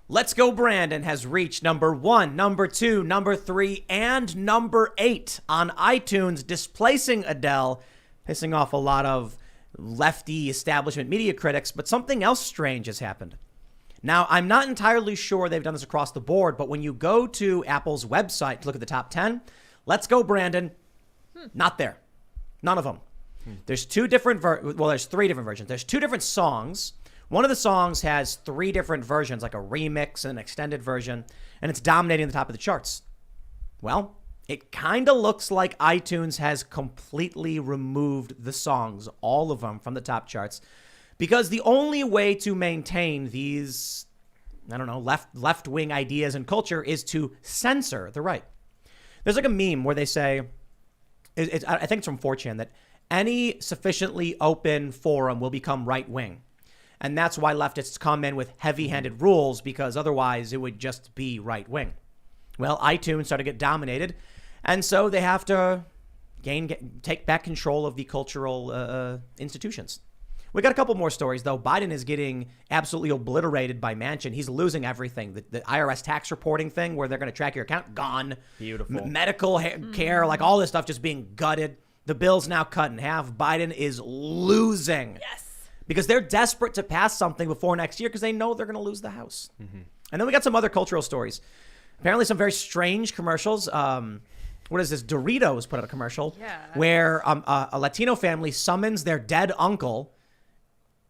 Let's Go Brandon has reached number 1, number 2, number 3, and number 8 on iTunes, displacing Adele, pissing off a lot of lefty establishment media critics. But something else strange has happened. Now, I'm not entirely sure they've done this across the board, but when you go to Apple's website to look at the top 10, Let's Go Brandon, not there. None of them. There's there's 3 different versions. There's 2 different songs. One of the songs has 3 different versions, like a remix and an extended version, and it's dominating the top of the charts. Well, it kind of looks like iTunes has completely removed the songs, all of them, from the top charts, because the only way to maintain these, left-wing ideas and culture is to censor the right. There's like a meme where they say, I think it's from 4chan, that any sufficiently open forum will become right-wing. And that's why leftists come in with heavy-handed rules, because otherwise it would just be right-wing. Well, iTunes started to get dominated, and so they have to take back control of the cultural institutions. We got a couple more stories, though. Biden is getting absolutely obliterated by Manchin. He's losing everything. The IRS tax reporting thing, where they're going to track your account, gone. Beautiful. Medical care, like all this stuff just being gutted. The bill's now cut in half. Biden is losing. Yes. Because they're desperate to pass something before next year because they know they're going to lose the House. Mm-hmm. And then we got some other cultural stories. Apparently some very strange commercials. What is this? Doritos put out a commercial where a Latino family summons their dead uncle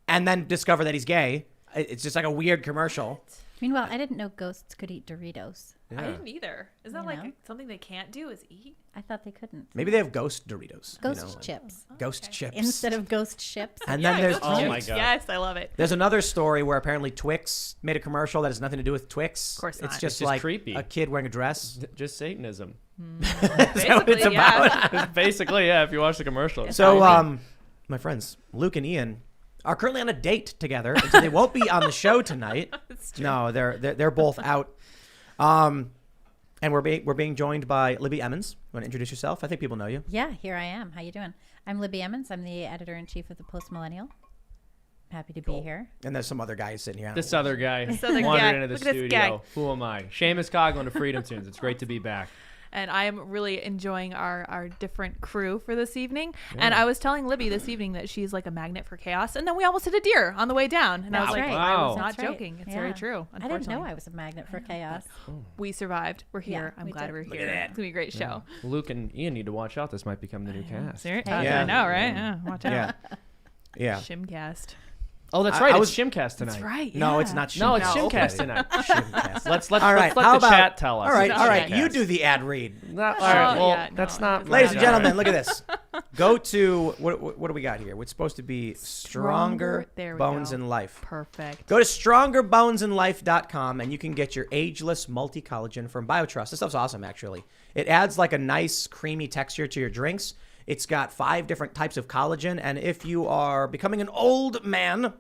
and then discover that he's gay. It's just like a weird commercial. Meanwhile, I didn't know ghosts could eat Doritos. Yeah. I didn't either. Is that something they can't do is eat? I thought they couldn't. Maybe they have ghost Doritos. Ghost chips. Ghost chips. Instead of ghost ships. And then there's... Oh my God. Yes, I love it. There's another story where apparently Twix made a commercial that has nothing to do with Twix. Of course not. It's just like creepy. A kid wearing a dress. Just Satanism. Is that what it's about? Basically, yeah, if you watch the commercial. So, my friends, Luke and Ian are currently on a date together, and so they won't be on the show tonight. No, they're both out. And we're being joined by Libby Emmons. You want to introduce yourself? I think people know you. Yeah, here I am. How you doing? I'm Libby Emmons. I'm the editor-in-chief of the Post Millennial. Happy to be here. And there's some other guy sitting here. This other guy wandered into the studio. Who am I? Seamus Coughlin of Freedom Tunes. It's great to be back. And I am really enjoying our different crew for this evening. Yeah. And I was telling Libby this evening that she's like a magnet for chaos. And then we almost hit a deer on the way down. And I was like, I was not joking. It's very true. I didn't know I was a magnet for chaos. We survived. We're here. I'm glad we're here. It's going to be a great show. Luke and Ian need to watch out. This might become the new cast. I know, right? Yeah, watch out. Yeah. Shimcast. Oh, that's right. It's Shimcast tonight. That's right. Yeah. No, it's not Shimcast. No, it's Shimcast tonight. Shimcast. Let's let the chat tell us. All right. You do the ad read. All right. Well, that's not. Ladies and gentlemen, look at this. Go to what do we got here? It's supposed to be Stronger Bones in Life. Perfect. Go to strongerbonesinlife.com and you can get your ageless multi-collagen from BioTrust. This stuff's awesome, actually. It adds like a nice creamy texture to your drinks. It's got 5 different types of collagen, and if you are becoming an old man,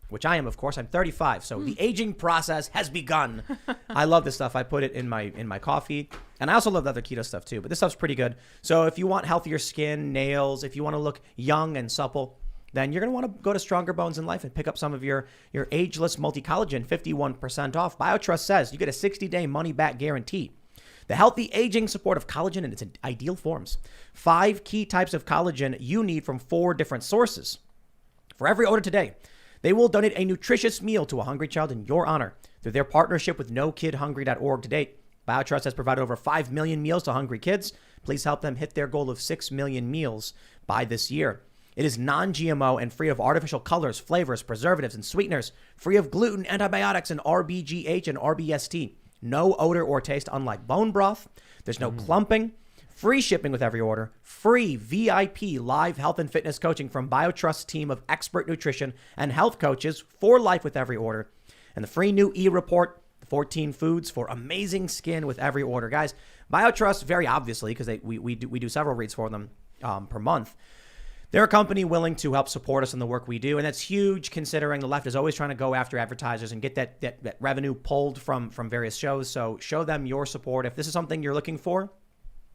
which I am, of course, I'm 35, so the aging process has begun. I love this stuff. I put it in my coffee, and I also love the other keto stuff too, but this stuff's pretty good. So if you want healthier skin, nails, if you want to look young and supple, then you're going to want to go to Stronger Bones in Life and pick up some of your ageless multi-collagen, 51% off. BioTrust says you get a 60-day money-back guarantee. The healthy aging support of collagen in its ideal forms. 5 key types of collagen you need from 4 different sources. For every order today, they will donate a nutritious meal to a hungry child in your honor. Through their partnership with NoKidHungry.org to date, BioTrust has provided over 5 million meals to hungry kids. Please help them hit their goal of 6 million meals by this year. It is non-GMO and free of artificial colors, flavors, preservatives, and sweeteners, free of gluten, antibiotics, and RBGH and RBST. No odor or taste, unlike bone broth. There's no clumping. Free shipping with every order. Free VIP live health and fitness coaching from BioTrust's team of expert nutrition and health coaches for life with every order. And the free new e-report, 14 foods for amazing skin with every order. Guys, BioTrust, very obviously, because we do several reads for them per month. They're a company willing to help support us in the work we do, and that's huge considering the left is always trying to go after advertisers and get that revenue pulled from various shows. So show them your support. If this is something you're looking for,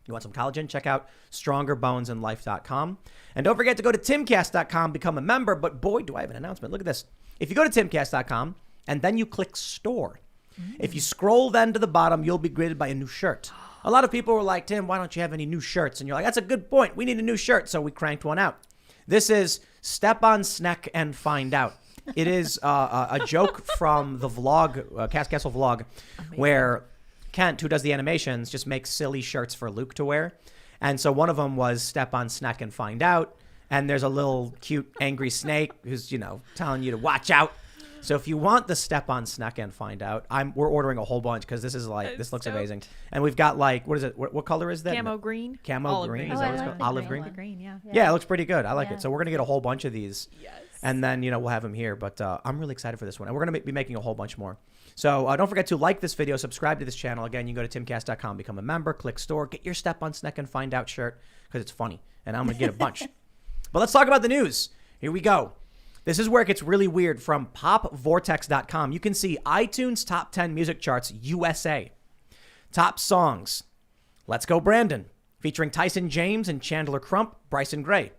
you want some collagen, check out strongerbonesinlife.com. And don't forget to go to timcast.com, become a member. But boy, do I have an announcement. Look at this. If you go to timcast.com and then you click store, If you scroll then to the bottom, you'll be greeted by a new shirt. A lot of people were like, Tim, why don't you have any new shirts? And you're like, that's a good point. We need a new shirt. So we cranked one out. This is Step on Sneck and Find Out. It is a joke from the vlog, Cast Castle vlog, where Kent, who does the animations, just makes silly shirts for Luke to wear. And so one of them was Step on Sneck and Find Out. And there's a little cute angry snake who's, telling you to watch out. So if you want the Step on Sneck and Find Out, we're ordering a whole bunch because this looks amazing. And we've got what is it? What color is that? Camo green. Olive green. Is that what it's called? Olive green. Green, yeah. Yeah, it looks pretty good. I like it. So we're gonna get a whole bunch of these. Yes. And then we'll have them here. But I'm really excited for this one, and we're gonna be making a whole bunch more. So don't forget to like this video, subscribe to this channel. Again, you can go to timcast.com, become a member, click store, get your Step on Sneck and Find Out shirt because it's funny, and I'm gonna get a bunch. But let's talk about the news. Here we go. This is where it gets really weird. From popvortex.com, you can see iTunes Top 10 Music Charts USA. Top songs: Let's Go Brandon, featuring Tyson James and Chandler Crump, Bryson Gray.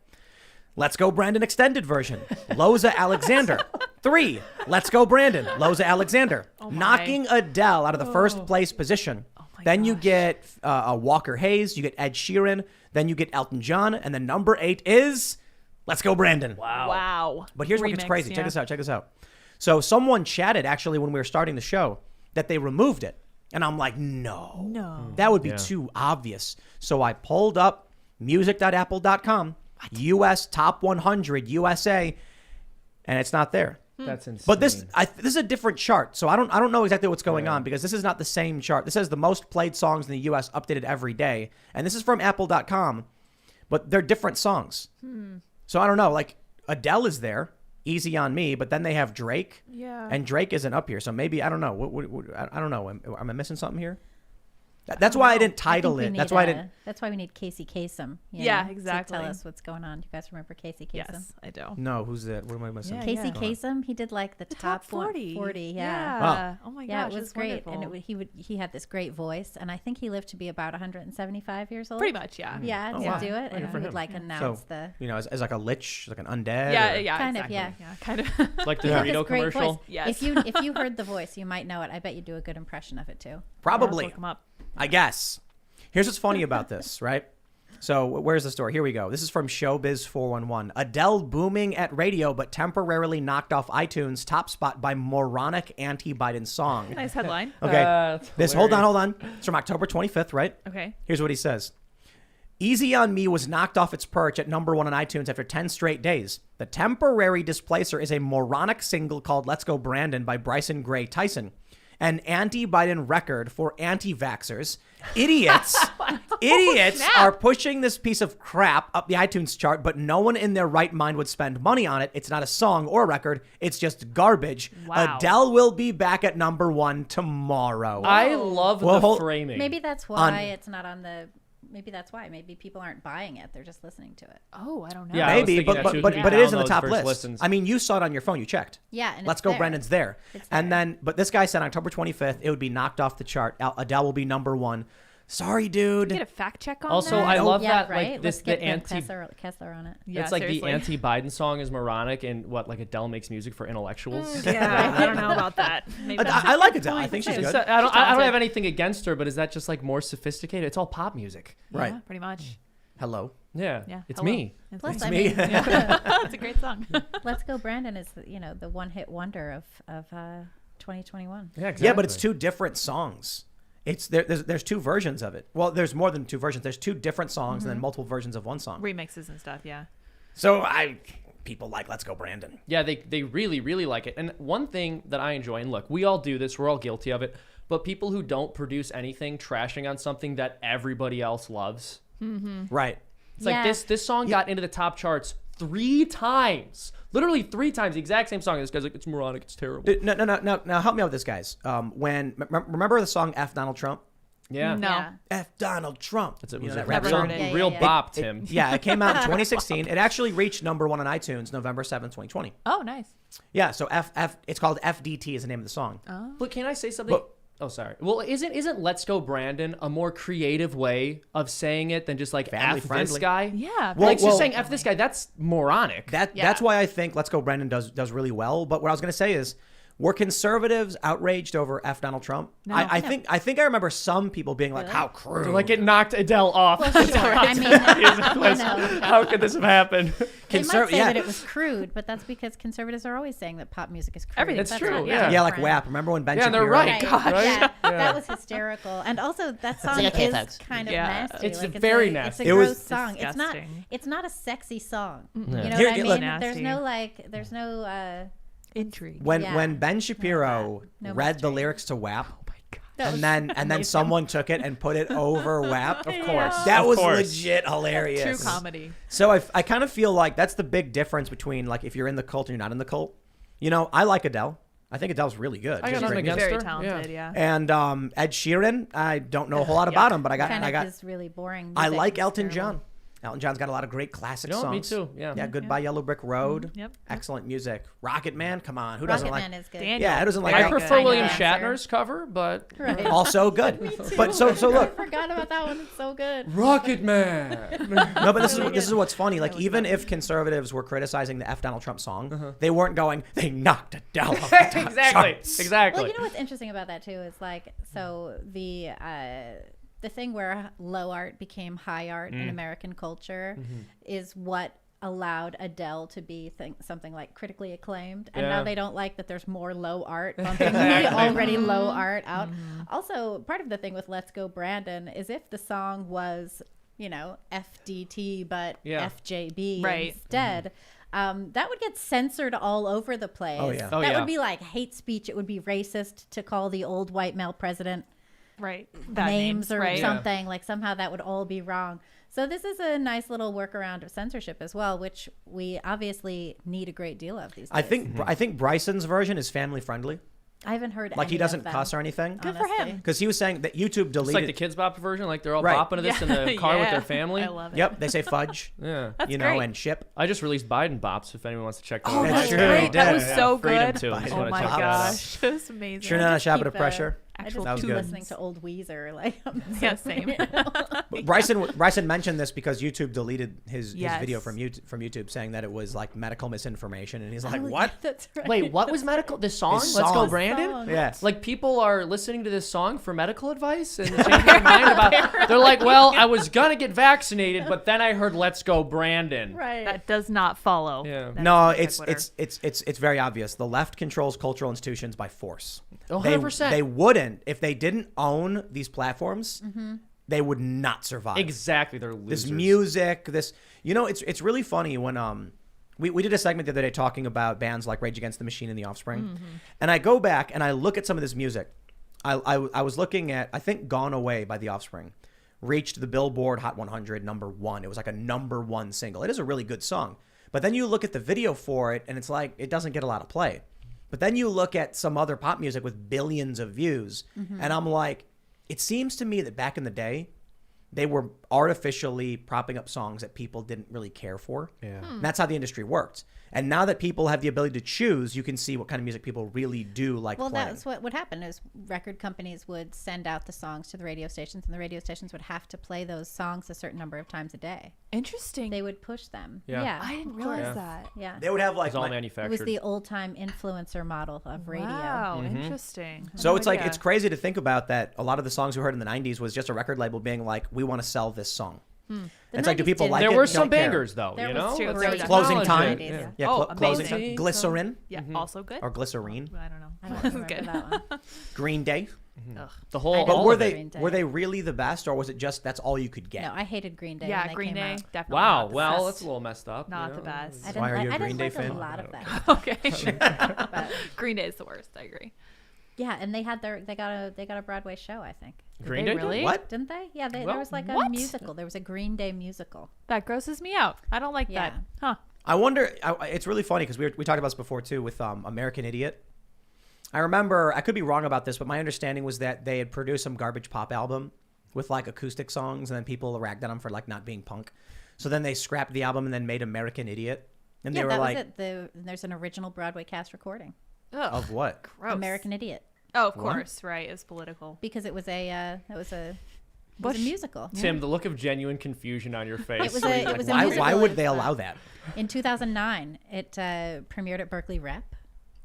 Let's Go Brandon Extended Version, Loza Alexander. 3, Let's Go Brandon, Loza Alexander. Knocking Adele out of the first place position. Then you get Walker Hayes, you get Ed Sheeran, then you get Elton John, and then number 8 is Let's Go Brandon. Wow. But here's what gets crazy. Yeah. Check this out. So someone chatted actually when we were starting the show that they removed it. And I'm like, no. That would be too obvious. So I pulled up music.apple.com, US Top 100 USA, and it's not there. That's insane. But this is a different chart. So I don't know exactly what's going on because this is not the same chart. This says the most played songs in the US updated every day. And this is from apple.com, but they're different songs. So I don't know, like Adele is there, Easy on Me, but then they have Drake. Yeah. And Drake isn't up here. So maybe, I don't know. I don't know. Am I missing something here? That's why I didn't title it. That's why we need Casey Kasem. Exactly. To tell us what's going on. Do you guys remember Casey Kasem? Yes, I do. No, who's that? What am I missing? Casey Kasem. He did like the top 40. Yeah. Oh my gosh. Yeah, it was great. Wonderful. And he had this great voice, and I think he lived to be about 175 years old. Pretty much, yeah. Yeah, to do it, and he would announce the. As like a lich, like an undead. Yeah, kind exactly. of. Kind of. Like the Dorito commercial. Voice. Yes. If you heard the voice, you might know it. I bet you do a good impression of it too. Probably. Look him up. I guess. Here's what's funny about this, right? So where's the story? Here we go. This is from Showbiz 411. Adele booming at radio, but temporarily knocked off iTunes top spot by moronic anti-Biden song. Nice headline. Okay. Hold on. It's from October 25th, right? Okay. Here's what he says. Easy on Me was knocked off its perch at number 1 on iTunes after 10 straight days. The temporary displacer is a moronic single called Let's Go Brandon by Bryson Gray Tyson. An anti-Biden record for anti-vaxxers. Idiots are pushing this piece of crap up the iTunes chart, but no one in their right mind would spend money on it. It's not a song or a record. It's just garbage. Wow. Adele will be back at number 1 tomorrow. I love the framing. Maybe that's why it's not on the... Maybe that's why. Maybe people aren't buying it. They're just listening to it. Oh, I don't know. Yeah, maybe, but it is in the top list. Listens. I mean, you saw it on your phone. You checked. Yeah, and Let's Go Brandon's there. And then, but this guy said on October 25th, it would be knocked off the chart. Adele will be number 1. Sorry, dude. Get a fact check on also, that. I love that. Right? Like Let's the get anti Kessler on it. Yeah, it's like seriously. The anti-Biden song is moronic, and like Adele makes music for intellectuals. Yeah, I don't know about that. Maybe I like Adele. I think she's good. I don't have anything against her, but is that just like more sophisticated? It's all pop music, right? Yeah, pretty much. Hello. Yeah, it's me. Plus, it's me. It's a great song. Let's Go Brandon is the one-hit wonder of 2021. Yeah, exactly. Yeah, but it's 2 different songs. There's 2 versions of it. Well, there's more than 2 versions. There's 2 different songs and then multiple versions of one song. Remixes and stuff, yeah. So people like Let's Go Brandon. Yeah, they really, really like it. And one thing that I enjoy, and look, we all do this, we're all guilty of it, but people who don't produce anything trashing on something that everybody else loves. Mm-hmm. Right. It's like this song got into the top charts 3 times. Literally 3 times, the exact same song. This guy's like, it's moronic, it's terrible. No. Now help me out with this, guys. Remember the song F Donald Trump? Yeah. No. Yeah. F Donald Trump. It was that a rap real, song? real bop, Tim. It came out in 2016. It actually reached number 1 on iTunes November 7th, 2020. Oh, nice. Yeah, so it's called FDT is the name of the song. Oh. But can I say something? Oh, sorry. Well, isn't Let's Go Brandon a more creative way of saying it than just like Family F friendly. this guy? Yeah. Just saying F this guy, that's moronic. That's why I think Let's Go Brandon does really well. But what I was going to say is Were conservatives outraged over F Donald Trump? No. I think I remember some people being like, "How crude!" Like it knocked Adele off. Well, sure. I mean, How could this have happened? they might say that it was crude, but that's because conservatives are always saying that pop music is crude. Everything's It's That's true, not yeah. Yeah, like different. WAP. Remember when Ben Yeah, Shapiro? they're right. Right. Gosh. Yeah, Yeah. that was hysterical. And also, that song like, okay, is folks. kind of Yeah. nasty. It's like, very It's nasty. a It was gross song. disgusting. It's not a sexy song. Yeah. You know Here, what I look. mean? There's Nasty. no Intrigue. When Yeah. when Ben Shapiro No read the mystery. lyrics to WAP, that was and then amazing. someone took it and put it over WAP. Of course. That Of was course. legit hilarious. True comedy. So I kind of feel like that's the big difference between like if you're in the cult and you're not in the cult. You know, I like Adele. I think Adele's really good. I She's got nothing great against music. Very her. talented, yeah. And Ed Sheeran, I don't know a whole lot about him, but I kind of got is really boring. I music. like It's Elton terrible. John. Elton John's got a lot of great classic No, songs. me too. Yeah. Yeah, Goodbye Yellow Brick Road. Yep. Excellent music. Rocket Man, come on. Who doesn't Rocket like Man is good. Daniel. Yeah, who doesn't like I Very Elton? prefer good. William Dancer. Shatner's cover, but Right. Also good. But so look, I forgot about that one. It's so good. Rocket Man. no, but this is what's funny. Like even if conservatives were criticizing the F Donald Trump song, they weren't going, they knocked Adele off the top exactly. charts. Exactly. Well, you know what's interesting about that too is like so the thing where low art became high art in American culture is what allowed Adele to be something like critically acclaimed, and now Yeah. they don't like that there's more low art bumping the already low art out. Also, part of the thing with Let's Go Brandon is if the song was, you know, FDT but Yeah. FJB Right. instead, that would get censored all over the place. Oh, yeah. Oh, That yeah. would be like hate speech. It would be racist to call the old white male president Right. names or right? something. Like somehow that would all be wrong. So this is a nice little workaround of censorship as well, which we obviously need a great deal of these days. I think Bryson's version is family friendly. I haven't heard Like he any doesn't of them, cuss or anything. Good for honestly. him. Because he was saying that YouTube It's deleted. like the Kids Bop version. Like they're all Right. bopping to this in the car with their family. I love it. Yep, they say fudge. Yeah. That's you know, great. and ship. I just released Biden bops if anyone wants to check that Oh, out. that's true. great. That was Yeah. so Freedom good. too. Just Oh wanna my check that out. gosh, that's amazing. Sure, not a shabbat of Keep, pressure. I Actual That was just good. listening to old Weezer. Like, Yeah, same. But Bryson mentioned this because YouTube deleted his Yes. video from YouTube saying that it was like medical misinformation, and he's like, Oh, "What?" That's right. Wait, what was medical? This song? This Let's Go song. Brandon? Song. Yes. Like people are listening to this song for medical advice and changing their mind about. They're like, well, I was gonna get vaccinated, but then I heard "Let's Go Brandon." Right. That does not follow. Yeah. That No, is it's ubiquitous. it's very obvious. The left controls cultural institutions by force. 100%. They wouldn't if they didn't own these platforms. They would not survive. Exactly, they're losers. This music, this it's really funny when we did a segment the other day talking about bands like Rage Against the Machine and The Offspring, and I go back and I look at some of this music. I was looking at, I think Gone Away by The Offspring reached the Billboard Hot 100 #1. It was like a #1 single. It is a really good song, but then you look at the video for it and it's like it doesn't get a lot of play. But then you look at some other pop music with billions of views, and I'm like, it seems to me that back in the day, they were artificially propping up songs that people didn't really care for. Yeah. And that's how the industry worked. And now that people have the ability to choose, you can see what kind of music people really do like Well, playing. that's what would happen is record companies would send out the songs to the radio stations, and the radio stations would have to play those songs a certain number of times a day. Interesting. They would push them. Yeah. I didn't of course. realize that. Yeah. They would have like It's all my- It was manufactured. the old time influencer model of radio. Wow, interesting. So No it's like idea. it's crazy to think about that. A lot of the songs we heard in the 90s was just a record label being like, we want to sell this song. It's like, do 90s people did- like There it? were Don't some care. bangers though, There you was know. two Let's great Closing acknowledge Time. it. Yeah. Yeah, Oh, closing amazing. time. Glycerin Yeah, also good. or glycerine. I don't know. I don't remember Good. that one. Green Day. The whole. I all But don't were of they it. Green Day. were they really the best, or was it just that's all you could get? No, I hated Green Day. Yeah, when they Green came Day, out. definitely. Wow. not the Well, best. that's a little messed up. Not you the know? best. I Why are you a I Green didn't Day like fan? a lot of that. Okay, sure. But, Green Day is the worst. I agree. yeah, and they got a Broadway show, I think. Green they Day. really? What? Didn't they? Yeah, Well, there was like a what? musical. There was a Green Day musical. That grosses me out. I don't like Yeah. that. Huh. I wonder. It's really funny because we talked about this before too with American Idiot. I remember, I could be wrong about this, but my understanding was that they had produced some garbage pop album with like acoustic songs, and then people ragged on them for like not being punk. So then they scrapped the album and then made American Idiot, and they Yeah, were that like, was it. There's an original Broadway cast recording. Ugh, "Of what?" gross. American Idiot, Oh, of course. Right. It's political. because it was a Bush. musical. Tim, the look of genuine confusion on your face. It was where a- you're it like, was a Why musical would is, they allow that? In 2009, it premiered at Berkeley Rep.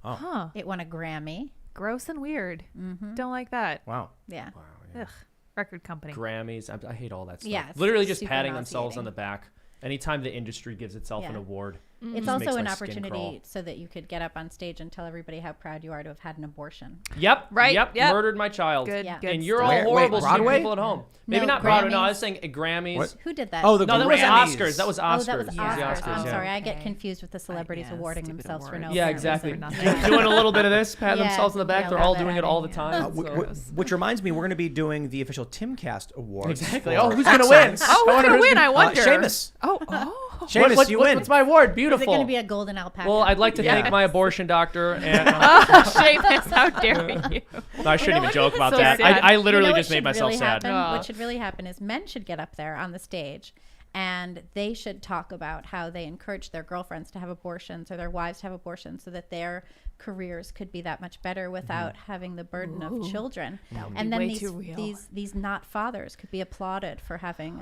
Oh. It won a Grammy. Gross and weird. Don't like that. Wow. Yeah. Ugh. Record company. Grammys. I hate all that stuff. Yeah, it's Literally just super patting themselves nauseating. on the back. Anytime the industry gives itself an Yeah. award. It's Just also makes an my skin opportunity crawl. so that you could get up on stage and tell everybody how proud you are to have had an abortion. Yep. Right, Yep. yep. Murdered my child. Good, Yeah. good And you're stuff. all Wait, horrible stupid Broadway? people at home. Maybe No, not Broadway. No, I Grammys. was saying Grammys. What? Who did that? Oh, the No, that was Grammys. Oscars. That was Oscars. Oh, that was Yeah, Oscars. Oscars, I'm yeah. sorry, I get confused with the celebrities Yeah, awarding stupid themselves for no awards. Yeah, apparent exactly. reason. nothing. Doing a little bit of this, pat Yeah. themselves on the back. Yeah, They're love all that doing it all the happening. time. Which reminds me, we're going to be doing the official Timcast Awards. Exactly. for Oh, who's gonna win? excellence. Oh, who's gonna win? I wonder. Seamus. Oh. Seamus, you win. What's my award? Is Beautiful. it going to be a golden alpaca? Well, I'd like to Yeah. thank my abortion doctor. And Seamus, how dare you? I shouldn't even joke about So that. sad. I literally You know what just made should myself really sad. happen? Aw. What should really happen is men should get up there on the stage and they should talk about how they encourage their girlfriends to have abortions or their wives to have abortions so that their careers could be that much better without having the burden of children. And then way too real. these not fathers could be applauded for having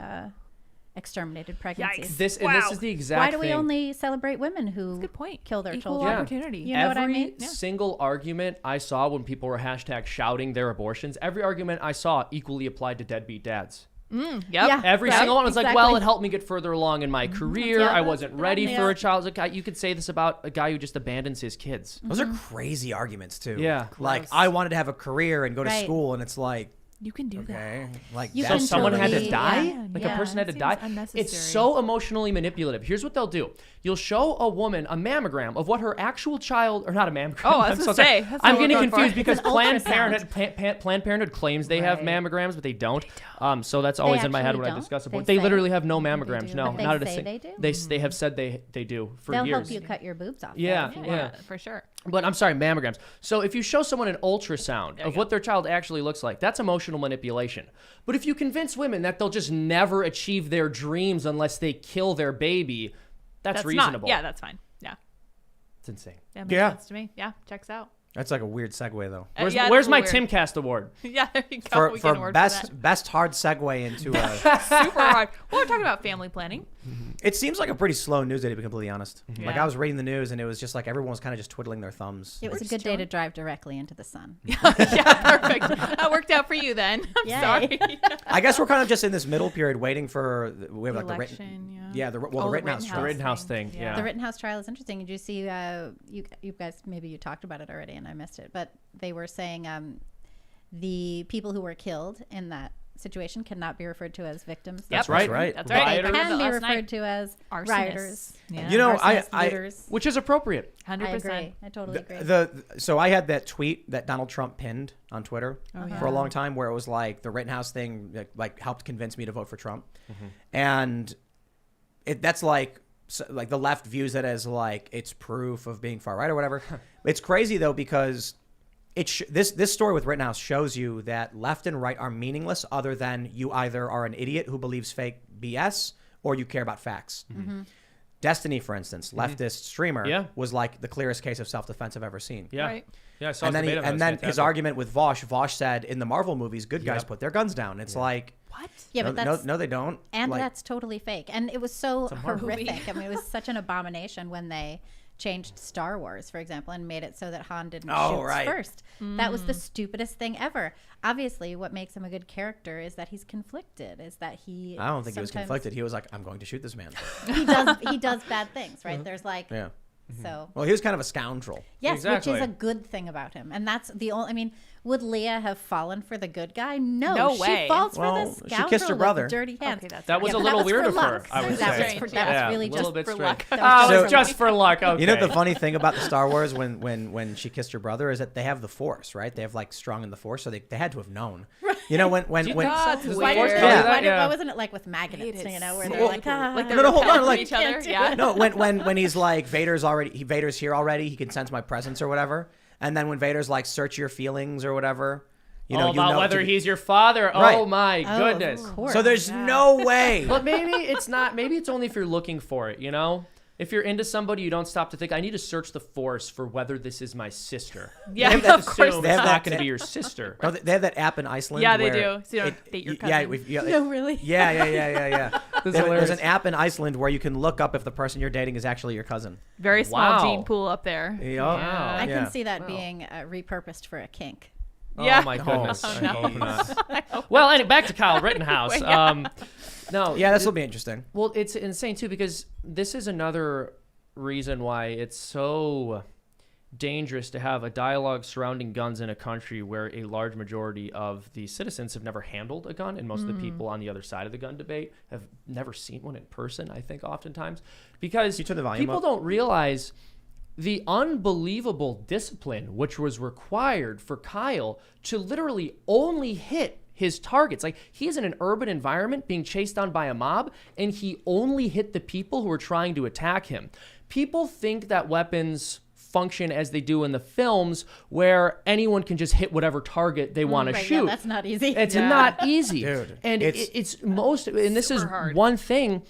exterminated pregnancies. This is the exact Why do we thing. only celebrate women who Good point. kill their Equal children? opportunity. You know what I Every mean? single argument I saw when people were hashtag shouting their abortions, every argument I saw equally applied to deadbeat dads. Yep. Yeah. Every Right, single one was like, exactly. well, it helped me get further along in my career. Yeah, I wasn't ready yeah. for a child. Like, you could say this about a guy who just abandons his kids. Those are crazy arguments, too. Yeah. Like, Gross. I wanted to have a career and go to Right. school, and it's like, You can do that. okay. Like, You So can that's someone had to totally- die? yeah, Like yeah. a person had to That die? seems unnecessary. It's so emotionally manipulative. Here's what they'll do. You'll show a woman a mammogram of what her actual child, or not a mammogram. Oh, I was I'm gonna so sorry. say, that's I'm what we're getting going for. confused because It's an Planned ultrasound. Parenthood, Planned Parenthood claims they have Right. mammograms, but they don't. So that's always in my head actually when I don't? discuss They abortion. They say literally have no mammograms. do. No, But they not at a say sing- they do? They have said they do for They'll years. help you cut your boobs off. Yeah, though. yeah. For sure. But I'm sorry, mammograms. So if you show someone an ultrasound of what their child actually looks like, that's emotional manipulation. But if you convince women that they'll just never achieve their dreams unless they kill their baby, that's reasonable. Yeah, that's fine. Yeah. It's insane. That makes Yeah. sense to me. Yeah, checks out. That's like a weird segue, though. Where's, yeah, where's that's my weird. Timcast award? Yeah, there you go. We get an For award best hard segue into a... super hard. Well, we're talking about family planning. It seems like a pretty slow news day, to be completely honest. Like, Yeah. I was reading the news, and it was just like everyone was kind of just twiddling their thumbs. It was a just good day to chilling. drive directly into the sun. Yeah, perfect. That worked out for you then. I'm Yay. sorry. I guess we're kind of just in this middle period waiting for... We have like the Election, written... yeah. The Oh, the Rittenhouse Rittenhouse. trial. The Rittenhouse thing, yeah. The Rittenhouse trial is interesting. Did you see? You guys, maybe you talked about it already, and I missed it. But they were saying the people who were killed in that situation cannot be referred to as victims. That's Yep. right. right. That's But right. they Rioters. can be Last referred night. to as Arsonists. rioters. Yeah. You know, Arsonists, looters. Which is appropriate. 100%. I agree. I totally agree. So I had that tweet that Donald Trump pinned on Twitter yeah. for a long time, where it was like the Rittenhouse thing like helped convince me to vote for Trump, and that's like the left views it as like it's proof of being far right or whatever. It's crazy though, because this story with Rittenhouse shows you that left and right are meaningless other than you either are an idiot who believes fake BS or you care about facts. Destiny, for instance, leftist streamer, Yeah. was like the clearest case of self-defense I've ever seen. Yeah. Right. Yeah, I saw And his then, debate on that. It was his fantastic. argument with Vosh said in the Marvel movies, good guys Yep. put their guns down. It's like, What? yeah, but that's no, they don't. and Like, that's totally fake. And it was so Marvel movie. horrific. I mean, it was such an abomination when they changed Star Wars, for example, and made it so that Han didn't shoot right. first. That was the stupidest thing ever. Obviously, what makes him a good character is that he's conflicted. Is that he? I don't think he was sometimes- conflicted. He was like, I'm going to shoot this man. He does bad things, right? There's like Yeah. so. Well, he was kind of a scoundrel. Yes, Exactly. which is a good thing about him, and that's the only. I mean, would Leah have fallen for the good guy? No, No she way. falls Well, for the she scoundrel kissed her brother. with dirty hands. Okay, that's That was yeah, a but little that was weird for of her, luck. I would That say. was Yeah, really a little just bit for strange. luck. That Oh, was So- it's just for luck. Okay. You know what the funny thing about the Star Wars when she kissed her brother is that they have the Force, right? They have like strong in the Force, so they had to have known. You know when God, That's does the weird. Force Yeah. tell you Yeah. that? Yeah. Why wasn't it like with magnets? Hate it You know, where so they're like, much. Like ah. they're No, hold on, repelling like- each other. Can't do Yeah. No, when he's like Vader's here already, he can sense my presence or whatever. And then when Vader's like search your feelings or whatever, you know, All about whether to- he's your father. Oh Right. my Oh, goodness. of course. So there's no way. But maybe it's not. Maybe it's only if you're looking for it. You know, If you're into somebody, you don't stop to think, I need to search the force for whether this is my sister. Yeah, You of assume course. it's They have not that- going to be your sister. No, they have that app in Iceland. Yeah, they where do. So you don't date your Yeah, cousin. No, really? yeah. There's hilarious. an app in Iceland where you can look up if the person you're dating is actually your cousin. Very small Wow. gene pool up there. Yeah. Wow. I Yeah. can see that being repurposed for a kink. Yeah. Oh my goodness. Oh, I hope jeez. not. Well, and back to Kyle Rittenhouse. No. Yeah, this will be interesting. Well, it's insane too because this is another reason why it's so dangerous to have a dialogue surrounding guns in a country where a large majority of the citizens have never handled a gun, and most of the people on the other side of the gun debate have never seen one in person, I think, oftentimes. Because You turn the volume people up? don't realize the unbelievable discipline which was required for Kyle to literally only hit his targets. Like, he is in an urban environment being chased down by a mob, and he only hit the people who were trying to attack him. People think that weapons function as they do in the films where anyone can just hit whatever target they want to Right, shoot. yeah, that's not easy. It's Yeah. not easy. Dude, and it's- it's most, and this is super hard. one thing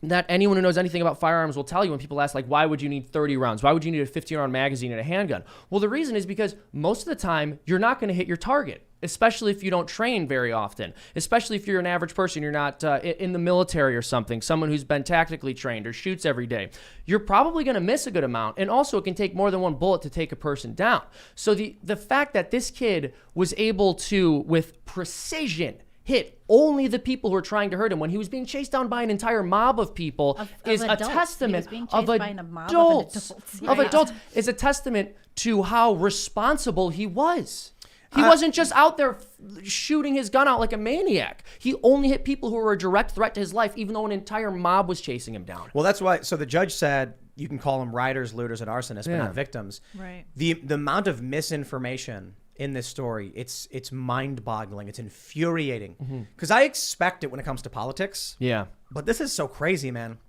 that anyone who knows anything about firearms will tell you when people ask, like, why would you need 30 rounds? Why would you need a 15-round magazine and a handgun? Well, the reason is because most of the time, you're not going to hit your target, especially if you don't train very often, especially if you're an average person, you're not in the military or something, someone who's been tactically trained or shoots every day. You're probably going to miss a good amount, and also it can take more than one bullet to take a person down. So the fact that this kid was able to, with precision, hit only the people who were trying to hurt him when he was being chased down by an entire mob of people is a adults. He testament was being of chased by a mob of adults. adults. Of Right. adults is a testament to how responsible he was. He wasn't just out there shooting his gun out like a maniac. He only hit people who were a direct threat to his life, even though an entire mob was chasing him down. Well, that's why. So the judge said you can call them rioters, looters, and arsonists, but Yeah. not victims. Right. The amount of misinformation in this story, it's mind-boggling. It's infuriating because I expect it when it comes to politics. Yeah. But this is so crazy, man.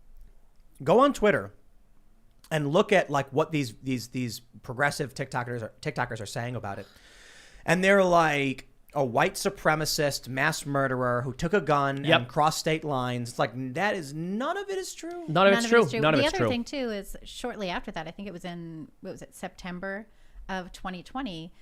Go on Twitter and look at like what these progressive TikTokers are saying about it. And they're like a white supremacist mass murderer who took a gun Yep. and crossed state lines. It's like that is none of it is true. None of it's true. None of the it's other true. thing too is shortly after that, I think it was in September of 2020,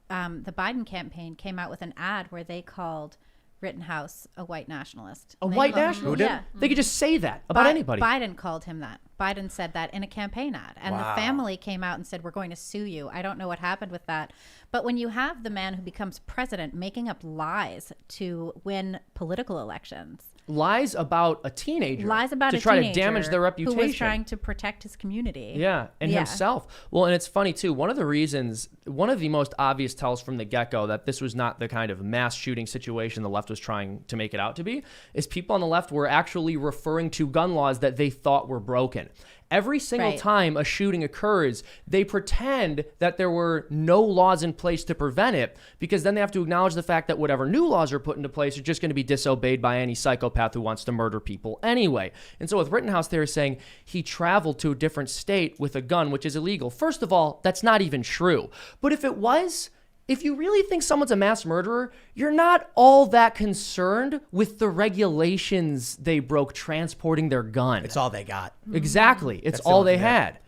the Biden campaign came out with an ad where they called Rittenhouse a white nationalist. A And they white called- nationalist? Who did? Yeah. They could just say that about anybody. Biden called him that. Biden said that in a campaign ad. And Wow. the family came out and said, we're going to sue you. I don't know what happened with that. But when you have the man who becomes president making up lies to win political elections, Lies about a teenager. lies about to a try teenager to damage their reputation. who was trying to protect his community. Yeah, and himself. Well, and it's funny too. One of the most obvious tells from the get-go that this was not the kind of mass shooting situation the left was trying to make it out to be, is people on the left were actually referring to gun laws that they thought were broken. Every single Right. time a shooting occurs, they pretend that there were no laws in place to prevent it, because then they have to acknowledge the fact that whatever new laws are put into place are just going to be disobeyed by any psychopath who wants to murder people anyway. And so with Rittenhouse, they're saying he traveled to a different state with a gun, which is illegal. First of all, that's not even true. But if it was, if you really think someone's a mass murderer, you're not all that concerned with the regulations they broke transporting their gun. It's all they got. Exactly. It's That's the all only they thing. had.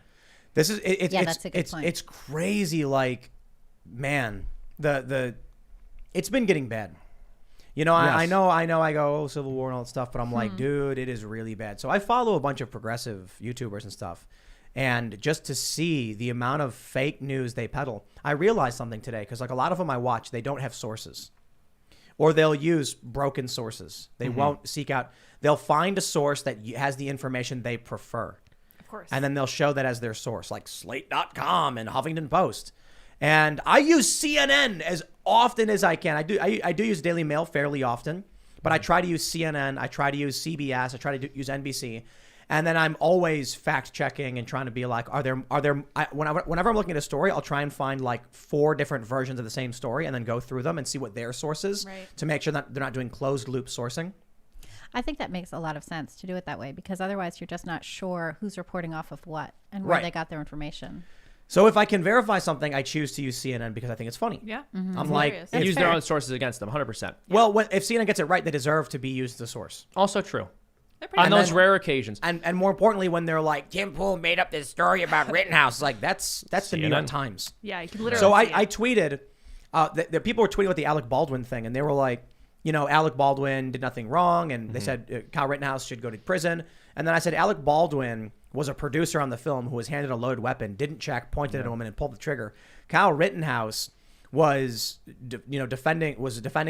This is that's a good point. it's crazy. Like, man, it's been getting bad. You know, I Yes. know. I go Civil War and all that stuff, but I'm like, dude, it is really bad. So I follow a bunch of progressive YouTubers and stuff, and just to see the amount of fake news they peddle, I realized something today because like a lot of them I watch, they don't have sources, or they'll use broken sources. They won't seek out. They'll find a source that has the information they prefer. Of course. And then they'll show that as their source, like Slate.com and Huffington Post. And I use CNN as often as I can. I do use Daily Mail fairly often, but I try to use CNN. I try to use CBS. I try to use NBC. And then I'm always fact checking and trying to be like, whenever I'm looking at a story, I'll try and find like 4 different versions of the same story and then go through them and see what their source is to make sure that they're not doing closed loop sourcing. I think that makes a lot of sense to do it that way, because otherwise you're just not sure who's reporting off of what and where Right. they got their information. So if I can verify something, I choose to use CNN because I think it's funny. Yeah. I'm like, hilarious. And if- use their own sources against them, 100%. well, if CNN gets it right, they deserve to be used as a source. Also true. On those rare occasions. And more importantly, when they're like, Tim Pool made up this story about Rittenhouse, like that's the New York Times. Yeah, you can literally. So I tweeted, the people were tweeting about the Alec Baldwin thing, and they were like, Alec Baldwin did nothing wrong, and they said Kyle Rittenhouse should go to prison. And then I said Alec Baldwin was a producer on the film who was handed a loaded weapon, didn't check, pointed at a woman, and pulled the trigger. Kyle Rittenhouse was defending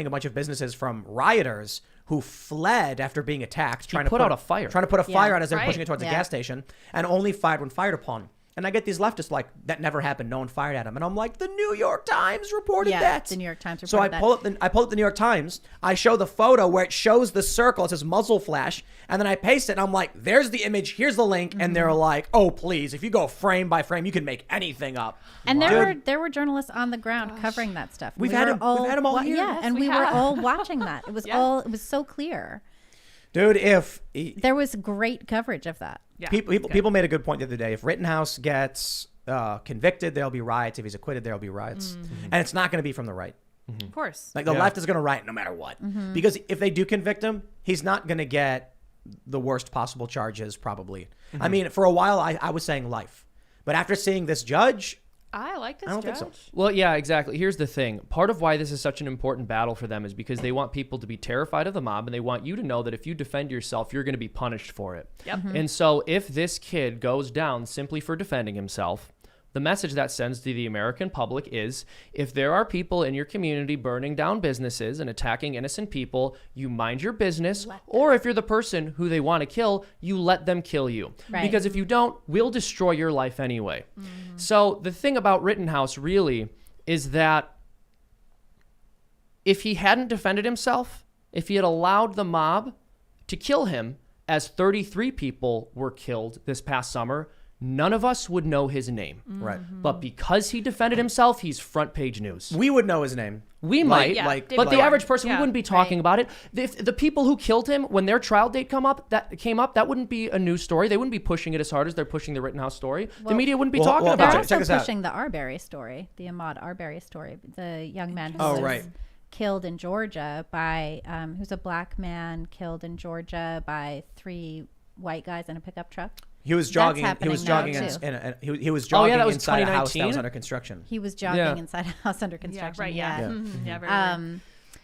a bunch of businesses from rioters who fled after being attacked, trying to put out a fire out as they were pushing it towards a gas station, and only fired when fired upon. And I get these leftists like, that never happened. No one fired at him. And I'm like, the New York Times reported that. The New York Times reported so I pull up the New York Times. I show the photo where it shows the circle. It says muzzle flash. And then I paste it. And I'm like, there's the image. Here's the link. And they're like, oh, please. If you go frame by frame, you can make anything up. And there were journalists on the ground covering that stuff. We've had them all here. Yeah, and we were all watching that. It was it was so clear. Dude, there was great coverage of that. Yeah. People made a good point the other day. If Rittenhouse gets convicted, there'll be riots. If he's acquitted, there'll be riots. And it's not going to be from the right. Of course. Like the left is going to riot no matter what. Because if they do convict him, he's not going to get the worst possible charges, probably. I mean, for a while, I was saying life. But after seeing this judge, I like this I don't judge. think so. Well, yeah, exactly. Here's the thing. Part of why this is such an important battle for them is because they want people to be terrified of the mob, and they want you to know that if you defend yourself, you're going to be punished for it. Yep. And so if this kid goes down simply for defending himself, the message that sends to the American public is, if there are people in your community burning down businesses and attacking innocent people, you mind your business. Or if you're the person who they want to kill, you let them kill you. Right. Because if you don't, we'll destroy your life anyway. So the thing about Rittenhouse really is that if he hadn't defended himself, if he had allowed the mob to kill him, as 33 people were killed this past summer, none of us would know his name. Right. But because he defended himself, he's front page news. We would know his name. We might, but the average person, we wouldn't be talking about it. If the people who killed him, when their trial date came up, that wouldn't be a news story. They wouldn't be pushing it as hard as they're pushing the Rittenhouse story. The media wouldn't be talking They're about it. also pushing the Arbery story, the Ahmaud Arbery story, the young man who was killed in Georgia by, who's a black man killed in Georgia by 3 white guys in a pickup truck. He was jogging. He was jogging he was jogging that was inside a house that 2019? was under construction. He was jogging inside a house under construction. Very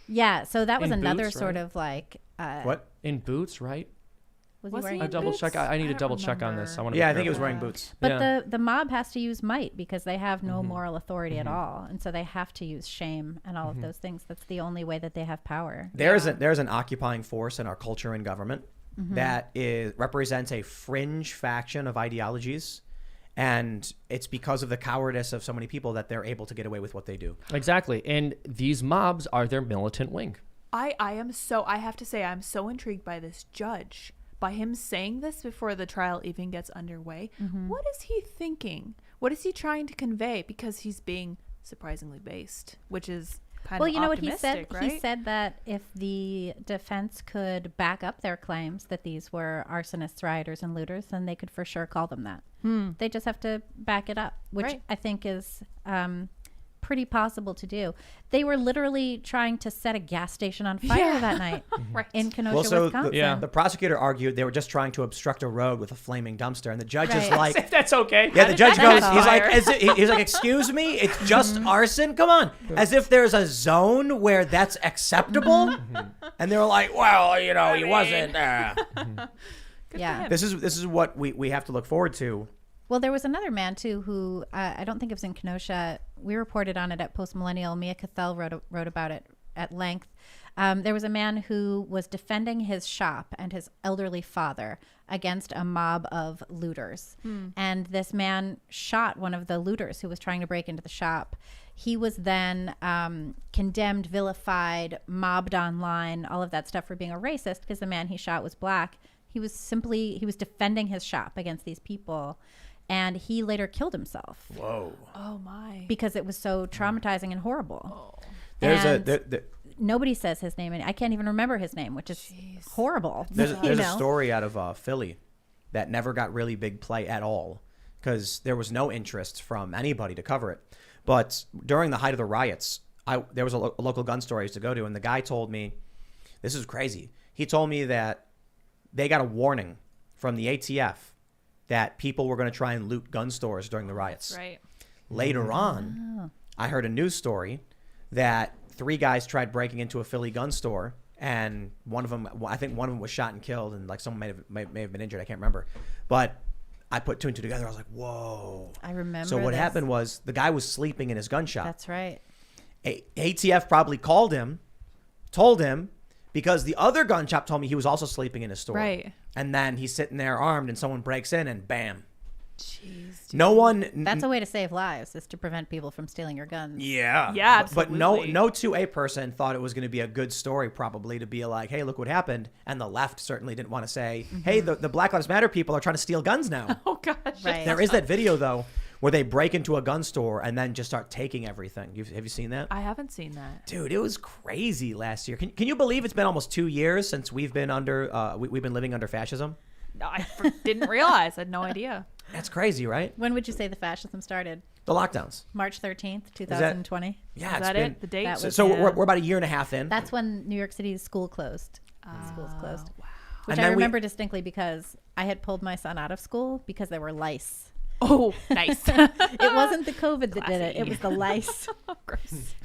Yeah, so that was In another boots, sort right? of like What? In boots, right? Was Was he he wearing I in double boots? check. I need to I don't double check on this. remember. Yeah, I think he was wearing boots. But Yeah. the mob has to use might because they have no moral authority at all, and so they have to use shame and all of those things. That's the only way that they have power. There's an occupying force in our culture and government that represents a fringe faction of ideologies, and it's because of the cowardice of so many people that they're able to get away with what they do. Exactly. And these mobs are their militant wing. I have to say, I'm so intrigued by this judge. By him saying this before the trial even gets underway. What is he thinking? What is he trying to convey? Because he's being surprisingly based, which is kind Well, of you know what he said? optimistic, right? He said that if the defense could back up their claims that these were arsonists, rioters, and looters, then they could for sure call them that. They just have to back it up, which I think is pretty possible to do. They were literally trying to set a gas station on fire that night in Kenosha, Wisconsin. The prosecutor argued they were just trying to obstruct a road with a flaming dumpster, and the judge is like, That's okay. yeah, the judge goes, fire? he's like, excuse me, it's just arson? Come on. As if there's a zone where that's acceptable. And they were like, well, he wasn't. This is what we have to look forward to. Well, there was another man, too, who I don't think it was in Kenosha. We reported on it at Post Millennial. Mia Cathell wrote about it at length. There was a man who was defending his shop and his elderly father against a mob of looters. And this man shot one of the looters who was trying to break into the shop. He was then condemned, vilified, mobbed online, all of that stuff for being a racist because the man he shot was black. He was defending his shop against these people. And he later killed himself. Whoa. Oh, my. Because it was so traumatizing and horrible. Nobody says his name, and I can't even remember his name, which is horrible. There's a story out of Philly that never got really big play at all because there was no interest from anybody to cover it. But during the height of the riots, there was a local gun store I used to go to, and the guy told me, this is crazy. He told me that they got a warning from the ATF that people were going to try and loot gun stores during the riots. Right. Later on, I heard a news story that 3 guys tried breaking into a Philly gun store, and I think one of them was shot and killed, and like someone may have been injured. I can't remember, but I put 2 and 2 together. I was like, whoa. I remember. So what happened was the guy was sleeping in his gun shop. That's right. ATF probably called him, told him, because the other gun shop told me he was also sleeping in his store. Right. And then he's sitting there armed, and someone breaks in, and bam. Jeez. Dude. No one. That's a way to save lives, is to prevent people from stealing your guns. Yeah. Yeah, But absolutely. no 2A person thought it was going to be a good story, probably, to be like, hey, look what happened. And the left certainly didn't want to say, hey, the Black Lives Matter people are trying to steal guns now. Oh gosh. Right. There is that video, though, where they break into a gun store and then just start taking everything. Have you seen that? I haven't seen that. Dude, it was crazy last year. Can you believe it's been almost 2 years since we've been we've been living under fascism? No, I didn't realize. I had no idea. That's crazy, right? When would you say the fascism started? The lockdowns. March 13th, 2020. Yeah, Is it's that been. it? The date? That was- So Yeah. we're about a year and a half in. That's when New York City's school closed. Schools closed. Wow. Which And I then we- remember distinctly because I had pulled my son out of school because there were lice. Oh, nice. It wasn't the COVID that did it. It Classy. was the lice. Gross.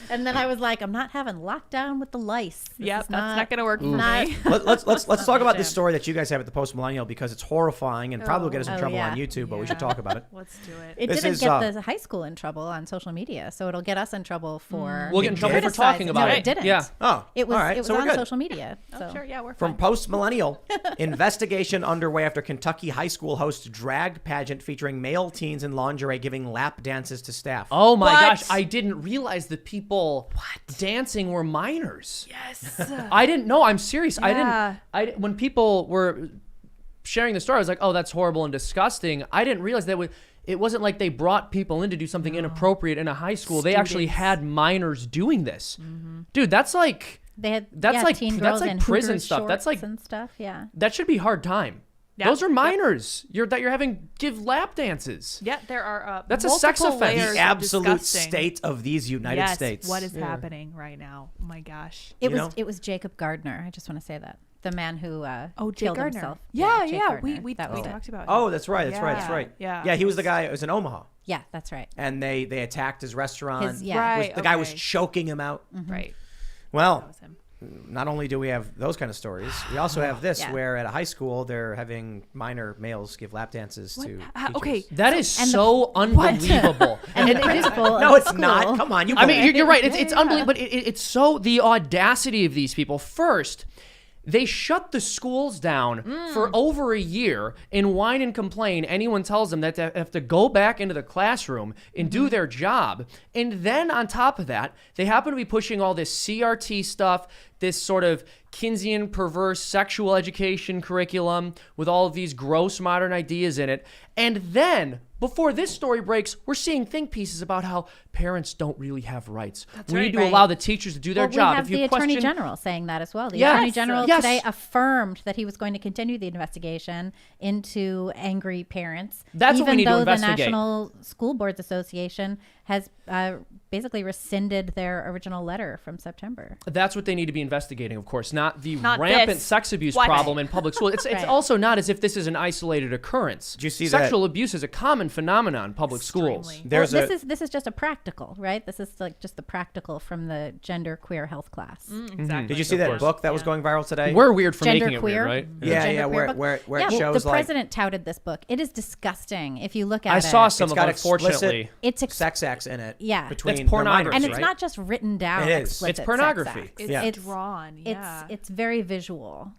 And then I was like, I'm not having lockdown with the lice. This Yep, is that's not going to work for not- me. Let's talk about this Jim. story that you guys have at the Post Millennial, because it's horrifying and probably will get us in Oh, trouble yeah. on YouTube, but we should Yeah. talk about it. Let's do it. It This didn't is, get the high school in trouble on social media, so it'll get us in trouble for. We'll get in trouble for criticizing. talking about No, it. it didn't. Yeah. Oh, It was. all right. It was So we're on good. social media. Oh, So. sure. Yeah, we're From fine. Post Millennial, investigation underway after Kentucky high school hosts drag pageant featuring male teens in lingerie giving lap dances to staff. Oh my What? gosh, I didn't realize the people dancing were minors. Yes. I didn't know. I'm serious. Yeah. When people were sharing the story, I was like, "Oh, that's horrible and disgusting." I didn't realize that it wasn't like they brought people in to do something inappropriate in a high school. They actually Students. had minors doing this. Dude, that's like They had. That's like- teen that's girls like in prison Hooters stuff. That's shorts like- and stuff. Yeah. that should be hard time. Yeah. Those are minors. You're having give lap dances. Yeah, there are. That's a sex multiple offense. layers The of absolute disgusting. state of these United Yes, States. what is happening right now? Oh my gosh. It You was. know? It was Jacob Gardner. I just want to say that the man who Jake killed Gardner. himself. Yeah, Jake yeah. Gardner. We That was it. talked about. Oh, him. that's right. That's right. That's Yeah, right. yeah. Yeah, he was the guy. It was in Omaha, Yeah, that's right. and they attacked his restaurant. His- yeah. Right. The guy was okay. choking him out. Right. Well, That was him. not only do we have those kind of stories, we also have this, Yeah. where at a high school they're having minor males give lap dances to teachers. Okay. That is and the- so unbelievable. And the principal. No, of it's the not. school- Come on, you. I mean, believe- you're right. Yeah, It's yeah. unbelievable. But it's so the audacity of these people. First, they shut the schools down for over a year and whine and complain. Anyone tells them that they have to go back into the classroom and do their job. And then on top of that, they happen to be pushing all this CRT stuff, this sort of Keynesian perverse sexual education curriculum with all of these gross modern ideas in it. And then, before this story breaks, we're seeing think pieces about how parents don't really have rights. We need to right. allow the teachers to do their Well, job. we have If you the Attorney question, General saying that as well. The Yes. Attorney General Yes. today affirmed that he was going to continue the investigation into angry parents. That's what we even need to though investigate. the National School Boards Association has basically rescinded their original letter from September. That's what they need to be investigating, of course, not the Not rampant this. sex abuse What? problem in public schools. It's Right. also not as if this is an isolated occurrence. Did you see that- Sexual abuse is a common phenomenon in public schools. Extremely. There's well, a this is just a practical, right? This is like just the practical from the gender queer health class. Exactly. Did you see Of that course. book that was going viral today? We're weird for Gender making it queer. weird, right? Yeah, Gender yeah, queer where book. it Yeah, shows the like president touted this book. It is disgusting. If you look at I it, saw some It's of got it, unfortunately. it's sex acts in it. Yeah. between It's the pornography, minors, and it's right? not just written down. It is. explicit It's pornography. sex acts. It's Yeah. drawn. Yeah. It's very visual.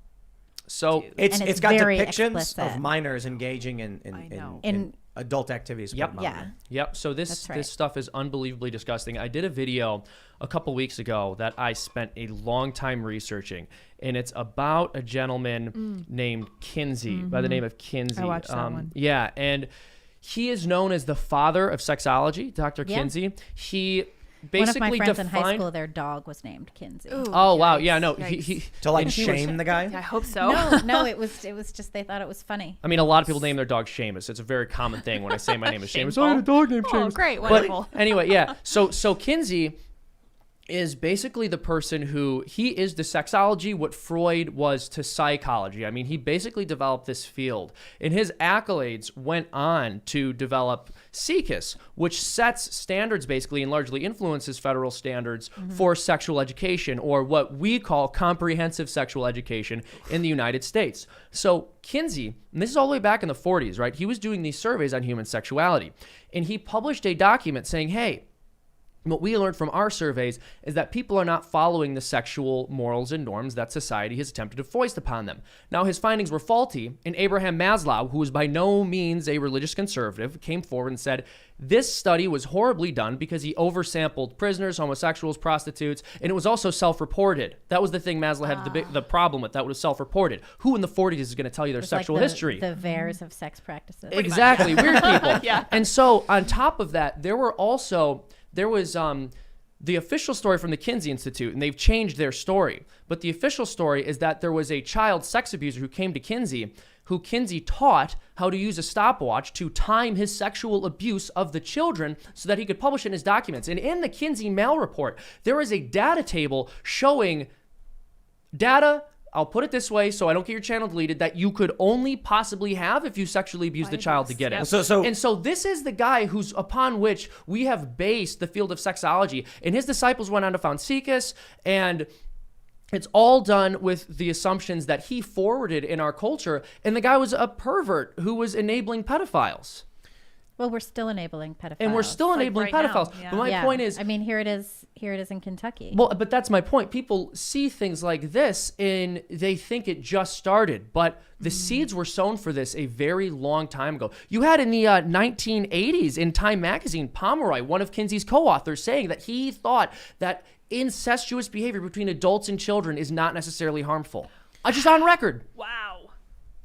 So It's and it's it's got very depictions explicit. of minors engaging I in know. adult activities. Yep. put 'em on Yeah. there. So this That's right. this stuff is unbelievably disgusting. I did a video a couple weeks ago that I spent a long time researching, and it's about a gentleman named Kinsey, by the name of Kinsey. I watched that one. Yeah, and he is known as the father of sexology, Dr. Yeah. Kinsey. He One basically of my friends in defined. high school, their dog was named Kinsey. Ooh, Oh wow, yikes, yeah, no, yikes. he To like and he was- shame the guy. I hope so. No, it was just they thought it was funny. I mean, a lot of people name their dog Seamus. It's a very common thing when I say my name is Seamus. Shameful. Oh, I had a dog named Oh, Seamus. great, But wonderful. anyway, yeah. So Kinsey is basically the person who, he is to sexology what Freud was to psychology. I mean, he basically developed this field, and his accolades went on to develop SECUS, which sets standards basically and largely influences federal standards for sexual education, or what we call comprehensive sexual education in the United States. So Kinsey, and this is all the way back in the 40s, right? He was doing these surveys on human sexuality, and he published a document saying, hey, what we learned from our surveys is that people are not following the sexual morals and norms that society has attempted to foist upon them. Now, his findings were faulty, and Abraham Maslow, who was by no means a religious conservative, came forward and said, this study was horribly done because he oversampled prisoners, homosexuals, prostitutes, and it was also self-reported. That was the thing Maslow had the problem with. That was self-reported. Who in the 40s is going to tell you their sexual like history? The VAERS of sex practices. Exactly. Weird people. Yeah. And so on top of that, there was the official story from the Kinsey Institute, and they've changed their story. But the official story is that there was a child sex abuser who came to Kinsey, who Kinsey taught how to use a stopwatch to time his sexual abuse of the children so that he could publish it in his documents. And in the Kinsey Mail report, there is a data table showing data, I'll put it this way so I don't get your channel deleted, that you could only possibly have if you sexually abused the child to get it. Yep. So this is the guy who's upon which we have based the field of sexology. And his disciples went on to found SECUS, and it's all done with the assumptions that he forwarded in our culture. And the guy was a pervert who was enabling pedophiles. Well, we're still enabling pedophiles. And we're still enabling right pedophiles. now, yeah. But my point is, I mean, here it is in Kentucky. well, but that's my point. People see things like this and they think it just started, but the seeds were sown for this a very long time ago. You had in the 1980s in Time magazine, Pomeroy, one of Kinsey's co-authors, saying that he thought that incestuous behavior between adults and children is not necessarily harmful. Just on record. Wow.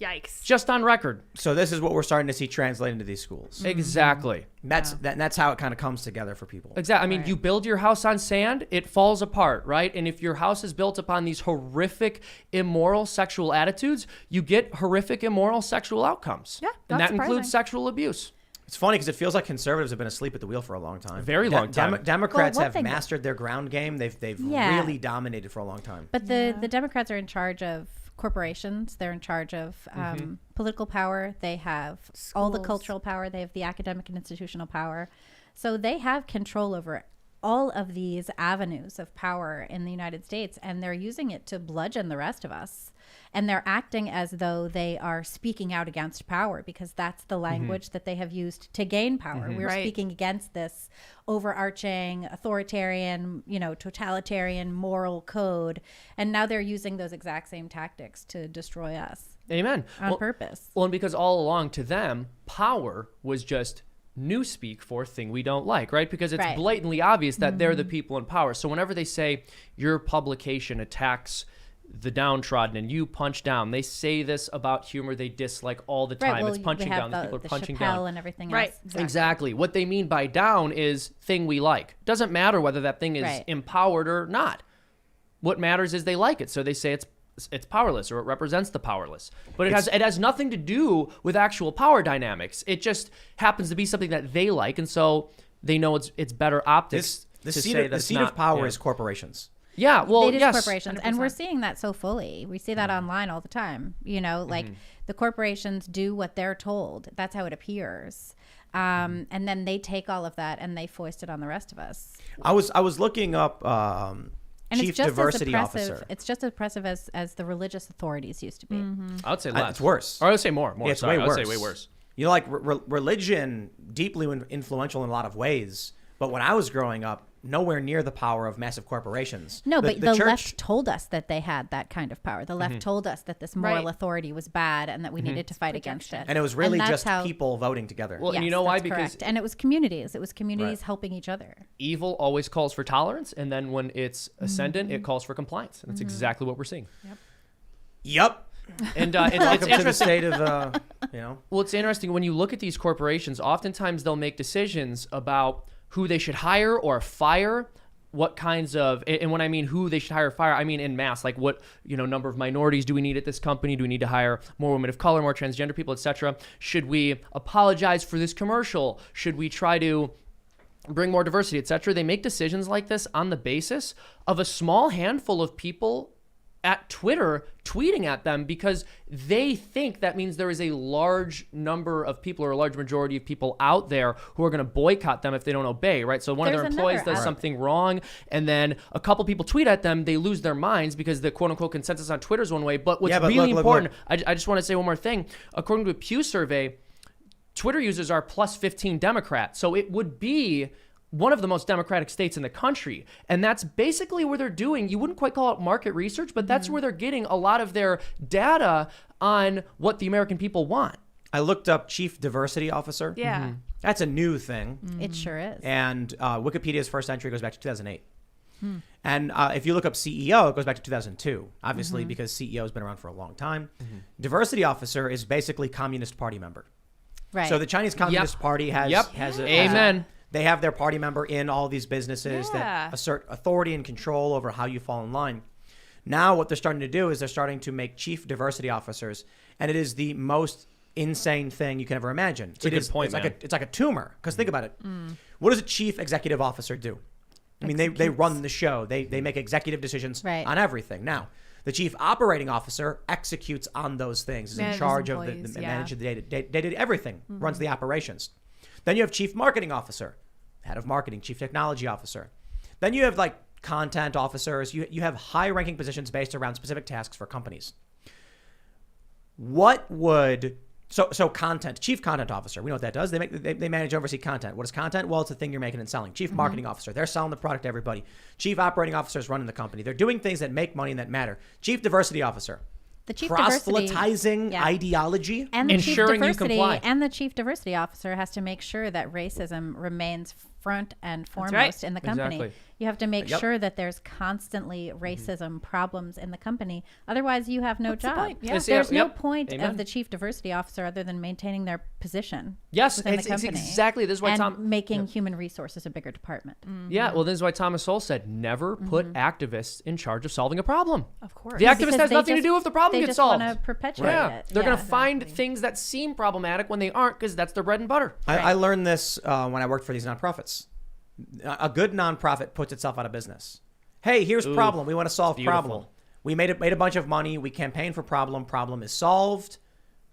Yikes. Just on record. So this is what we're starting to see translated into these schools. Exactly. That's how it kind of comes together for people. Exactly. I mean, you build your house on sand, it falls apart, right? And if your house is built upon these horrific, immoral sexual attitudes, you get horrific, immoral sexual outcomes. Yeah, and not that includes surprising. sexual abuse. It's funny because it feels like conservatives have been asleep at the wheel for a long time. Very long time. Democrats Well, one have thing- mastered their ground game. They've Yeah. really dominated for a long time. But the Democrats are in charge of corporations. They're in charge of political power. They have all the Schools. cultural power. They have the academic and institutional power. So they have control over all of these avenues of power in the United States, and they're using it to bludgeon the rest of us. And they're acting as though they are speaking out against power because that's the language that they have used to gain power. We're Right. speaking against this overarching authoritarian, totalitarian moral code. And now they're using those exact same tactics to destroy us Amen. on purpose. Well, and because all along to them, power was just newspeak for thing we don't like, right? Because it's Right. blatantly obvious that they're the people in power. So whenever they say your publication attacks the downtrodden and you punch down, they say this about humor they dislike all the time. It's punching down. These people are punching Chappelle down. and everything Right. else. Exactly. What they mean by down is thing we like. Doesn't matter whether that thing is Right. empowered or not. What matters is they like it. So they say it's powerless or it represents the powerless. But it has nothing to do with actual power dynamics. It just happens to be something that they like, and so they know it's better optics. The to seat, say of, the that's seat not- of power yeah. is corporations. Yeah, well, It is yes. corporations, and 100%. we're seeing that so fully. We see that online all the time. Like the corporations do what they're told. That's how it appears, and then they take all of that and they foist it on the rest of us. I was looking up And chief it's just diversity as oppressive. officer. It's just as oppressive as the religious authorities used to be. I would say less. It's worse. Or I would say more. Yeah, it's Sorry, way I would worse. say way worse. Like religion, deeply influential in a lot of ways. But when I was growing up, nowhere near the power of massive corporations. No, but the church, left told us that they had that kind of power. The left told us that this moral Right. authority was bad and that we needed to fight against it. and it was really that's just how- people voting together. Well, and you Yes, know why? that's Because correct. And it was communities. It was communities Right. helping each other. evil always calls for tolerance, and then when it's ascendant, it calls for compliance. And that's exactly what we're seeing. Yep. And it's Welcome to the interesting. state of, Well, it's interesting when you look at these corporations. Oftentimes, they'll make decisions about who they should hire or fire. What kinds of, and when I mean who they should hire or fire, I mean in mass, like what, number of minorities do we need at this company? Do we need to hire more women of color, more transgender people, etc.? Should we apologize for this commercial? Should we try to bring more diversity, etc. They make decisions like this on the basis of a small handful of people at Twitter tweeting at them because they think that means there is a large number of people or a large majority of people out there who are going to boycott them if they don't obey, right? So one of their employees does something wrong, and then a couple people tweet at them, they lose their minds because the quote-unquote consensus on Twitter is one way. But what's really important, I just want to say one more thing. According to a Pew survey, Twitter users are plus 15 Democrat. So it would be one of the most democratic states in the country. And that's basically where they're doing, you wouldn't quite call it market research, but that's where they're getting a lot of their data on what the American people want. I looked up Chief Diversity Officer. Yeah. That's a new thing. It sure is. And Wikipedia's first entry goes back to 2008. And if you look up CEO, it goes back to 2002, obviously, because CEO has been around for a long time. Diversity Officer is basically Communist Party member. Right. So the Chinese Communist Party has Amen. They have their party member in all these businesses that assert authority and control over how you fall in line. Now what they're starting to do is they're starting to make chief diversity officers, and it is the most insane thing you can ever imagine. It's a good point, it's like a tumor, because think about it. What does a chief executive officer do? I mean, they run the show. They make executive decisions on everything. Now, the chief operating officer executes on those things, is in charge of the managing the day-to-day everything, runs the operations. Then you have chief marketing officer, head of marketing, chief technology officer. Then you have like content officers. You have high-ranking positions based around specific tasks for companies. What would so content, chief content officer? We know what that does. They manage, oversee content. What is content? Well, it's the thing you're making and selling. Chief marketing officer, they're selling the product to everybody. Chief operating officer is running the company. They're doing things that make money and that matter. Chief diversity officer. The chief proselytizing ideology and the ensuring chief you comply. And the chief diversity officer has to make sure that racism remains front and foremost in the company. Exactly. You have to make sure that there's constantly racism problems in the company. Otherwise, you have no job. There's no point of the chief diversity officer other than maintaining their position. Yes, within the it's company. exactly. This is why and making human resources a bigger department. Yeah, well, this is why Thomas Sowell said, never put activists in charge of solving a problem. Of course. The activist has nothing to do with the problem gets solved. They just want to perpetuate it. They're going to find things that seem problematic when they aren't, because that's their bread and butter. I learned this when I worked for these nonprofits. A good nonprofit puts itself out of business. Hey, here's problem. We want to solve problem. We made a bunch of money. We campaigned for problem. Problem is solved.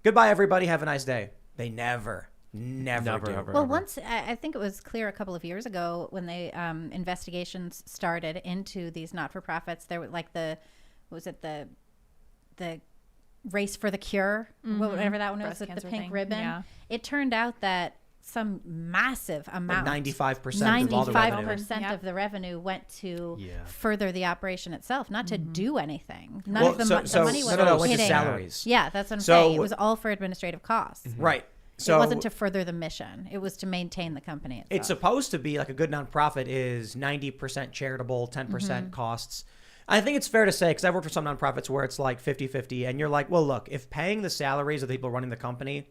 Goodbye, everybody. Have a nice day. They never do. Well, once I think it was clear a couple of years ago when they investigations started into these not-for-profits. There were like the Race for the Cure, whatever that one was, with the pink ribbon. Yeah. It turned out that some massive amount, like 95% of the revenue went to further the operation itself, not to do anything. None of the money was went to salaries. Yeah, that's what I'm saying. It was all for administrative costs. Right. So it wasn't to further the mission. It was to maintain the company itself. It's supposed to be like a good nonprofit is 90% charitable, 10% costs. I think it's fair to say, because I've worked for some nonprofits where it's like 50-50, and you're like, well, look, if paying the salaries of the people running the company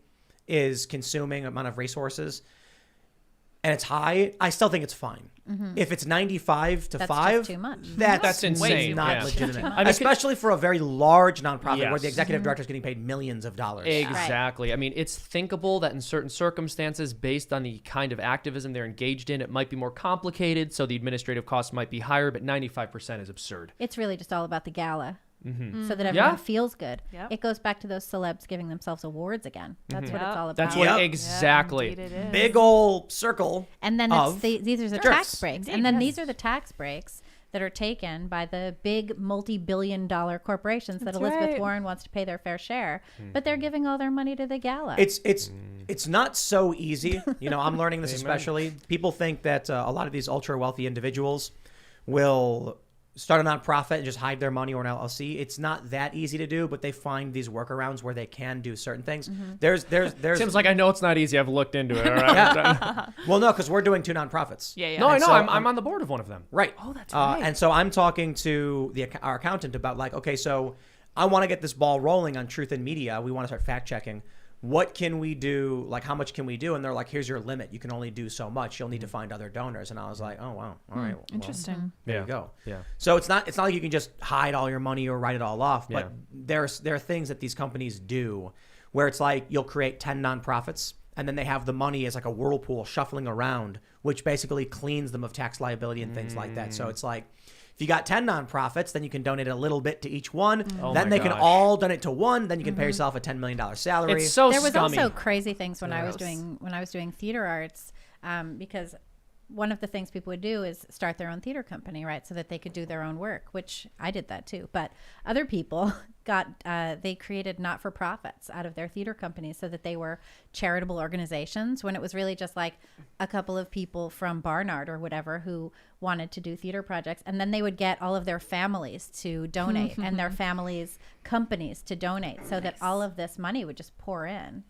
is consuming amount of resources and it's high, I still think it's fine. If it's 95 to 5, just too much. That's insane. Not legitimate. Especially for a very large nonprofit where the executive director is getting paid millions of dollars. Exactly. I mean, it's thinkable that in certain circumstances, based on the kind of activism they're engaged in, it might be more complicated, so the administrative costs might be higher, but 95% is absurd. It's really just all about the gala. So that everyone feels good. Yep. It goes back to those celebs giving themselves awards again. That's what it's all about. That's what exactly. Big old circle. And then these are the tax breaks. And then these are the tax breaks that are taken by the big multi-billion-dollar corporations that Elizabeth Warren wants to pay their fair share, but they're giving all their money to the gala. It's not so easy. You know, I'm learning this especially. People think that a lot of these ultra wealthy individuals will start a nonprofit and just hide their money or an LLC. It's not that easy to do, but they find these workarounds where they can do certain things. There's Tim's like, I know it's not easy. I've looked into it. All right. Well, no, because we're doing 2 nonprofits. Yeah. No, I know. So I'm on the board of one of them. Right. Oh, that's right. And so I'm talking to our accountant about like, okay, so I want to get this ball rolling on truth in media. We want to start fact checking. What can we do? Like, how much can we do? And they're like, here's your limit. You can only do so much. You'll need to find other donors. And I was like, oh, wow. All right. Well, Interesting. there you go. Yeah. So it's not like you can just hide all your money or write it all off. But there are things that these companies do where it's like you'll create 10 nonprofits and then they have the money as like a whirlpool shuffling around, which basically cleans them of tax liability and things like that. So it's like, if you got 10 nonprofits, then you can donate a little bit to each one. Then they can all donate to one. Then you can pay yourself a $10 million salary. It's so There was scummy. also crazy things when I was doing theater arts, because one of the things people would do is start their own theater company, right? So that they could do their own work, which I did that too. But other people they created not-for-profits out of their theater companies so that they were charitable organizations, when it was really just like a couple of people from Barnard or whatever who wanted to do theater projects. And then they would get all of their families to donate and their families' companies to donate, so that all of this money would just pour in.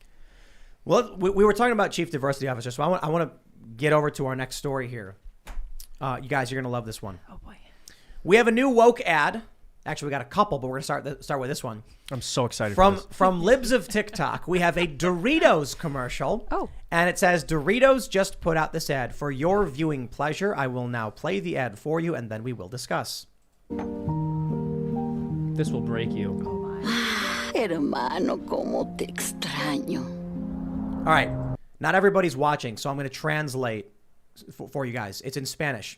Well, we were talking about chief diversity officer, so I want to get over to our next story here. You guys, you're going to love this one. Oh, boy. We have a new woke ad. Actually, we got a couple, but we're going to start with this one. I'm so excited From Libs of TikTok, we have a Doritos commercial. Oh. And it says, Doritos just put out this ad. For your viewing pleasure, I will now play the ad for you, and then we will discuss. This will break you. Hermano, cómo te extraño. All right. Not everybody's watching, so I'm going to translate for you guys. It's in Spanish.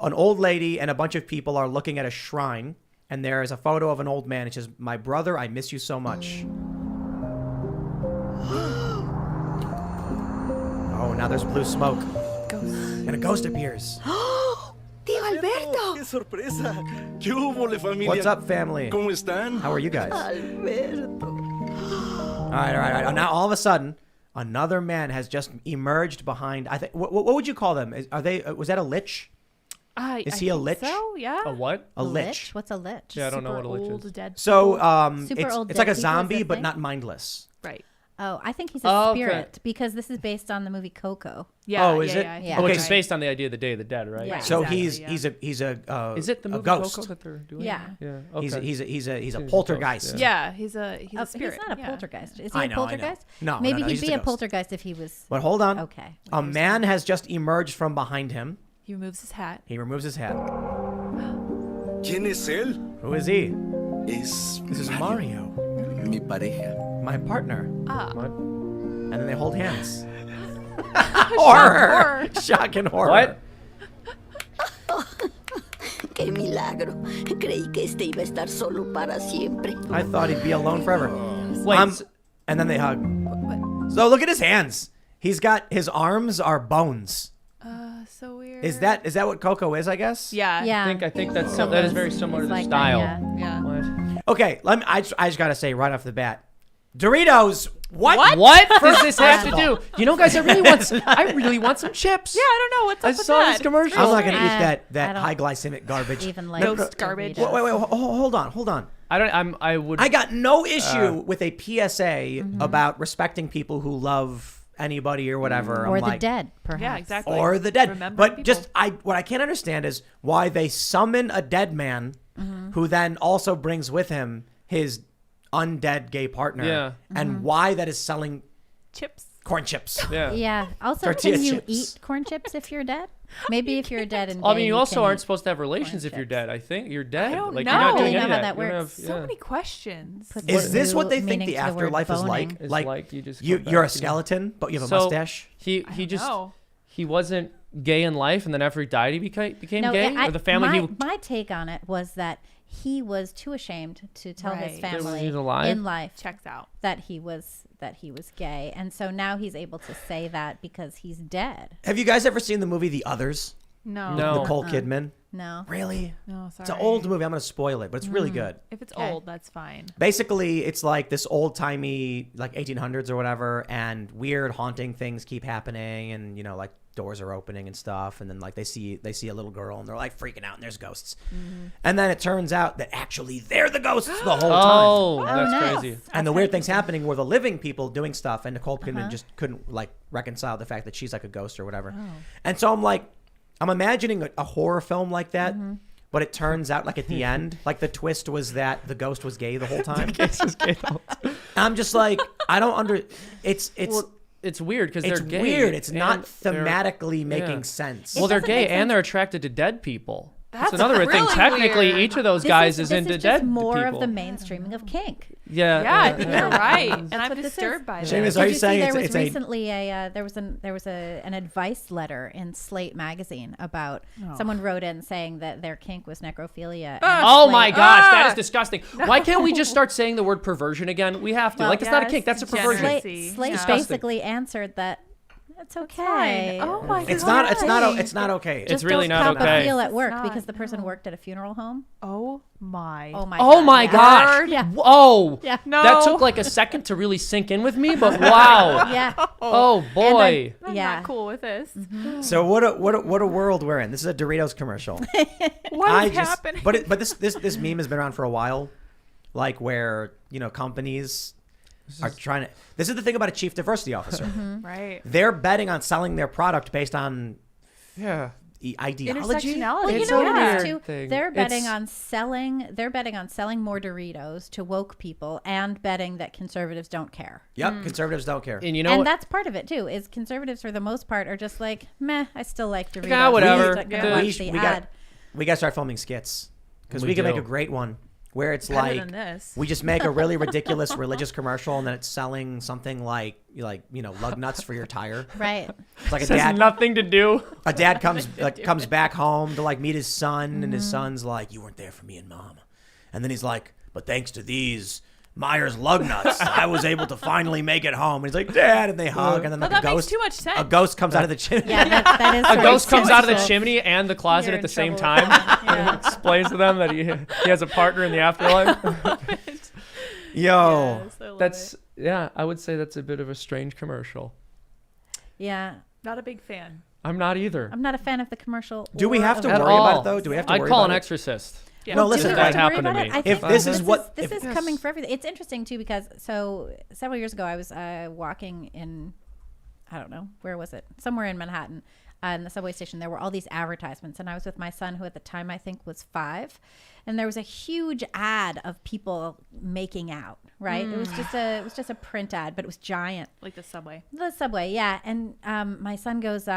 An old lady and a bunch of people are looking at a shrine, and there is a photo of an old man. It says, "My brother, I miss you so much." Oh, now there's blue smoke. And a ghost appears. Tío Alberto. ¡Qué sorpresa! ¿Qué hubo, familia? What's up, family? ¿Cómo están? How are you guys? Alberto. All right. Now, all of a sudden, another man has just emerged behind. I think. What would you call them? Are they? Was that a lich? Is he a think lich? So, yeah. A what? A lich. What's a lich? Yeah, I don't know what a lich Old is. dead So, Super old it's like dead a people is zombie, the but thing? not mindless. Right. Oh, I think he's a Oh, okay. spirit, because this is based on the movie Coco. Yeah. Oh, is it? I think Yeah. Oh, which Okay. is based on the idea of the Day of the Dead, right? Yeah. So Exactly, he's yeah. a Is it the a movie ghost. Coco that they're doing? Yeah. Yeah. Okay. He's a Seems poltergeist. a ghost, Yeah, he's a Oh, spirit. he's not a yeah. poltergeist. Is he I a know. poltergeist? No, Maybe no, he'd he's be just a ghost. poltergeist if he was. But hold on. Okay. A man has just emerged from behind him. He removes his hat. He removes his hat. ¿Quién es él? Who is he? Es This is Mario, mi pareja. my partner. Ah. What? And then they hold hands. Horror! Shock and horror. What? Qué milagro. Creí que este iba a estar solo para siempre. I thought he'd be alone forever. Wait. And then they hug. So look at his hands. His arms are bones. So weird. Is that what Coco is, I guess? Yeah. Yeah. I think that is very similar to the style. Yeah. What? Okay, I just gotta say right off the bat, Doritos. What? What does this have to do? You know, guys, I really want some chips. Yeah, I don't know what's up I with saw that. this commercial. I'm not gonna eat I that don't high glycemic garbage. Even like Ghost garbage. Doritos. Wait, hold on. I would. I got no issue with a PSA about respecting people who love anybody or whatever. Or I'm the like, dead, perhaps. Yeah, exactly. or the dead. Remember But people. what I can't understand is why they summon a dead man who then also brings with him his undead gay partner. Yeah. And why that is selling Chips. corn chips. Yeah. Yeah. Also, Tortilla can you chips. eat corn chips if you're dead? Maybe if you're dead and I gay, mean, you also can aren't eat supposed to have relations if you're chips. dead. I think you're dead. I don't like know. you're not I doing don't any know of how that You don't works. have- So yeah. many questions. Puts Is this what they new think meaning the to word afterlife is like? boning. It's like you just You're come a back, you know. skeleton, but you have a So, mustache. He I just know. he wasn't gay in life, and then after he died, he became No, gay. Or the family my take on it was that he was too ashamed to tell his Right. family He was alive? in life Checks out. that he was gay, and so now he's able to say that because he's dead. Have you guys ever seen the movie The Others? No. No. Nicole Kidman. No. Really? No, sorry. It's an old movie. I'm going to spoil it, but it's really good. If it's Okay. old, that's fine. Basically, it's like this old timey, like 1800s or whatever, and weird haunting things keep happening, and you know, like doors are opening and stuff, and then like they see a little girl, and they're like freaking out, and there's ghosts, and then it turns out that actually they're the ghosts the whole time. Oh, that's nice. crazy. And the weird things happening were the living people doing stuff, and Nicole Kidman just couldn't like reconcile the fact that she's like a ghost or whatever. And so I'm imagining a horror film like that, but it turns out like at the end, like the twist was that the ghost was gay the whole time. I'm just like, I don't it's Well, it's weird because it's they're gay. weird. It's not and they're- thematically making yeah. sense. Well, they're doesn't gay make and they're attracted to dead people. That's another weird thing. Technically, each of those guys is into dead just more people. of the mainstreaming of kink. Yeah, you're right. And I'm disturbed by that. Seamus, are you saying there was it's recently there was an advice letter in Slate magazine about someone wrote in saying that their kink was necrophilia. Oh my gosh, that is disgusting. Why can't we just start saying the word perversion again? We have to. Well, it's not a kink, that's a perversion. Slate basically answered that it's okay. Oh my god. It's not okay. It's really not Don't okay. feel at work It's not, because the person worked at a funeral home. Oh my. Oh my. Oh my yeah. gosh. Yeah. Whoa. Yeah. No. That took like a second to really sink in with me, but wow. Yeah. Oh boy. I'm not cool with this. So what a world we're in. This is a Doritos commercial. What is happening? But this meme has been around for a while, like where companies are trying to. This is the thing about a chief diversity officer. Right. They're betting on selling their product based on ideology. Intersectionality. Well, you It's know a what it is weird too. thing. They're betting It's- on selling. They're betting on selling more Doritos to woke people, and betting that conservatives don't care. Yep, conservatives don't care. And you know And what? that's part of it too. Is conservatives for the most part are just like, meh. I still like Doritos. Yeah, whatever. I'm just not gonna watch the ad. We got to start filming skits because We we can make do. a great one where it's Better like than this. we just make a really ridiculous religious commercial and then it's selling something like lug nuts for your tire. Right. It's like This has nothing to do. a dad comes back home to like meet his son and his son's like, you weren't there for me and mom, and then he's like, but thanks to these Myers lug nuts, I was able to finally make it home. And he's like, Dad, and they hug, and then like that a makes ghost, too much sense. a ghost comes out of the chimney. Yeah, that is. A sort of ghost comes out of the typical. chimney and the closet You're at the in same trouble. time. Explains to them that he has a partner in the afterlife. Yo, Yes, I love That's it. I would say that's a bit of a strange commercial. Yeah, Not a big fan. I'm not either. I'm not a fan of the commercial. do we or have to of- At worry about all. it though? Do we have to I'd worry call about an it? exorcist. Yeah. No, Do listen, we that have to worry happened to about me. it? I If think this is what- this if- is coming for everything. It's interesting too because several years ago I was walking in, I don't know, where was it? Somewhere in Manhattan, in the subway station. There were all these advertisements, and I was with my son, who at the time I think was 5, and there was a huge ad of people making out. Right? It was just a print ad, but it was giant. Like the subway. The subway, yeah. And my son goes,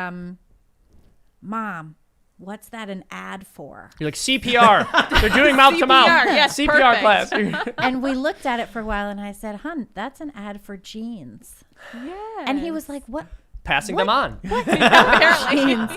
Mom, what's that an ad for? You're like CPR. They're doing mouth to mouth. CPR, yes, CPR perfect. class. And we looked at it for a while, and I said, Hun, that's an ad for jeans. Yeah. And he was like, what? Passing them on. apparently. Jeans?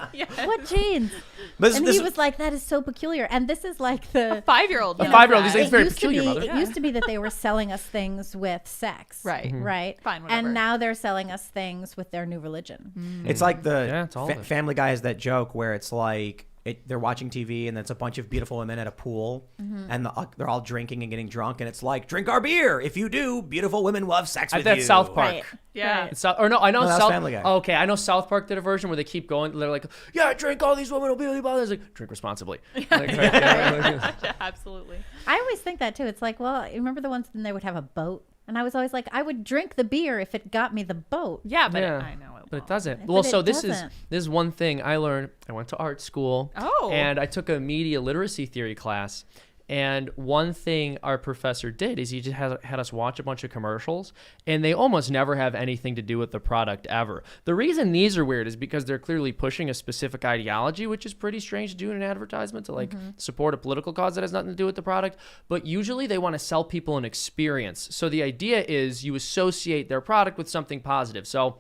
What jeans? But And he was like, that is so peculiar. And this is like the 5-year-old. A knows 5-year-old, that. he's like, it's very used to peculiar, be, mother. It used to be that they were selling us things with sex. Right. Right. Fine, whatever. And now they're selling us things with their new religion. It's like the Yeah, it's all of it. Family Guy has that joke where it's like they're watching TV and it's a bunch of beautiful women at a pool and they're all drinking and getting drunk and it's like, drink our beer. If you do, beautiful women will have sex with you. That's South Park. Right. Yeah. Right. It's or no, I know No, that's South. Family Guy. Okay, I know South Park did a version where they keep going. They're like, "Yeah, drink all these women will be really bothered." It's like, drink responsibly. Like, Yeah, absolutely. I always think that too. It's like, well, you remember the ones when they would have a boat? And I was always like, I would drink the beer if it got me the boat. Yeah, but Yeah. I know it But it won't. doesn't. But Well, it so this doesn't. is one thing I learned. I went to art school. Oh. And I took a media literacy theory class. And one thing our professor did is he just had us watch a bunch of commercials, and they almost never have anything to do with the product ever. The reason these are weird is because they're clearly pushing a specific ideology, which is pretty strange to do in an advertisement to like support a political cause that has nothing to do with the product. But usually they want to sell people an experience. So the idea is you associate their product with something positive. So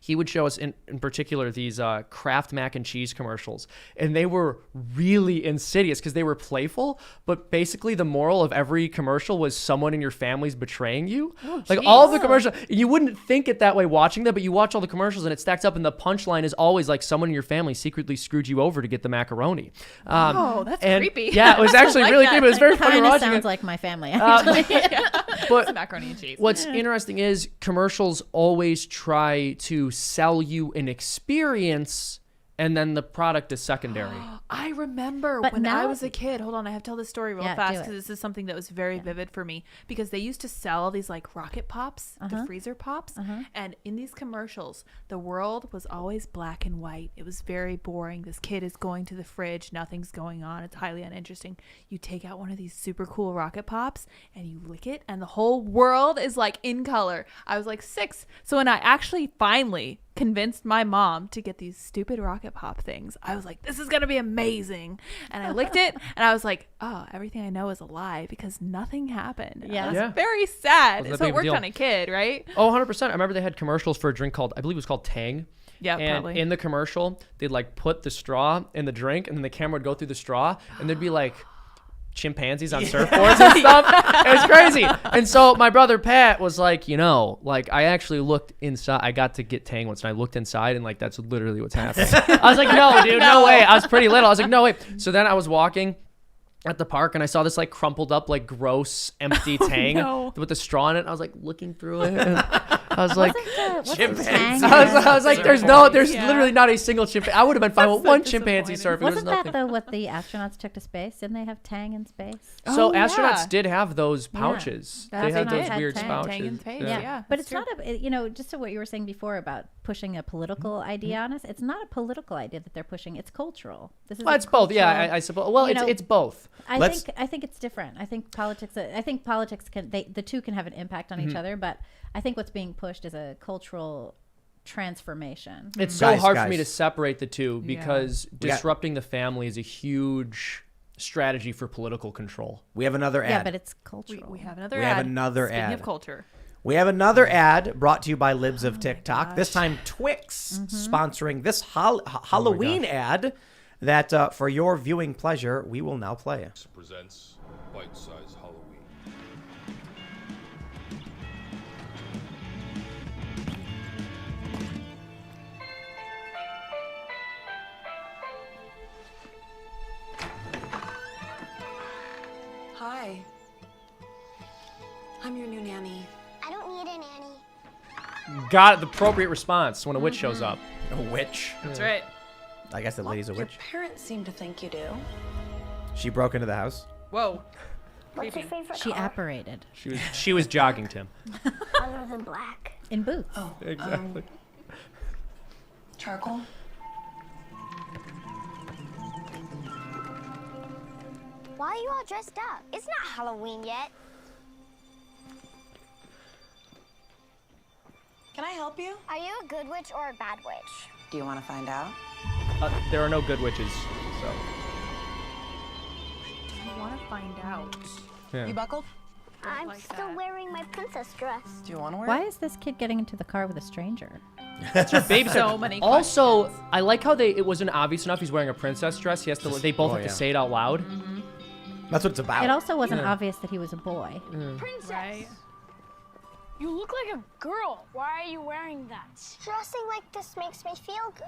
he would show us in particular these Kraft mac and cheese commercials, and they were really insidious because they were playful, but basically the moral of every commercial was someone in your family's betraying you. Like all of the commercials, you wouldn't think it that way watching them, but you watch all the commercials and it stacks up, and the punchline is always like someone in your family secretly screwed you over to get the macaroni. Oh, that's and creepy. Yeah, it was actually like really that. creepy. It was very funny Kind of watching sounds it. like my family. Actually. But Macaroni and cheese. what's interesting is commercials always try to sell you an experience, and then the product is secondary. I remember But when I now- was a kid. Hold on, I have to tell this story real Yeah, fast do it. because this is something that was very vivid for me. Because they used to sell these like rocket pops, the freezer pops, and in these commercials, the world was always black and white. It was very boring. This kid is going to the fridge, nothing's going on. It's highly uninteresting. You take out one of these super cool rocket pops and you lick it, and the whole world is like in color. I was like 6, so when I actually finally convinced my mom to get these stupid Rocket Pop things. I was like, this is going to be amazing. And I licked it and I was like, oh, everything I know is a lie because nothing happened. Yeah. I was very sad. Wasn't that So big it of a worked deal? on a kid, right? Oh, 100%. I remember they had commercials for a drink called, I believe it was called Tang. Yeah, and probably. in the commercial, they'd like put the straw in the drink and then the camera would go through the straw and there'd be like chimpanzees on surfboards and stuff. It was crazy. And so my brother Pat was like, like I actually looked inside. I got to get Tang once and I looked inside and like that's literally what's happening. I was like, no, dude, no way. I was pretty little. I was like, no way. So then I was walking at the park and I saw this like crumpled up, like gross, empty Tang with the straw in it. I was like looking through it. And I was like, Chimpanzee. I was like, there's literally not a single chimpanzee. I would have been fine with That's so one chimpanzee disappointing. surfing. There was Wasn't nothing. that though what the astronauts took to space? Didn't they have Tang in space? So Oh, astronauts yeah. did have those pouches. They That's had what those had weird Tang. pouches. Tang in space. Yeah. Yeah. But that's it's true. not just to what you were saying before about pushing a political idea on us. It's not a political idea that they're pushing. It's cultural. This is Well, a it's both. Yeah, cultural- I suppose. Well, it's both. I think it's different. I think politics can the two can have an impact on each other, but I think what's being pushed is a cultural transformation. It's so Guys, hard for me guys. to separate the two because disrupting the family is a huge strategy for political control. We have another ad. Yeah, but it's cultural. We have another We ad. have another Speaking ad. of culture. We have another ad brought to you by Libs of TikTok. This time, Twix sponsoring this Halloween ad that, for your viewing pleasure, we will now play. Presents Bite Size Halloween. Hi. I'm your new nanny. I don't need a nanny. Got the appropriate response when a witch shows up. A witch. That's right. I guess the lady's a Your witch. parents seem to think you do. She broke into the house. Whoa. What's your favorite She color? apparated She was jogging, Tim. Other than black. in boots. Oh, Exactly. charcoal? Why are you all dressed up? It's not Halloween yet. Can I help you? Are you a good witch or a bad witch? Do you want to find out? There are no good witches, so. I want to find out. Yeah. You buckled? I'm like still that. wearing my princess dress. Do you want to wear Why it? is this kid getting into the car with a stranger? Babysitter. So many Also, questions. I like how it wasn't obvious enough he's wearing a princess dress. He has to. They both have yeah. to say it out loud. That's what it's about. It also wasn't obvious that he was a boy. Princess. Right. You look like a girl. Why are you wearing that? Dressing like this makes me feel good.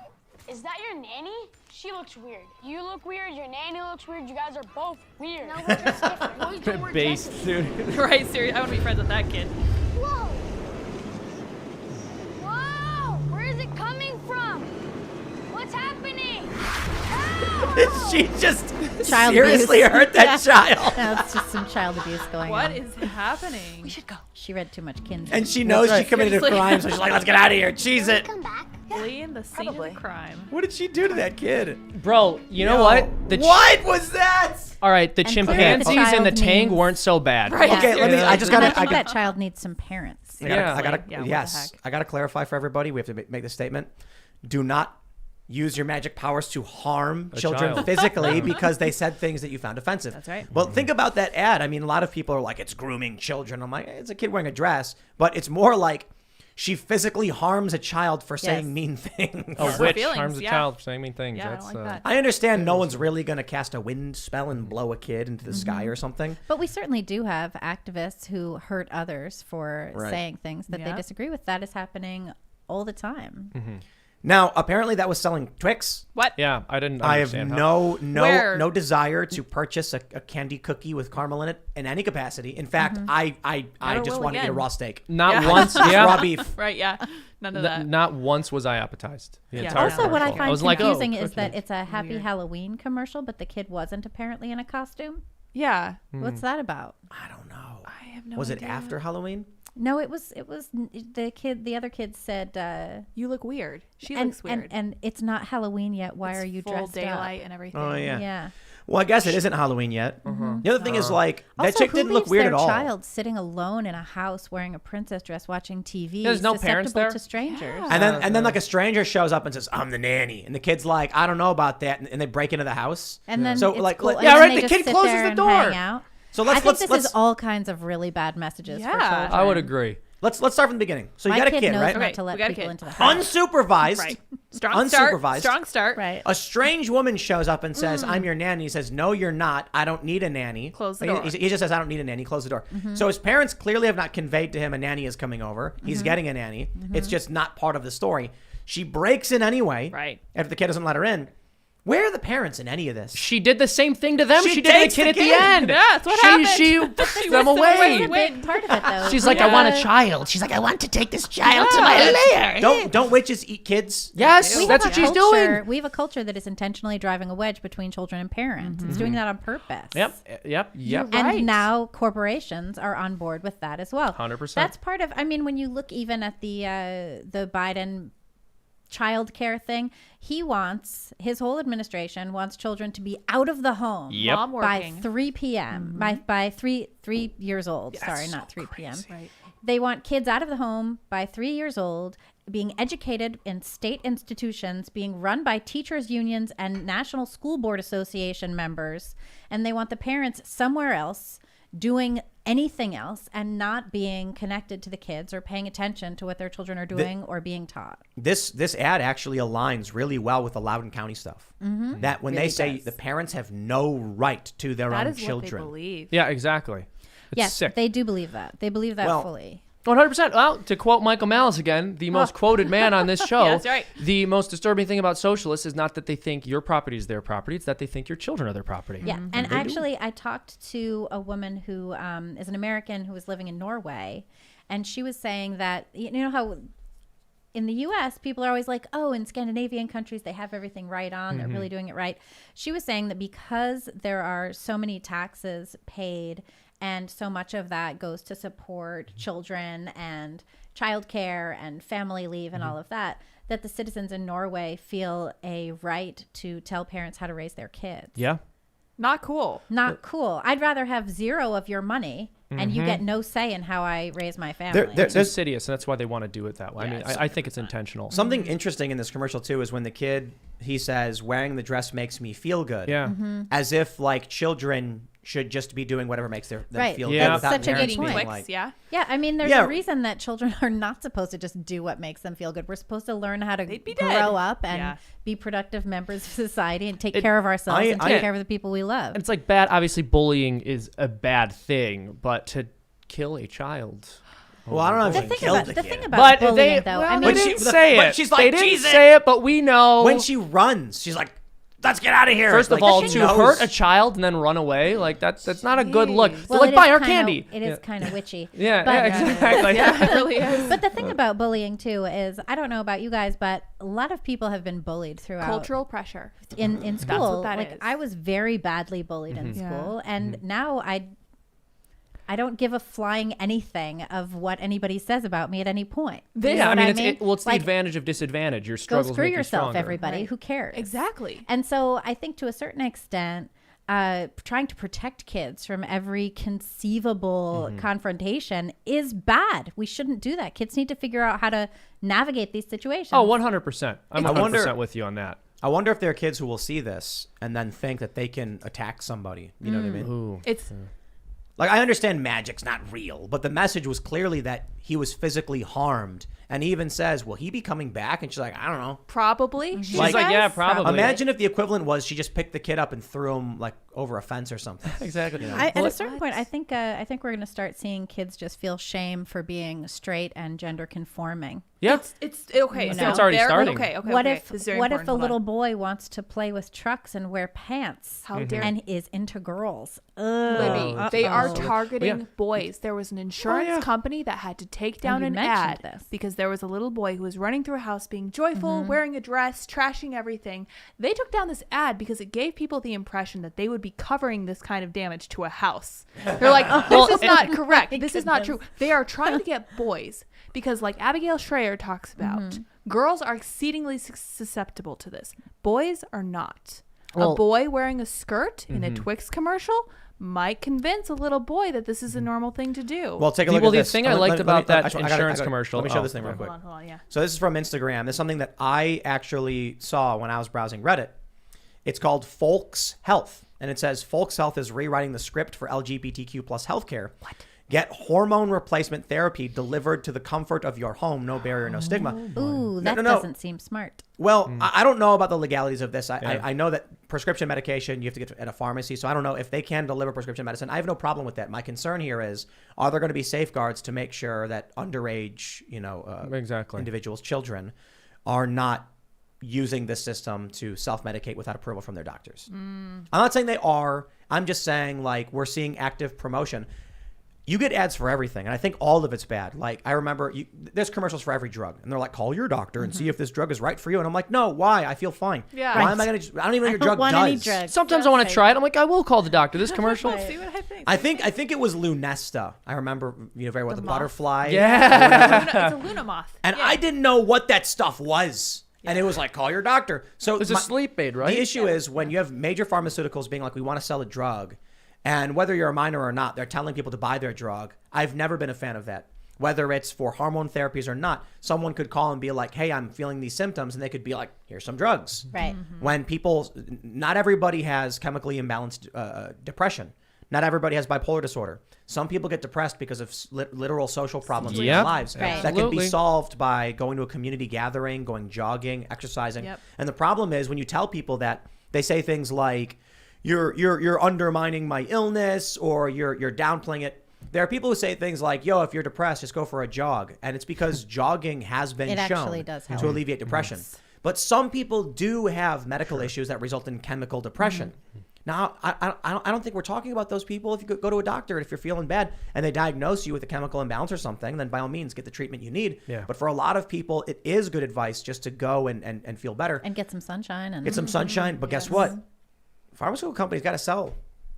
Is that your nanny? She looks weird. You look weird. Your nanny looks weird. You guys are both weird. No, we're just different. Boys don't wear Base, dresses. dude. Right, seriously. I want to be friends with that kid. Whoa! Whoa! Where is it coming from? What's happening? She just Child seriously abuse. hurt that child. No, it's just some child abuse going What on. is happening? We should go. She read too much Kinsey. And she knows she committed a Seriously. crime, so she's like, let's get out of here. Cheese it. Come back. Fleeing the scene Probably. of the crime. What did she do to that kid? Bro, you know what? What was that? All right, the And clearly the chimpanzees and the child Tang needs- weren't so bad. Right. Okay, let me. I just And I gotta. think that child needs some parents. I gotta, Seriously. Yeah, what the yes, heck? I gotta clarify for everybody. We have to make this statement. Do not use your magic powers to harm children child. physically because they said things that you found offensive. That's right. Well, think about that ad. I mean, a lot of people are like, it's grooming children. I'm like, it's a kid wearing a dress, but it's more like she physically harms a child for saying mean things. A Her witch feelings, harms a yeah. child for saying mean things. Yeah, I That's, don't like that. I understand no one's really gonna cast a wind spell and blow a kid into the sky or something. But we certainly do have activists who hurt others for Right. saying things that they Yeah. disagree with. That is happening all the time. Now, apparently, that was selling Twix. What? Yeah, I didn't I have understand how. Where? no desire to purchase a candy cookie with caramel in it in any capacity. In fact, I Never just will want to eat a again. raw steak. Not Yeah. once. Raw Yeah. beef. Right, yeah. None of that. Not once was I appetized. The Yeah. entire Also, what I commercial. find was like, oh, confusing is cookie. that it's a Happy Weird. Halloween commercial, but the kid wasn't apparently in a costume. Yeah. What's that about? I don't know. I have no Was it idea. after Halloween? No, it was the other kid said You look weird. She and, looks weird. and it's not Halloween yet. Why It's are you full dressed daylight up? and everything. Oh yeah. Yeah. Well, I guess it isn't Halloween yet. The other thing is like that Also, chick who didn't look leaves weird their at all. child sitting alone in a house wearing a princess dress watching TV? There's no parents susceptible there? to strangers. And then like a stranger shows up and says, "I'm the nanny," and the kid's like, "I don't know about that," and they break into the house. And then so it's like, cool. like- And Yeah, then right, they the just kid sit closes there the and door. hang out. so I let's think this let's is all kinds of really bad messages for Yeah. children. I would agree. let's start from the beginning. So you My got a kid kid, knows right? not Okay, to let we got a people kid. into the house. Unsupervised. Right. Strong start. Unsupervised. Strong start. Right. A strange woman shows up and says, "I'm your nanny." He says, "No, you're not. I don't need a nanny." Close the door. He just says, "I don't need a nanny." Close the door. So his parents clearly have not conveyed to him a nanny is coming over. He's getting a nanny. It's just not part of the story. She breaks in anyway. Right. After the kid doesn't let her in. Where are the parents in any of this? She did the same thing to them. She She did to the takes kid the at the kid. end. Yeah, that's what happened. She pushed them whisked them away. away. A big part of it, though. She's like, I want a child. She's like, I want to take this child to my lair. Don't witches eat kids? Yes, We that's have what a she's culture- doing. We have a culture that is intentionally driving a wedge between children and parents. It's doing that on purpose. Yep. And Right. now corporations are on board with that as well. 100%. That's part of. I mean, when you look even at the Biden childcare thing, his whole administration wants children to be out of the home Yep. Mom by working. 3 p.m. By 3 years old. Sorry, not 3 p.m. Right. They want kids out of the home by 3 years old, being educated in state institutions, being run by teachers' unions and National School Board Association members, and they want the parents somewhere else doing anything else and not being connected to the kids or paying attention to what their children are doing or being taught. This ad actually aligns really well with the Loudoun County stuff. That when they say the parents have no right to their That own is what they children. believe. Yeah, exactly. It's Yes, sick. they do believe that. They believe that Well, fully. 100%. Well, to quote Michael Malice again, the most quoted man on this show, That's right. the most disturbing thing about socialists is not that they think your property is their property, it's that they think your children are their property. Yeah, and actually, I talked to a woman who is an American who was living in Norway, and she was saying that, you know how in the U.S. people are always like, oh, in Scandinavian countries they have everything right on, they're really doing it right. She was saying that because there are so many taxes paid and so much of that goes to support children and childcare and family leave and all of that, that the citizens in Norway feel a right to tell parents how to raise their kids. Yeah. Not cool. Not cool. I'd rather have zero of your money and you get no say in how I raise my family. It's insidious, and that's why they want to do it that way. I mean, I think it's intentional. Something interesting in this commercial too is when the kid, he says, "Wearing the dress makes me feel good." Yeah. As if like children should just be doing whatever makes them Right. feel Yeah. good That's without such a good parents point. being Twix, like, yeah. Yeah, I mean, there's Yeah. a reason that children are not supposed to just do what makes them feel good. We're supposed to learn how to They'd be grow dead. up and Yeah. be productive members of society and take care of ourselves I- and take I- care of the people we love. And it's like bad. Obviously, bullying is a bad thing, but to kill a child. Well, I don't know if The she thing killed about, the the kid. thing about But bullying, they, though, well, I they mean, didn't she- say but it. she's They like, didn't "Jesus." say it, but we know. When she runs, she's like, "Let's get out of here." First of Like, all, she to knows- hurt a child and then run away, like that's not a good look. They're well, like, it buy is our kinda- candy. It is kind of witchy. Yeah, But- exactly. Yeah, it really is. But the thing about bullying too is, I don't know about you guys, but a lot of people have been bullied throughout Cultural pressure. in school. what that like is. I was very badly bullied in Yeah. school, and now I don't give a flying anything of what anybody says about me at any point. This- You Yeah, know I what mean, mean? it's the Like, advantage of disadvantage. Your go struggles screw make you yourself, stronger. everybody. Right. Who cares? Exactly. And so I think to a certain extent, trying to protect kids from every conceivable confrontation is bad. We shouldn't do that. Kids need to figure out how to navigate these situations. Oh, 100%. I'm I 100% wonder- with you on that. I wonder if there are kids who will see this and then think that they can attack somebody. You know what I mean? Ooh. It's Like, I understand magic's not real, but the message was clearly that he was physically harmed. And he even says, "Will he be coming back?" And she's like, "I don't know." probably. She's Like- like, yeah, says. probably. Imagine if the equivalent was she just picked the kid up and threw him like over a fence or something. Exactly. At a certain point, I think we're going to start seeing kids just feel shame for being straight and gender conforming. Yeah. It's okay. You so know? It's already they're- starting. Okay. Okay. What okay. if This is very what if important. a Hold little on. boy wants to play with trucks and wear pants? How dare and is into girls? Libby, they are Uh-oh. targeting Yeah. boys. There was an insurance yeah. company that had to take down you an mentioned ad this. because there was a little boy who was running through a house being joyful, wearing a dress, trashing everything. They took down this ad because it gave people the impression that they would be covering this kind of damage to a house. They're like, this is not correct. This is not true. They are trying to get boys because, like Abigail Schreier talks about, girls are exceedingly susceptible to this. Boys are not. a boy wearing a skirt in a Twix commercial might convince a little boy that this is a normal thing to do. Well, take a look at this. The thing I liked about that insurance commercial. Let me show this thing real quick. Hold on, yeah. So this is from Instagram. This is something that I actually saw when I was browsing Reddit. It's called Folks Health, and it says Folks Health is rewriting the script for LGBTQ plus healthcare. What? Get hormone replacement therapy delivered to the comfort of your home. No barrier, no stigma. Ooh, that doesn't seem smart. Well, I don't know about the legalities of this. I know that prescription medication you have to get at a pharmacy, so I don't know if they can deliver prescription medicine. I have no problem with that. My concern here is, are there going to be safeguards to make sure that underage, individuals, children, are not using this system to self-medicate without approval from their doctors? I'm not saying they are. I'm just saying, like, we're seeing active promotion. You get ads for everything, and I think all of it's bad. Like, I remember there's commercials for every drug, and they're like, call your doctor and see if this drug is right for you. And I'm like, no, why? I feel fine. Yeah. Why am I going to? I don't even know your drug does. Sometimes I want to try it. I'm like, I will call the doctor. This commercial. See what I think. I think it was Lunesta. I remember, very well, the butterfly. Yeah. It's a Luna moth. And I didn't know what that stuff was. And it was like, call your doctor. So it's a sleep aid, right? The issue is when you have major pharmaceuticals being like, we want to sell a drug. And whether you're a minor or not, they're telling people to buy their drug. I've never been a fan of that. Whether it's for hormone therapies or not, someone could call and be like, hey, I'm feeling these symptoms. And they could be like, here's some drugs. Right. When people, not everybody has chemically imbalanced depression. Not everybody has bipolar disorder. Some people get depressed because of literal social problems in their lives that can be solved by going to a community gathering, going jogging, exercising. And the problem is when you tell people that, they say things like, you're undermining my illness, or you're downplaying it. There are people who say things like, yo, if you're depressed, just go for a jog. And it's because jogging has been shown to alleviate depression. Yes. But some people do have medical issues that result in chemical depression. Now, I don't think we're talking about those people. If you go to a doctor, if you're feeling bad and they diagnose you with a chemical imbalance or something, then by all means, get the treatment you need. Yeah. But for a lot of people, it is good advice just to go and feel better. And get some sunshine. Get some sunshine. But guess what? Pharmaceutical companies got to sell.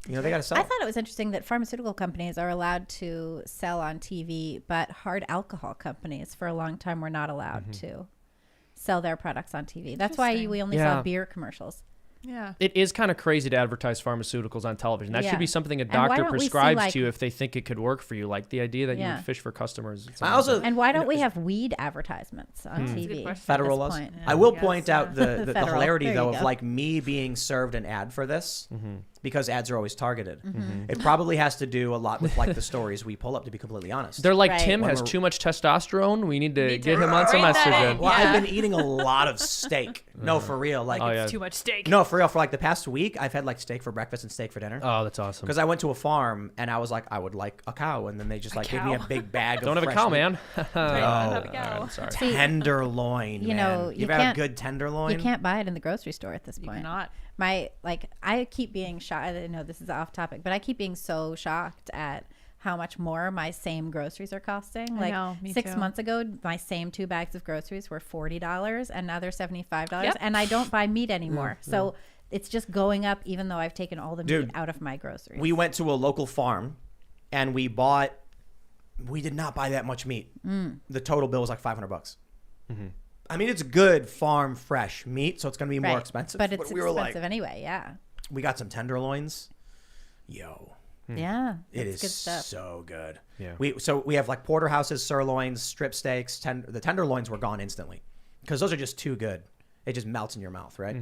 They got to sell. I thought it was interesting that pharmaceutical companies are allowed to sell on TV, but hard alcohol companies for a long time were not allowed to sell their products on TV. That's why we only saw beer commercials. Yeah. It is kind of crazy to advertise pharmaceuticals on television. That should be something a doctor prescribes to you if they think it could work for you. Like the idea that you would fish for customers. And why don't we have weed advertisements on TV? Federal laws. I will point out the hilarity, though, of like me being served an ad for this. Because ads are always targeted. It probably has to do a lot with like the stories we pull up, to be completely honest. They're like, Tim has too much testosterone. We need to get him on some estrogen. Well, I've been eating a lot of steak. No, for real. Like, it's too much steak. No, for real. For like the past week, I've had like steak for breakfast and steak for dinner. Oh, that's awesome. Because I went to a farm and I was like, I would like a cow. And then they just like gave me a big bag of Don't have a cow, man. I'm sorry. Tenderloin, man. You've had a good tenderloin? You can't buy it in the grocery store at this point. You cannot. I keep being shocked. I know this is off topic, but I keep being so shocked at how much more my same groceries are costing. I know, me 6 too. months ago, my same 2 bags of groceries were $40, and now they're $75. And I don't buy meat anymore. So it's just going up, even though I've taken all the meat out of my groceries. We went to a local farm, and we did not buy that much meat. The total bill was like $500. I mean, it's good farm fresh meat, so it's going to be more expensive. But it's expensive anyway, yeah. We got some tenderloins. Yo. Yeah. It is good stuff. so good. Yeah. We have like porterhouses, sirloins, strip steaks. The tenderloins were gone instantly because those are just too good. It just melts in your mouth, right?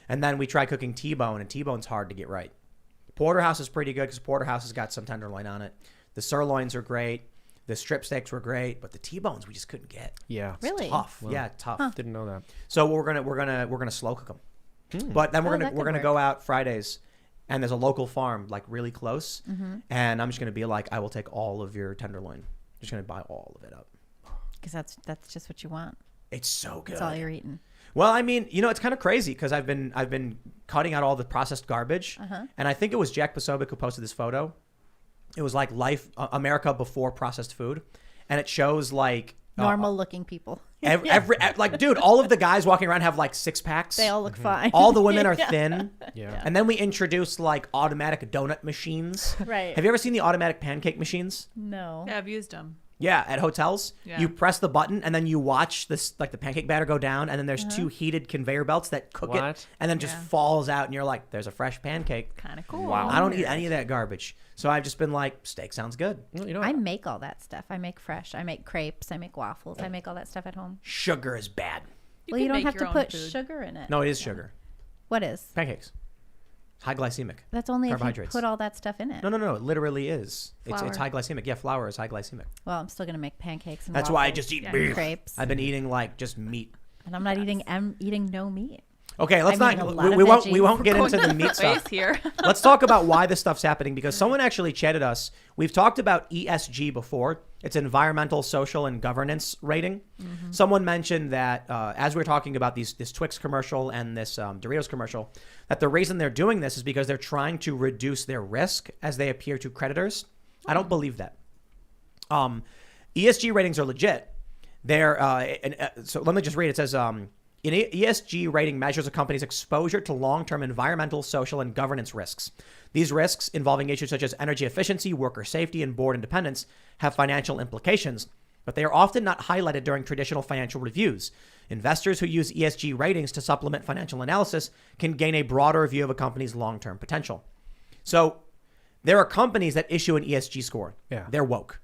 And then we tried cooking T-bone, and T-bone's hard to get right. Porterhouse is pretty good because Porterhouse has got some tenderloin on it. The sirloins are great. The strip steaks were great, but the T-bones we just couldn't get. Yeah, really tough. Well, tough. Didn't know that. So we're gonna slow cook them, but then we're gonna go out Fridays, and there's a local farm like really close, and I'm just gonna be like, I will take all of your tenderloin. Just gonna buy all of it up because that's just what you want. It's so good. That's all you're eating. Well, I mean, it's kind of crazy because I've been cutting out all the processed garbage, and I think it was Jack Posobiec who posted this photo. It was like America before processed food, and it shows like normal looking people. Like, dude, all of the guys walking around have like 6 packs. They all look fine. All the women are thin. Yeah. And then we introduced like automatic donut machines. Right. Have you ever seen the automatic pancake machines? No. Yeah, I've used them. Yeah, at hotels, you press the button and then you watch this, like the pancake batter go down, and then there's 2 heated conveyor belts that cook it, and then just falls out, and you're like, "There's a fresh pancake." Kind of cool. Wow. I don't eat any of that garbage, so I've just been like, "Steak sounds good." Well, you know, I make all that stuff. I make fresh. I make crepes. I make waffles. I make all that stuff at home. Sugar is bad. Well, you can don't make have your to own put food. sugar in it. No, it is sugar. What is? Pancakes, high glycemic. That's only if you Carbohydrates. put all that stuff in it. No, it literally is. It's Flour. high glycemic. Yeah, flour is high glycemic. Well, I'm still gonna make pancakes. And That's why I waffles just eat and beef. crepes. I've been eating like just meat. And I'm not eating. I'm eating no meat. Okay, let's I mean, not. a lot We of won't. veggies. We won't get Going into to the meat space stuff here. Let's talk about why this stuff's happening, because someone actually chatted us. We've talked about ESG before. It's environmental, social, and governance rating. Someone mentioned that as we were talking about this Twix commercial and this Doritos commercial, that the reason they're doing this is because they're trying to reduce their risk as they appear to creditors. I don't believe that. ESG ratings are legit. So let me just read. It says, an ESG rating measures a company's exposure to long-term environmental, social, and governance risks. These risks, involving issues such as energy efficiency, worker safety, and board independence, have financial implications, but they are often not highlighted during traditional financial reviews. Investors who use ESG ratings to supplement financial analysis can gain a broader view of a company's long-term potential. So there are companies that issue an ESG score. Yeah. They're woke,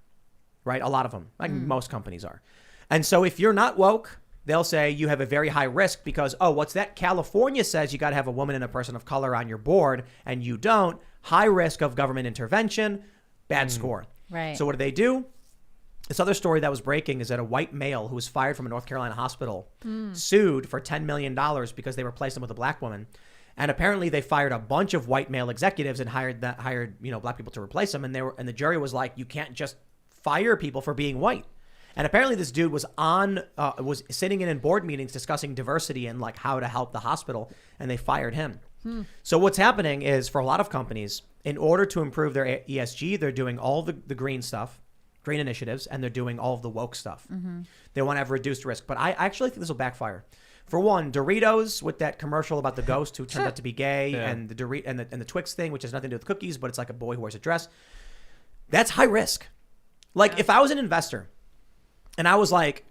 right? A lot of them, like most companies are. And so if you're not woke, they'll say you have a very high risk because, oh, what's that? California says you got to have a woman and a person of color on your board, and you don't. High risk of government intervention, bad score. Right. So what do? This other story that was breaking is that a white male who was fired from a North Carolina hospital sued for $10 million because they replaced him with a black woman. And apparently they fired a bunch of white male executives and hired black people to replace them. And the jury was like, you can't just fire people for being white. And apparently this dude was sitting in board meetings discussing diversity and like how to help the hospital, and they fired him. So what's happening is, for a lot of companies, in order to improve their ESG, they're doing all the green stuff, green initiatives, and they're doing all of the woke stuff. They want to have reduced risk. But I actually think this will backfire. For one, Doritos with that commercial about the ghost who turned out to be gay, and the Twix thing, which has nothing to do with cookies, but it's like a boy who wears a dress. That's high risk. Like if I was an investor and I was like,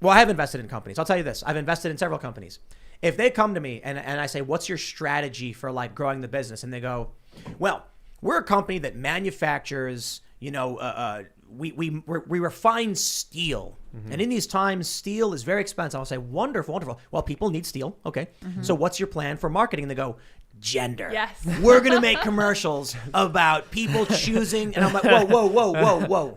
well, I have invested in companies. I'll tell you this. I've invested in several companies. If they come to me and I say, what's your strategy for like growing the business? And they go, well, we're a company that manufactures, we refine steel. And in these times, steel is very expensive. I'll say, wonderful. Well, people need steel. Okay. So what's your plan for marketing? And they go, gender. Yes. We're going to make commercials about people choosing. And I'm like, whoa.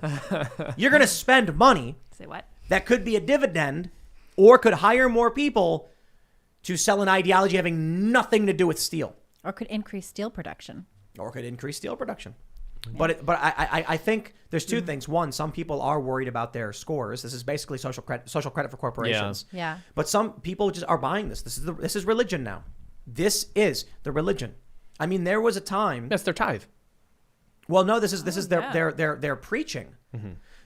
You're going to spend money. Say what? That could be a dividend or could hire more people to sell an ideology having nothing to do with steel. Or could increase steel production. But I think there's two things. One, some people are worried about their scores. This is basically social credit for corporations. Yeah. But some people just are buying this. This is religion now. This is the religion. I mean, there was a time. That's their tithe. Well, no, this is their preaching.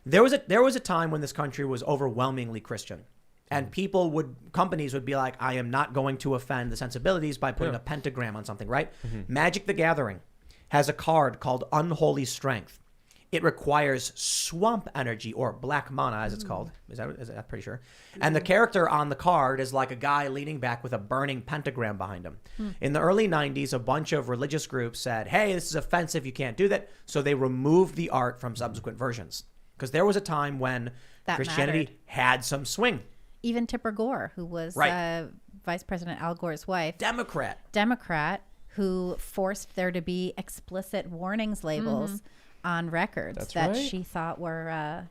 There was a time when this country was overwhelmingly Christian. And companies would be like, I am not going to offend the sensibilities by putting a pentagram on something, right? Magic the Gathering has a card called Unholy Strength. It requires swamp energy, or black mana as it's called. I'm pretty sure. And the character on the card is like a guy leaning back with a burning pentagram behind him. In the early 90s, a bunch of religious groups said, hey, this is offensive, you can't do that. So they removed the art from subsequent versions. Because there was a time when Christianity had some swing. Even Tipper Gore, who was Vice President Al Gore's wife. Democrat, who forced there to be explicit warnings labels on records she thought were,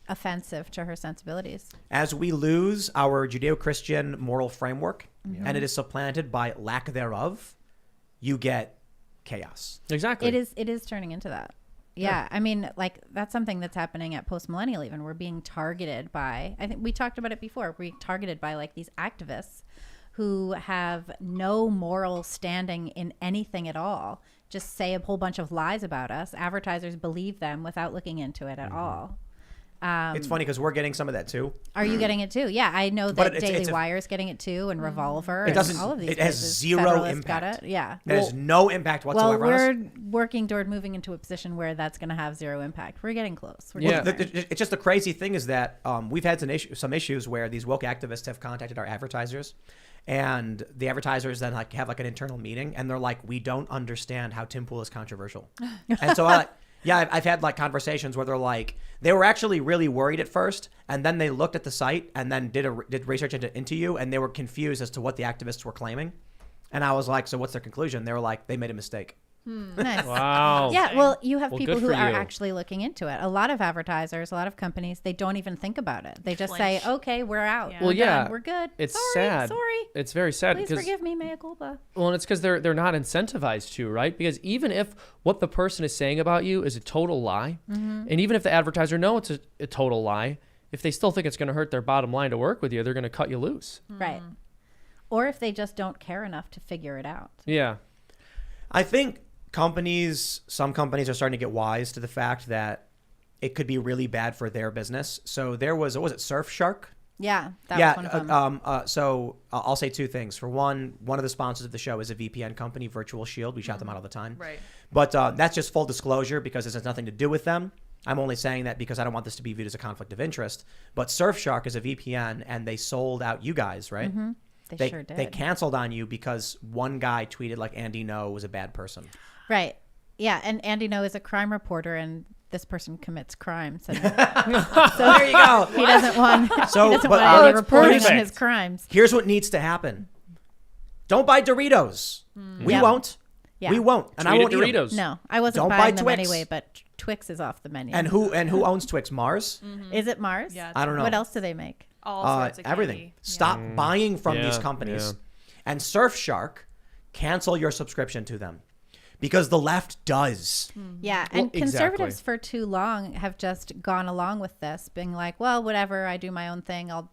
offensive to her sensibilities. As we lose our Judeo-Christian moral framework and it is supplanted by lack thereof, you get chaos. Exactly. It is turning into that. Yeah, I mean, like, that's something that's happening at Post-Millennial even. We're being targeted by, I think we talked about it before, we're being targeted by, like, these activists who have no moral standing in anything at all, just say a whole bunch of lies about us. Advertisers believe them without looking into it at all. It's funny because we're getting some of that too. Are you getting it too? Yeah, I know But that Daily Wire is getting it too, and Revolver. It doesn't. And all of these It has places. zero Federalist got impact. it. Yeah. It has no impact whatsoever. Well, on us. we're working toward moving into a position where that's going to have zero impact. We're getting close. We're Yeah. getting there. It's just the crazy thing is that we've had some issues where these woke activists have contacted our advertisers, and the advertisers then have an internal meeting, and they're like, "We don't understand how Tim Pool is controversial," and so I've had conversations where they're like, they were actually really worried at first, and then they looked at the site and then did research into you, and they were confused as to what the activists were claiming, and I was like, "So what's their conclusion?" They were like, "They made a mistake." Nice. Wow. Yeah, well, you have people good who for are you. actually looking into it. A lot of advertisers, a lot of companies, they don't even think about it. They just say, "Okay, we're out. Yeah. We're Well, yeah, done. We're good. It's sorry, sad. Sorry. It's very sad Please because forgive me, mea culpa." well, and it's because they're not incentivized to, right? Because even if what the person is saying about you is a total lie, and even if the advertiser knows it's a total lie, if they still think it's going to hurt their bottom line to work with you, they're going to cut you loose. Right. Or if they just don't care enough to figure it out. Yeah. I think some companies are starting to get wise to the fact that it could be really bad for their business. So there was, what was it, Surfshark? Yeah, that was one of them. So I'll say two things. For one of the sponsors of the show is a VPN company, Virtual Shield. We shout them out all the time. Right. But that's just full disclosure because this has nothing to do with them. I'm only saying that because I don't want this to be viewed as a conflict of interest. But Surfshark is a VPN, and they sold out you guys, right? Mm-hmm. They sure did. They canceled on you because one guy tweeted like Andy No was a bad person. Right. Yeah, and Andy No is a crime reporter, and this person commits crimes. And So there you go. he doesn't want, So, he doesn't but- want oh, any that's reporting on perfect. his crimes. Here's what needs to happen. Don't buy Doritos. We Yep. won't. Yeah. We won't. And I Tweeted won't eat 'em. Doritos. No, I wasn't Don't buy buying them Twix. anyway, but Twix is off the menu. And who owns Twix? Mars? Is it Mars? Yeah, I don't know. What else do they make? all sorts of Everything. candy. Stop buying from these Yeah, companies. yeah. And Surfshark, cancel your subscription to them. Because the left does. Yeah, and Well, conservatives exactly. for too long have just gone along with this, being like, well, whatever, I do my own thing. I'll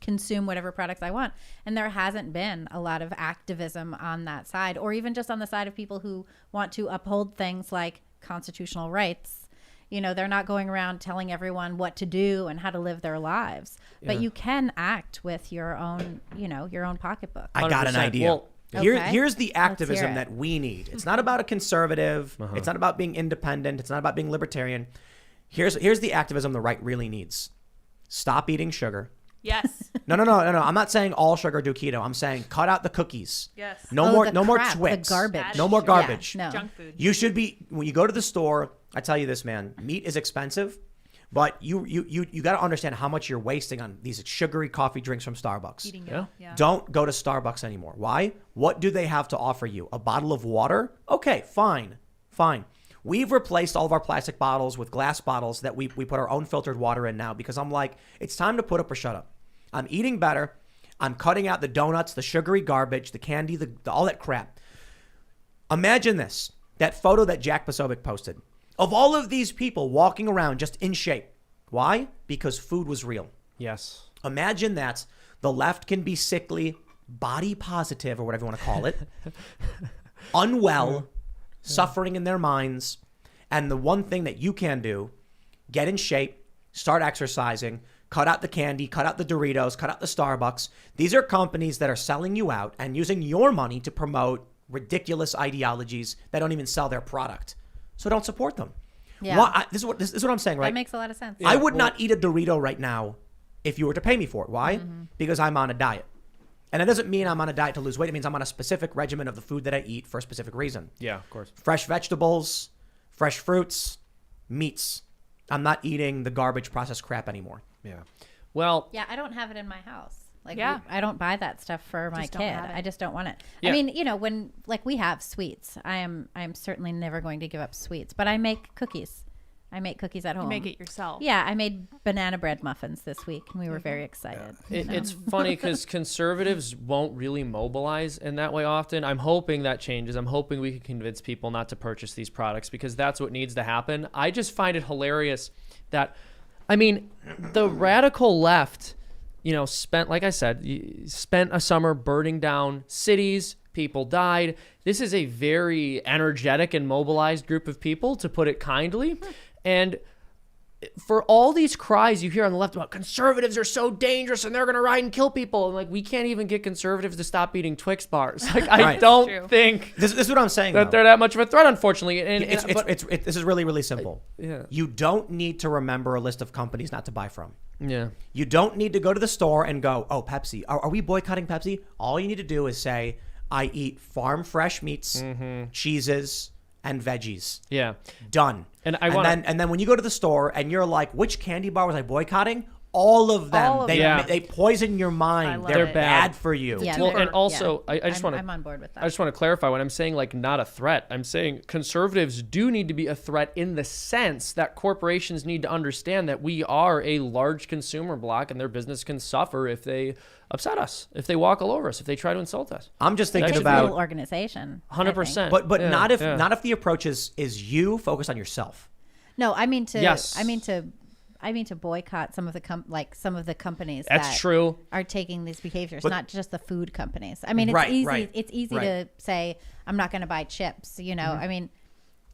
consume whatever products I want. And there hasn't been a lot of activism on that side, or even just on the side of people who want to uphold things like constitutional rights. You know, they're not going around telling everyone what to do and how to live their lives. But you can act with your own, your own pocketbook. I got an 100%. idea. Well, Okay. Here's the activism hear it. that we need. It's not about a conservative. It's not about being independent. It's not about being libertarian. Here's the activism the right really needs. Stop eating sugar. Yes. No. I'm not saying all sugar do keto. I'm saying cut out the cookies. Yes. No the more crap, Twix. the garbage. No more Yeah, garbage. no. Junk food. You should be, when you go to the store, I tell you this, man, meat is expensive, but you got to understand how much you're wasting on these sugary coffee drinks from Starbucks. Eating Yeah. it. Yeah. Don't go to Starbucks anymore. Why? What do they have to offer you? A bottle of water? Okay, fine. We've replaced all of our plastic bottles with glass bottles that we put our own filtered water in now because I'm like, it's time to put up or shut up. I'm eating better. I'm cutting out the donuts, the sugary garbage, the candy, the all that crap. Imagine this, that photo that Jack Posobiec posted of all of these people walking around just in shape. Why? Because food was real. Yes. Imagine that the left can be sickly, body positive, or whatever you want to call it, unwell, suffering in their minds, and the one thing that you can do, get in shape, start exercising, cut out the candy, cut out the Doritos, cut out the Starbucks. These are companies that are selling you out and using your money to promote ridiculous ideologies that don't even sell their product. So don't support them. Yeah. This is what I'm saying, right? That makes a lot of sense. I would not eat a Dorito right now if you were to pay me for it. Why? Because I'm on a diet. And it doesn't mean I'm on a diet to lose weight. It means I'm on a specific regimen of the food that I eat for a specific reason. Yeah, of course. Fresh vegetables, fresh fruits, meats. I'm not eating the garbage processed crap anymore. Yeah. Well, Yeah, I don't have it in my house. Like, Yeah. I don't buy that stuff for my Just don't kid. have it. I just don't want it. Yeah. I mean, when we have sweets, I am certainly never going to give up sweets. But I make cookies. I make cookies at home. Make it yourself. Yeah, I made banana bread muffins this week, and we were very excited. It's funny because conservatives won't really mobilize in that way often. I'm hoping that changes. I'm hoping we can convince people not to purchase these products because that's what needs to happen. I just find it hilarious that, the radical left, spent a summer burning down cities. People died. This is a very energetic and mobilized group of people, to put it kindly. And for all these cries you hear on the left about conservatives are so dangerous and they're going to ride and kill people, and like we can't even get conservatives to stop eating Twix bars. Like I don't think this is what I'm saying that they're that much of a threat, unfortunately. And this is really, really simple. You don't need to remember a list of companies not to buy from. Yeah. You don't need to go to the store and go, oh, Pepsi. Are we boycotting Pepsi? All you need to do is say, I eat farm fresh meats, cheeses, and veggies. Yeah. Done. And then when you go to the store and you're like, which candy bar was I boycotting? All of them. They poison your mind. They're bad for you. Yeah, well, and also, I just want to. I'm on board with that. I just want to clarify when I'm saying like not a threat. I'm saying conservatives do need to be a threat in the sense that corporations need to understand that we are a large consumer block and their business can suffer if they upset us, if they walk all over us, if they try to insult us. I'm just thinking It's about a real organization. 100%. But not if the approach is you focus on yourself. No, I mean to. Yes. I mean to boycott some of the companies That's that true. are taking these behaviors, not just the food companies. I mean, it's easy. It's easy to say I'm not going to buy chips. You know, I mean,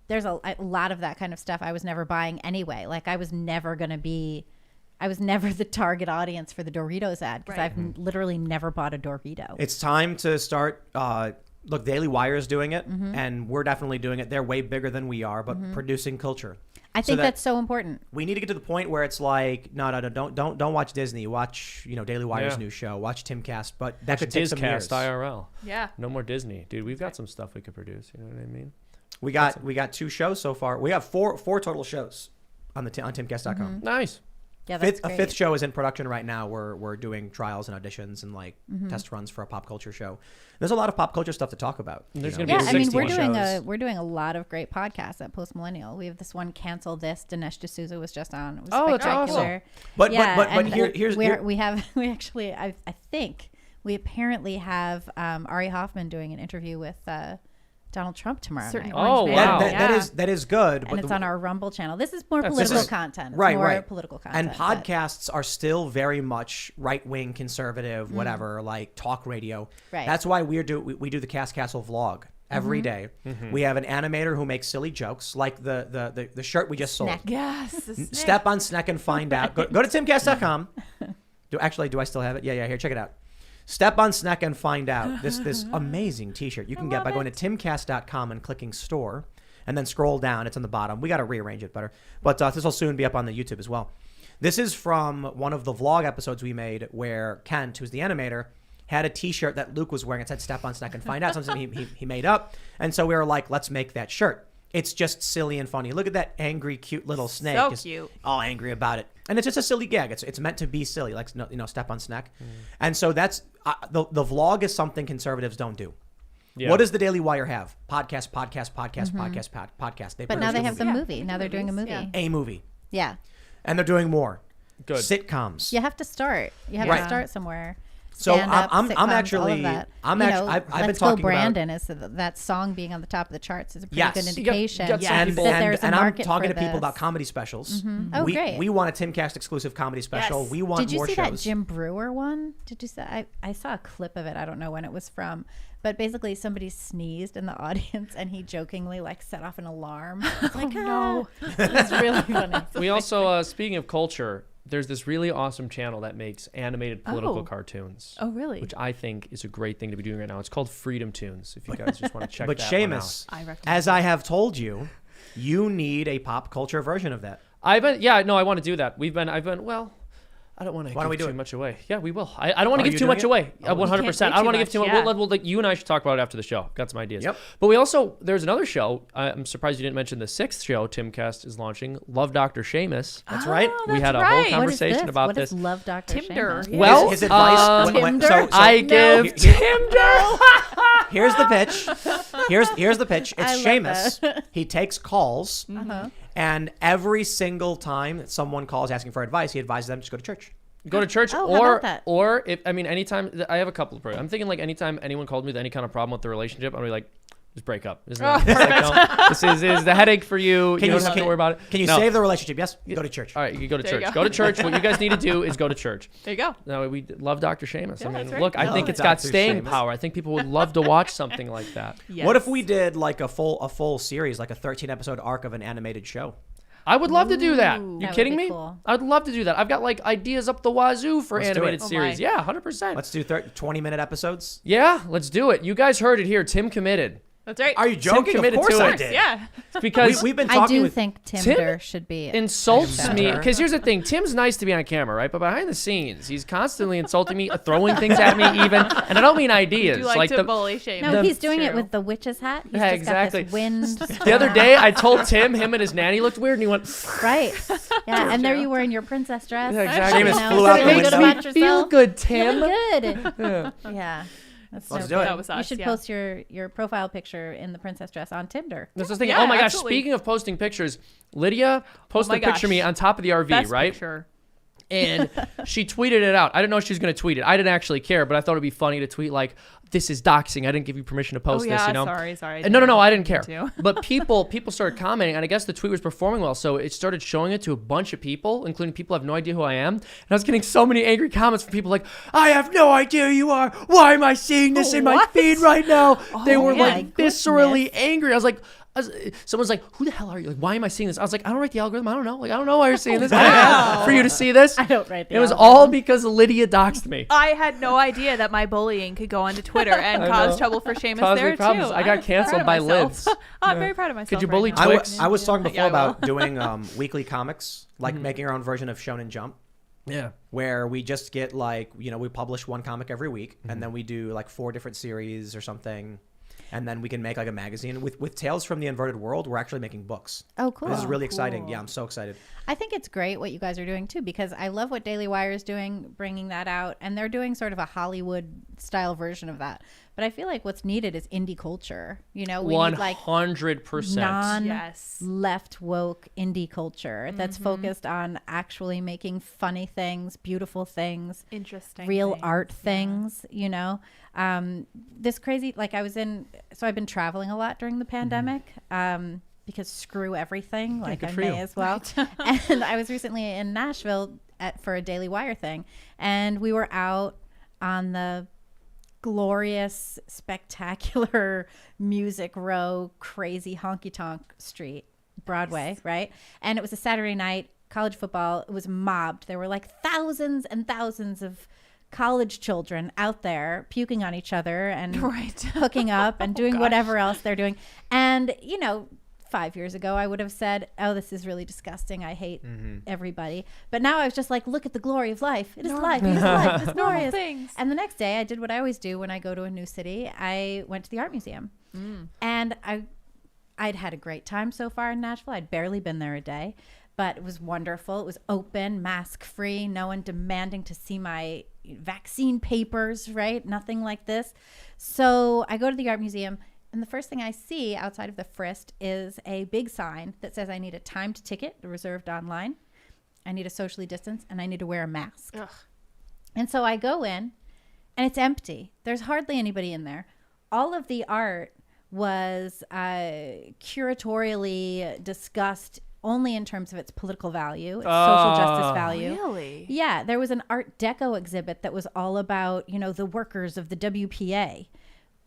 there's a lot of that kind of stuff I was never buying anyway. Like I was never the target audience for the Doritos ad because I've literally never bought a Dorito. It's time to start. Look, Daily Wire is doing it, and we're definitely doing it. They're way bigger than we are, but producing culture. I think that's so important. We need to get to the point where it's like, no, don't watch Disney. Watch, Daily Wire's new show. Watch Timcast, but that could take some years. Timcast IRL. Yeah. No more Disney, dude. We've got some stuff we could produce. You know what I mean? We got 2 shows so far. We have four total shows on Timcast.com. Nice. Yeah, that's a 5th show is in production right now. We're doing trials and auditions and like test runs for a pop culture show. There's a lot of pop culture stuff to talk about. There's going to be I mean, shows. we're doing a lot of great podcasts at Post Millennial. We have this one, Cancel This. Dinesh D'Souza was just on. It was spectacular. That's awesome. But I think we apparently have Ari Hoffman doing an interview with Donald Trump tomorrow night. Oh, wow. That is good. And it's on our Rumble channel. This is more political content. It's right. more political content. And podcasts are still very much right-wing, conservative, whatever, like talk radio. Right. That's why we do the Cast Castle vlog every day. We have an animator who makes silly jokes, like the shirt we just sold. Yes. Step on Snack and find out. Go to timcast.com. Do I still have it? Yeah, here, check it out. Step on Snack and find out this amazing t-shirt you can get by going to timcast.com and clicking store and then scroll down. It's on the bottom. We got to rearrange it better. But this will soon be up on the YouTube as well. This is from one of the vlog episodes we made where Kent, who's the animator, had a t-shirt that Luke was wearing. It said Step on Snack and find out, something he made up. And so we were like, let's make that shirt. It's just silly and funny. Look at that angry, cute little snake. So just cute. All angry about it. And it's just a silly gag. It's meant to be silly, like, Step on Snack. And so that's the vlog is something conservatives don't do. Yeah. What does the Daily Wire have? Podcast. But now they have the movie. Now they're doing a movie. Yeah. A movie. Yeah. And they're doing more. Good. Sitcoms. You have to start. You have to start somewhere. So Stand-up, I'm sitcoms, actually all of that. I've been Let's talking Go Brandon is that song being on the top of the charts is a pretty good indication. And there's a I'm market talking for to people this. about comedy specials. Oh, great. We want a Timcast exclusive comedy special. Yes. We want Did you more see shows. that Jim Brewer one? Did you see? I saw a clip of it. I don't know when it was from, but basically somebody sneezed in the audience and he jokingly like set off an alarm. It's like, no, it's really funny. We also, speaking of culture, there's this really awesome channel that makes animated political cartoons. Oh, really? Which I think is a great thing to be doing right now. It's called Freedom Tunes, if you guys just want to check But that one out. Seamus, I recommend as I have told you, you need a pop culture version of that. I want to do that. Well, I don't want to give too much away. Yeah, we will. I don't want to give too much away. 100%. I don't want to give too much. Well, you and I should talk about it after the show. Got some ideas. Yep. But there's another show. I'm surprised you didn't mention the 6th show Timcast is launching, Love Dr. Seamus. That's right. We had a whole conversation about what this. Is Love Dr. Tinder. Seamus? Well, his advice. I give Tinder. Here's the pitch. Here's the pitch. It's I love Seamus. He takes calls, and every single time that someone calls asking for advice, he advises them to just go to church. Go to church, Oh, how about that? or if anytime I have a couple of programs. I'm thinking like anytime anyone called me with any kind of problem with the relationship, I'm gonna be like, just break up. Isn't that, this is the headache for you. You don't have to worry about it. Can you save the relationship? Yes. Go to church. All right, you go to There you church. go. Go to church. What you guys need to do is go to church. There you go. No, we love Dr. Seamus. I mean, that's right. look, I think it's got Dr. staying Seamus. power. I think people would love to watch something like that. Yes. What if we did like a full series, like a 13-episode arc of an animated show? I would love to do that. You That would kidding be me? cool. I'd love to do that. I've got like ideas up the wazoo for Let's do animated it. Oh series. my. Yeah, 100%. Let's do 20-minute episodes. Yeah, let's do it. You guys heard it here. Tim committed. That's right. Are you joking? Of committed course to I it. did. Yeah. Because We've been I talking do with think Tinder should be insults Tim me. Tinder. Because here's the thing. Tim's nice to be on camera, right? But behind the scenes, he's constantly insulting me, throwing things at me even. And I don't mean ideas. You like to bully shame. No, he's doing it with the witch's hat. He's Yeah, just exactly. got this wind. The other day, I told Tim him and his nanny looked weird, and he went, Right. Yeah, and there you were in your princess dress. Yeah, exactly. Seamus flew out the feeling good window. about feel yourself. good, Tim. Feeling good. Yeah. That's Let's so do it. good. That was us, You should yeah. post your profile picture in the princess dress on Tinder. That's the thing. Yeah, Oh my gosh! absolutely. Speaking of posting pictures, Lydia posted my a picture of me gosh. on top of the RV, Best right? picture. And she tweeted it out. I didn't know she was going to tweet it. I didn't actually care, but I thought it'd be funny to tweet like, "This is doxing. I didn't give you permission to post Oh, yeah, this." You know? sorry. And no, I didn't care. to. But people started commenting, and I guess the tweet was performing well, so it started showing it to a bunch of people, including people who have no idea who I am. And I was getting so many angry comments from people like, "I have no idea who you are. Why am I seeing this in my What? feed right now?" They were my like viscerally goodness. angry. I was like. Someone's like, "Who the hell are you? Like, why am I seeing this?" I was like, "I don't write the algorithm. I don't know. Like, I don't know why you're seeing this. I didn't ask for you to see this." I don't write the It was algorithm. all because Lydia doxed me. I had no idea that my bullying could go onto Twitter and I cause know. trouble for Seamus Caused me there problems. too. I got I'm canceled proud of by myself. Livs. I'm very proud of myself. Could you right bully now. Twix? I was talking before Yeah, I will. about doing weekly comics, like making our own version of Shonen Jump, Yeah. where we just get like, we publish one comic every week, and then we do like 4 different series or something. And then we can make like a magazine with Tales from the Inverted World. We're actually making books. Oh, cool. This is really exciting. Yeah, I'm so excited. I think it's great what you guys are doing too, because I love what Daily Wire is doing, bringing that out, and they're doing sort of a Hollywood style version of that. But I feel like what's needed is indie culture. We need like 100%. non-left woke indie culture that's focused on actually making funny things, beautiful things, Interesting. real things, art yeah. things. This crazy, like so I've been traveling a lot during the pandemic. Because screw everything, like good I for may you. as well. And I was recently in Nashville for a Daily Wire thing, and we were out on the glorious, spectacular Music Row, crazy honky tonk street, Broadway, right? And it was a Saturday night, college football. It was mobbed. There were like thousands and thousands of college children out there puking on each other and Right. hooking up and doing whatever else they're doing. And 5 years ago, I would have said, "Oh, this is really disgusting. I hate everybody." But now I was just like, "Look at the glory of life. It is life. It is life. It's Normal glorious." things. And the next day, I did what I always do when I go to a new city. I went to the art museum, and I'd had a great time so far in Nashville. I'd barely been there a day, but it was wonderful. It was open, mask free. No one demanding to see my vaccine papers. Right? Nothing like this. So I go to the art museum. And the first thing I see outside of the Frist is a big sign that says I need a timed ticket reserved online. I need a socially distanced, and I need to wear a mask. Ugh. And so I go in, and it's empty. There's hardly anybody in there. All of the art was curatorially discussed only in terms of its political value, its social justice value. Really? Yeah, there was an Art Deco exhibit that was all about, the workers of the WPA.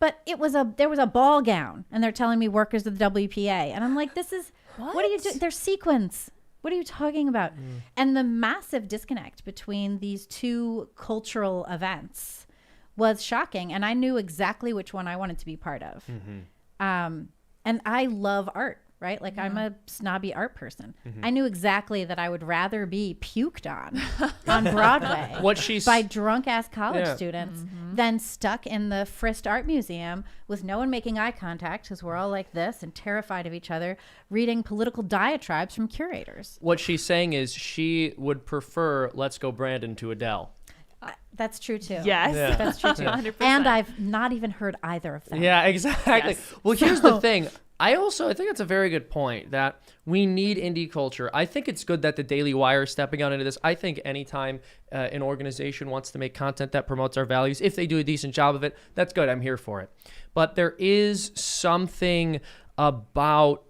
But there was a ball gown, and they're telling me workers of the WPA. And I'm like, what are you doing? There's sequins. What are you talking about? And the massive disconnect between these two cultural events was shocking. And I knew exactly which one I wanted to be part of. And I love art, right? Like I'm a snobby art person. I knew exactly that I would rather be puked on Broadway by drunk ass college students than stuck in the Frist Art Museum with no one making eye contact because we're all like this and terrified of each other, reading political diatribes from curators. What she's saying is she would prefer Let's Go Brandon to Adele. That's true too. Yes. Yeah. That's true too. 100%. And I've not even heard either of them. Yeah, exactly. Yes. Well, here's the thing. I think that's a very good point that we need indie culture. I think it's good that the Daily Wire is stepping out into this. I think anytime an organization wants to make content that promotes our values, if they do a decent job of it, that's good. I'm here for it. But there is something about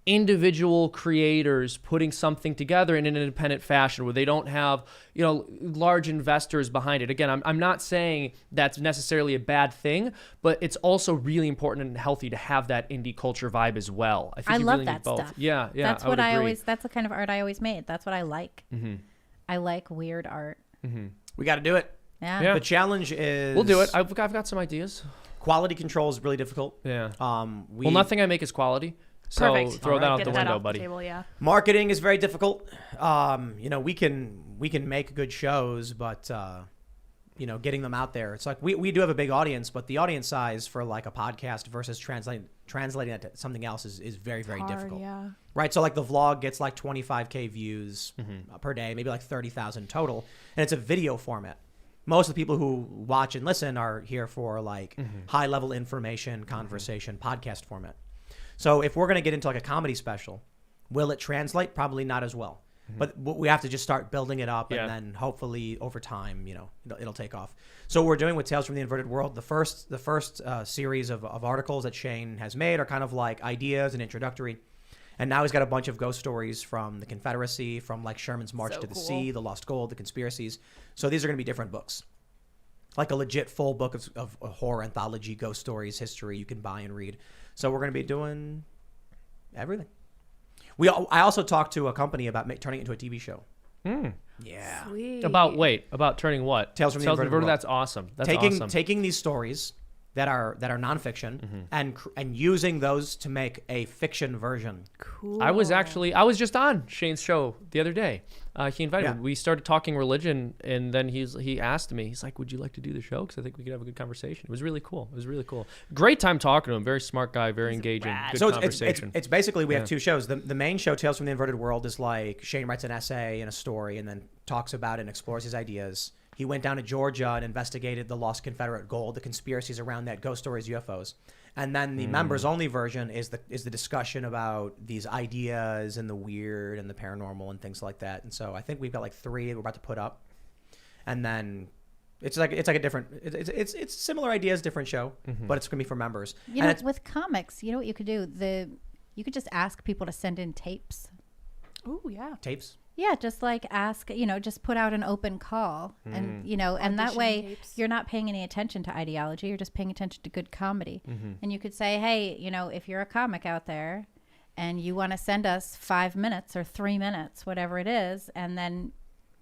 individual creators putting something together in an independent fashion where they don't have, large investors behind it. Again, I'm not saying that's necessarily a bad thing, but it's also really important and healthy to have that indie culture vibe as well. I think I you love really that need both. stuff. Yeah. That's I what would I agree. always. That's the kind of art I always made. That's what I like. I like weird art. We got to do it. Yeah. The challenge is We'll do it. I've got some ideas. quality control is really difficult. Yeah. Well, nothing I make is quality. So Perfect. throw that out Get the that window, off buddy. The table, yeah. Marketing is very difficult. We can make good shows, but getting them out there, it's like we do have a big audience, but the audience size for like a podcast versus translating it to something else is very, very difficult. Yeah. Right. So like the vlog gets like 25K views per day, maybe like 30,000 total, and it's a video format. Most of the people who watch and listen are here for like high level information, conversation, podcast format. So if we're going to get into like a comedy special, will it translate? Probably not as well. But we have to just start building it up, and then hopefully over time, it'll take off. So what we're doing with Tales from the Inverted World, the first series of articles that Shane has made are kind of like ideas and introductory. And now he's got a bunch of ghost stories from the Confederacy, from like Sherman's March to the Sea, the Lost Gold, the conspiracies. So these are going to be different books. Like a legit full book of horror anthology, ghost stories, history you can buy and read. So we're going to be doing everything. I also talked to a company about turning it into a TV show. Yeah. Sweet. About turning what? Tales from the Inverted World. That's awesome. That's awesome. Taking these stories that are nonfiction and using those to make a fiction version. Cool. I was just on Shane's show the other day. He invited me. We started talking religion, and then he asked me, he's like, would you like to do the show? Because I think we could have a good conversation. It was really cool. Great time talking to him. Very smart guy, very engaging. Good conversation. It's basically we have two shows. The main show, Tales from the Inverted World, is like Shane writes an essay and a story and then talks about it and explores his ideas. He went down to Georgia and investigated the lost Confederate gold, the conspiracies around that, ghost stories, UFOs. And then the members-only version is the discussion about these ideas and the weird and the paranormal and things like that. And so I think we've got like 3 we're about to put up. And then it's like a different, it's similar ideas, different show, but it's going to be for members. With comics, you know what you could do? You could just ask people to send in tapes. Oh, yeah. Tapes? Yeah, just like ask, just put out an open call and, and that way tapes. you're not paying any attention to ideology. You're just paying attention to good comedy. And you could say, hey, if you're a comic out there and you want to send us 5 minutes or 3 minutes, whatever it is, and then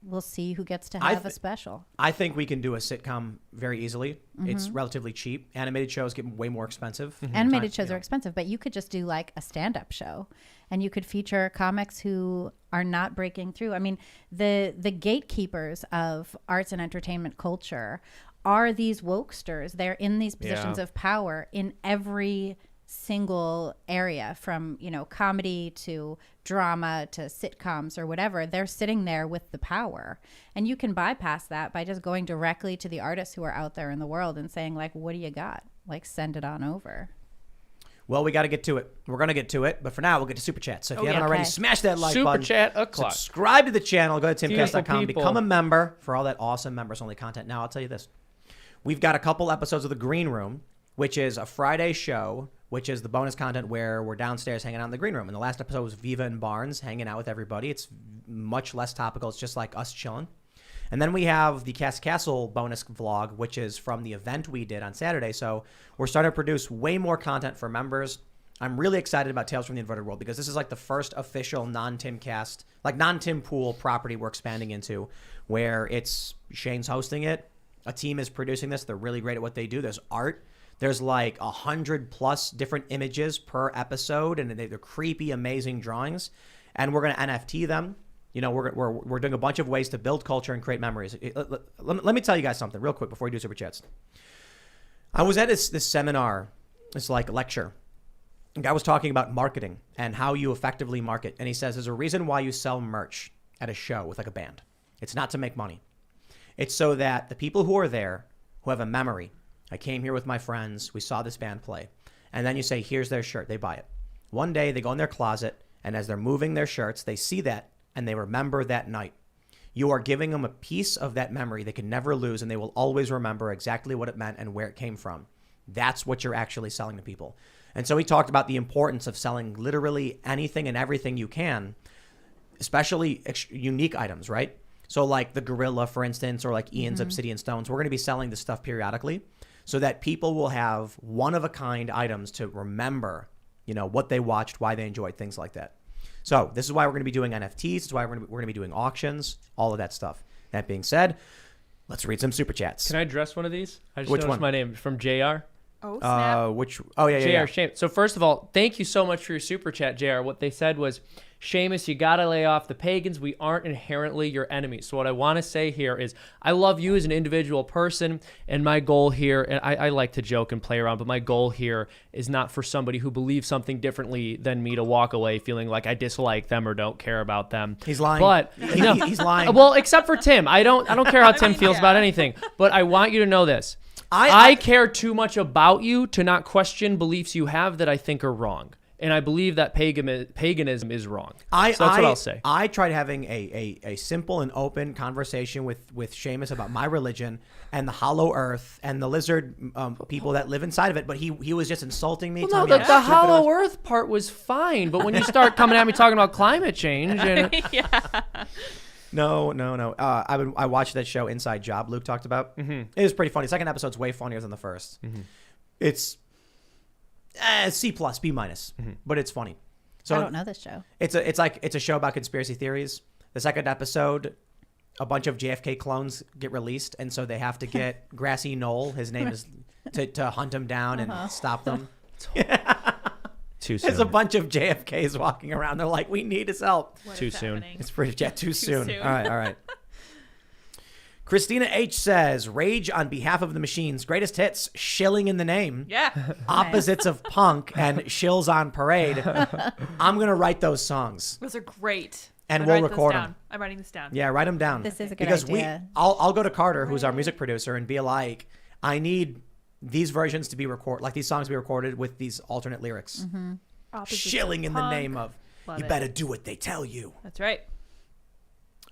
we'll see who gets to have a special. I think we can do a sitcom very easily. It's relatively cheap. Animated shows get way more expensive. Animated shows are expensive, but you could just do like a stand-up show, and you could feature comics who are not breaking through. I mean, the gatekeepers of arts and entertainment culture are these wokesters. They're in these positions of power in every single area, from comedy to drama to sitcoms or whatever. They're sitting there with the power, and you can bypass that by just going directly to the artists who are out there in the world and saying, like, what do you got? Like, send it on over. Well, we got to get to it. We're going to get to it, but for now, we'll get to Super Chat. So if you haven't already, smash that like button. Super Chat o'clock. Subscribe to the channel. Go to timcast.com. People. Become a member for all that awesome members-only content. Now, I'll tell you this. We've got a couple episodes of The Green Room, which is a Friday show, which is the bonus content where we're downstairs hanging out in the green room. And the last episode was Viva and Barnes hanging out with everybody. It's much less topical. It's just like us chilling. And then we have the Castle bonus vlog, which is from the event we did on Saturday. So we're starting to produce way more content for members. I'm really excited about Tales from the Inverted World because this is like the first official non-Timcast, like non-Tim Pool property we're expanding into, where it's Shane's hosting it. A team is producing this. They're really great at what they do. There's art. There's like 100+ different images per episode, and they're creepy, amazing drawings. And we're going to NFT them. We're doing a bunch of ways to build culture and create memories. Let me tell you guys something real quick before we do Super Chats. I was at this seminar, this like lecture. A guy was talking about marketing and how you effectively market. And he says there's a reason why you sell merch at a show with like a band. It's not to make money. It's so that the people who are there, who have a memory, I came here with my friends, we saw this band play. And then you say, here's their shirt. They buy it. One day they go in their closet, and as they're moving their shirts, they see that and they remember that night. You are giving them a piece of that memory they can never lose, and they will always remember exactly what it meant and where it came from. That's what you're actually selling to people. And so he talked about the importance of selling literally anything and everything you can, especially unique items, right? So like the gorilla, for instance, or like Ian's obsidian stones. We're going to be selling this stuff periodically so that people will have one-of-a-kind items to remember, what they watched, why they enjoyed, things like that. So this is why we're going to be doing NFTs. This is why we're going to be doing auctions, all of that stuff. That being said, let's read some super chats. Can I address one of these? I just Which noticed one? my name from JR. Oh, snap. Yeah. JR, so first of all, thank you so much for your super chat, JR. What they said was, Seamus, you got to lay off the pagans. We aren't inherently your enemies. So what I want to say here is I love you as an individual person, and my goal here, and I like to joke and play around, but my goal here is not for somebody who believes something differently than me to walk away feeling like I dislike them or don't care about them. He's lying. But he's lying. Well, except for Tim. I don't care how Tim feels about anything, but I want you to know this. I care too much about you to not question beliefs you have that I think are wrong. And I believe that paganism is wrong. So that's what I'll say. I tried having a simple and open conversation with Seamus about my religion and the hollow earth and the lizard people that live inside of it, but he was just insulting me. Well, no, the hollow earth part was fine, but when you start coming at me talking about climate change and No. I watched that show Inside Job Luke talked about. It was pretty funny. The second episode's way funnier than the first. It's C+, B-, but it's funny. So I don't know this show. It's a show about conspiracy theories. The second episode, a bunch of JFK clones get released, and so they have to get Grassy Knoll, his name is, to hunt him down and stop them. Too soon. There's a bunch of JFKs walking around. They're like, we need his help. Too soon. It's pretty too soon. All right. Christina H says, rage on behalf of the machines. Greatest hits, shilling in the name. Yeah. Opposites of punk and shills on parade. I'm going to write those songs. Those are great. And I'd we'll write record those them. I'm writing this down. Yeah, write them down. This is a good because idea. I'll go to Carter, who's our music producer, and be like, I need these versions to be recorded, like these songs to be recorded with these alternate lyrics. Shilling in the name of, Love you it. better do what they tell you. That's right.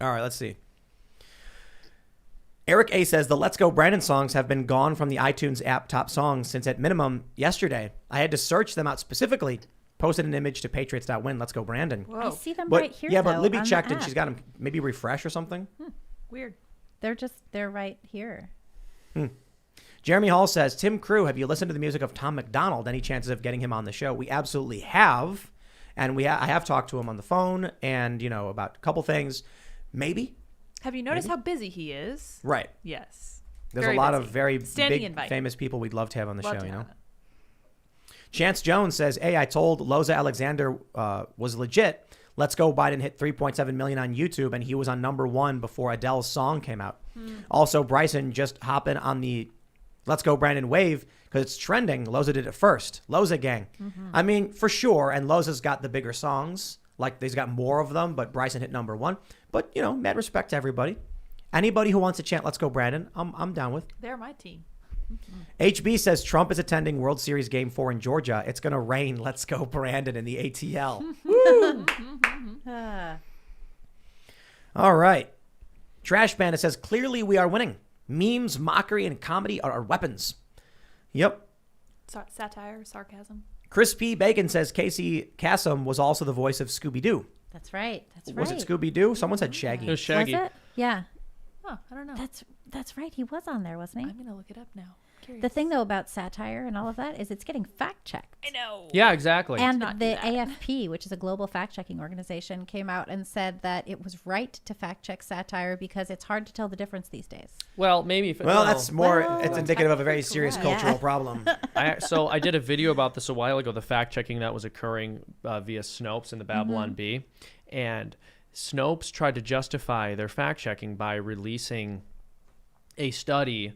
All right, let's see. Eric A says the Let's Go Brandon songs have been gone from the iTunes app top songs since at minimum yesterday. I had to search them out specifically. Posted an image to Patriots.win. Let's go Brandon. Whoa. I see them But right here. yeah, but though, Libby on the checked and app. she's got them. Maybe refresh or something. Weird. They're right here. Jeremy Hall says, Tim Crew, have you listened to the music of Tom McDonald? Any chances of getting him on the show? We absolutely have. And I have talked to him on the phone and, about a couple things. Maybe. Have you noticed how busy he is? Right. Yes. There's Very a lot busy. of very Standing big, invite. famous people we'd love to have on the Love show, to you know? have it. Chance Jones says, hey, I told Loza Alexander was legit. Let's Go Biden hit 3.7 million on YouTube, and he was on #1 before Adele's song came out. Also, Bryson just hopping on the Let's Go Brandon wave because it's trending. Loza did it first. Loza gang. I mean, for sure. And Loza's got the bigger songs. Like, he's got more of them, but Bryson hit #1. But, mad respect to everybody. Anybody who wants to chant Let's Go Brandon, I'm down with. They're my team. HB says Trump is attending World Series Game 4 in Georgia. It's going to rain. Let's go Brandon in the ATL. Woo! All right. Trash Bandit says, clearly we are winning. Memes, mockery, and comedy are our weapons. Yep. Satire, sarcasm. Chris P. Bacon says Casey Kasem was also the voice of Scooby-Doo. That's right. Was it Scooby-Doo? Someone said Shaggy. It was Shaggy. Was it? Yeah. Oh, I don't know. That's right. He was on there, wasn't he? I'm going to look it up now. Curious. The thing, though, about satire and all of that is it's getting fact-checked. I know. Yeah, exactly. And not the do that. AFP, which is a global fact-checking organization, came out and said that it was right to fact-check satire because it's hard to tell the difference these days. Well, maybe. That's more, Well, it's indicative of a very serious correct. cultural Yeah. problem. So I did a video about this a while ago, the fact-checking that was occurring via Snopes and the Babylon Bee. And Snopes tried to justify their fact-checking by releasing a study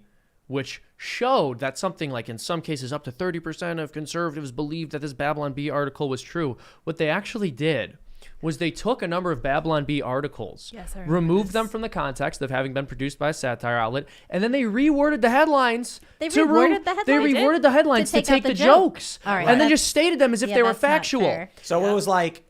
which showed that something like in some cases up to 30% of conservatives believed that this Babylon Bee article was true. What they actually did was they took a number of Babylon Bee articles, Yes, I remember removed this. them from the context of having been produced by a satire outlet, and then they reworded the headlines. They to reworded the They headlines? reworded the headlines To to take out take the the joke. jokes, All right. and then That's- just stated them as if yeah, they were that's not factual. fair. So it was like,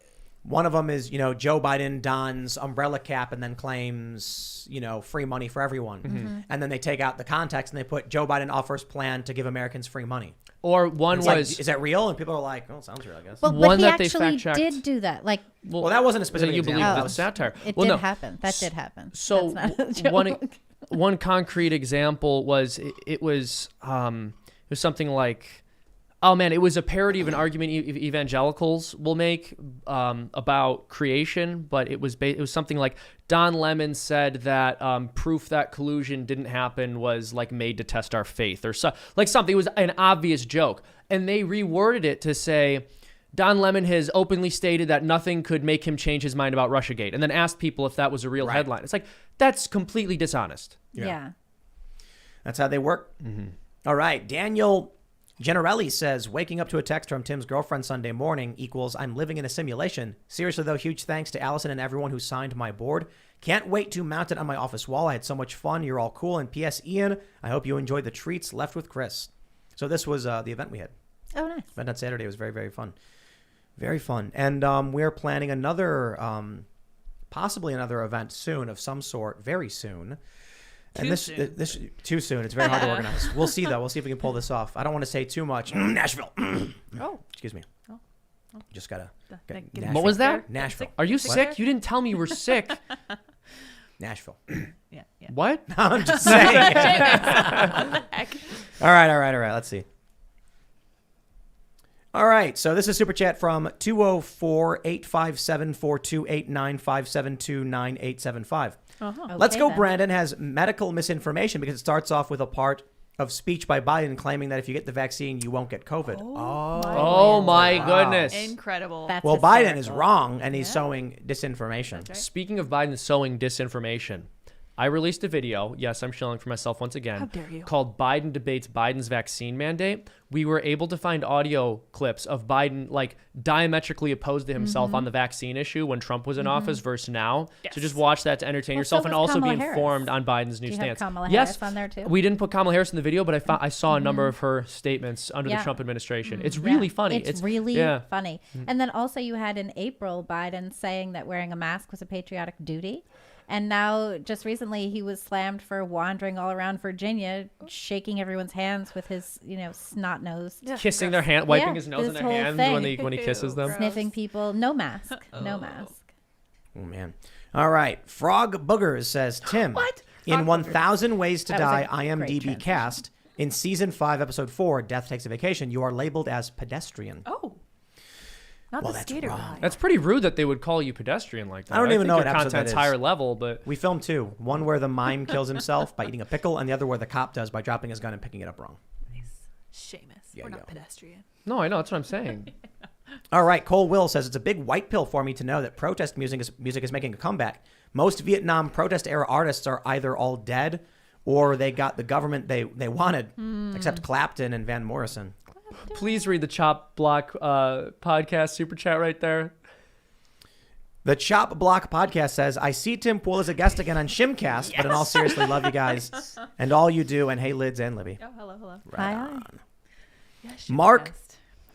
One of them is, Joe Biden dons umbrella cap and then claims, free money for everyone. And then they take out the context and they put Joe Biden offers plan to give Americans free money. Or one is that real? And people are like, oh, it sounds real, I guess. Well, one but he that they actually fact-checked. did do that. Like, well, that wasn't a specific you example. believe the satire. It well, did no. happen. That did happen. So That's not a joke. one concrete example was it was something like, oh man, it was a parody of an argument evangelicals will make about creation, but it was something like Don Lemon said that proof that collusion didn't happen was like made to test our faith or something. It was an obvious joke, and they reworded it to say Don Lemon has openly stated that nothing could make him change his mind about Russiagate, and then asked people if that was a real headline. It's like, that's completely dishonest. Yeah. That's how they work. All right, Daniel Generelli says, waking up to a text from Tim's girlfriend Sunday morning equals I'm living in a simulation. Seriously, though, huge thanks to Allison and everyone who signed my board. Can't wait to mount it on my office wall. I had so much fun. You're all cool. And P.S. Ian, I hope you enjoyed the treats left with Chris. So this was the event we had. Oh, nice. Event on Saturday. It was very, very fun. Very fun. And we're planning another, possibly another event soon of some sort, very soon. And this too soon. It's very hard to organize. We'll see, though. We'll see if we can pull this off. I don't want to say too much. Nashville. Oh, excuse me. Oh. Just gotta. What was that? Nashville. Are you sick? You didn't tell me you were sick. Nashville. Yeah. What? I'm just saying. What the heck? All right. Let's see. All right. So this is Super Chat from 204-857-4289-572-9875. Let's go, then. Brandon has medical misinformation because it starts off with a part of speech by Biden claiming that if you get the vaccine, you won't get COVID. Oh my goodness. Incredible. That's well, hysterical. Biden is wrong, and he's sowing disinformation. Right. Speaking of Biden sowing disinformation, I released a video. Yes, I'm shilling for myself once again. How dare you? Called Biden Debates Biden's Vaccine Mandate. We were able to find audio clips of Biden like diametrically opposed to himself on the vaccine issue when Trump was in office versus now. Yes. So just watch that to entertain yourself and also be informed on Biden's new Do you stance. have Kamala Yes, Harris on there too? we didn't put Kamala Harris in the video, but I saw a number of her statements under the Trump administration. It's really funny. It's really funny. And then also you had in April Biden saying that wearing a mask was a patriotic duty. And now, just recently, he was slammed for wandering all around Virginia, shaking everyone's hands with his, snot nose. Kissing their hand, wiping his nose in their hands when he kisses them. Sniffing people. No mask. No mask. Oh, man. All right. Frog Boogers says, Tim, What? in 1,000 Ways to That was Die a great IMDb transition. cast, in Season 5, Episode 4, Death Takes a Vacation, you are labeled as pedestrian. Oh. Not Well, the that's skater wrong. guy. That's pretty rude that they would call you pedestrian like that. I don't even think know your what episode content's that is. higher level, but We filmed two. One where the mime kills himself by eating a pickle, and the other where the cop does by dropping his gun and picking it up wrong. Seamus. Yeah, We're you not go. pedestrian. no, I know that's what I'm saying. All right, Cole Will says, it's a big white pill for me to know that protest music is making a comeback. Most Vietnam protest-era artists are either all dead or they got the government they wanted, except Clapton and Van Morrison. Please read the Chop Block podcast super chat right there. The Chop Block podcast says, I see Tim Pool as a guest again on Shimcast, but in all seriously, love you guys and all you do. And hey, Lids and Libby. Oh, hello. Right Hi. on. Yeah, Mark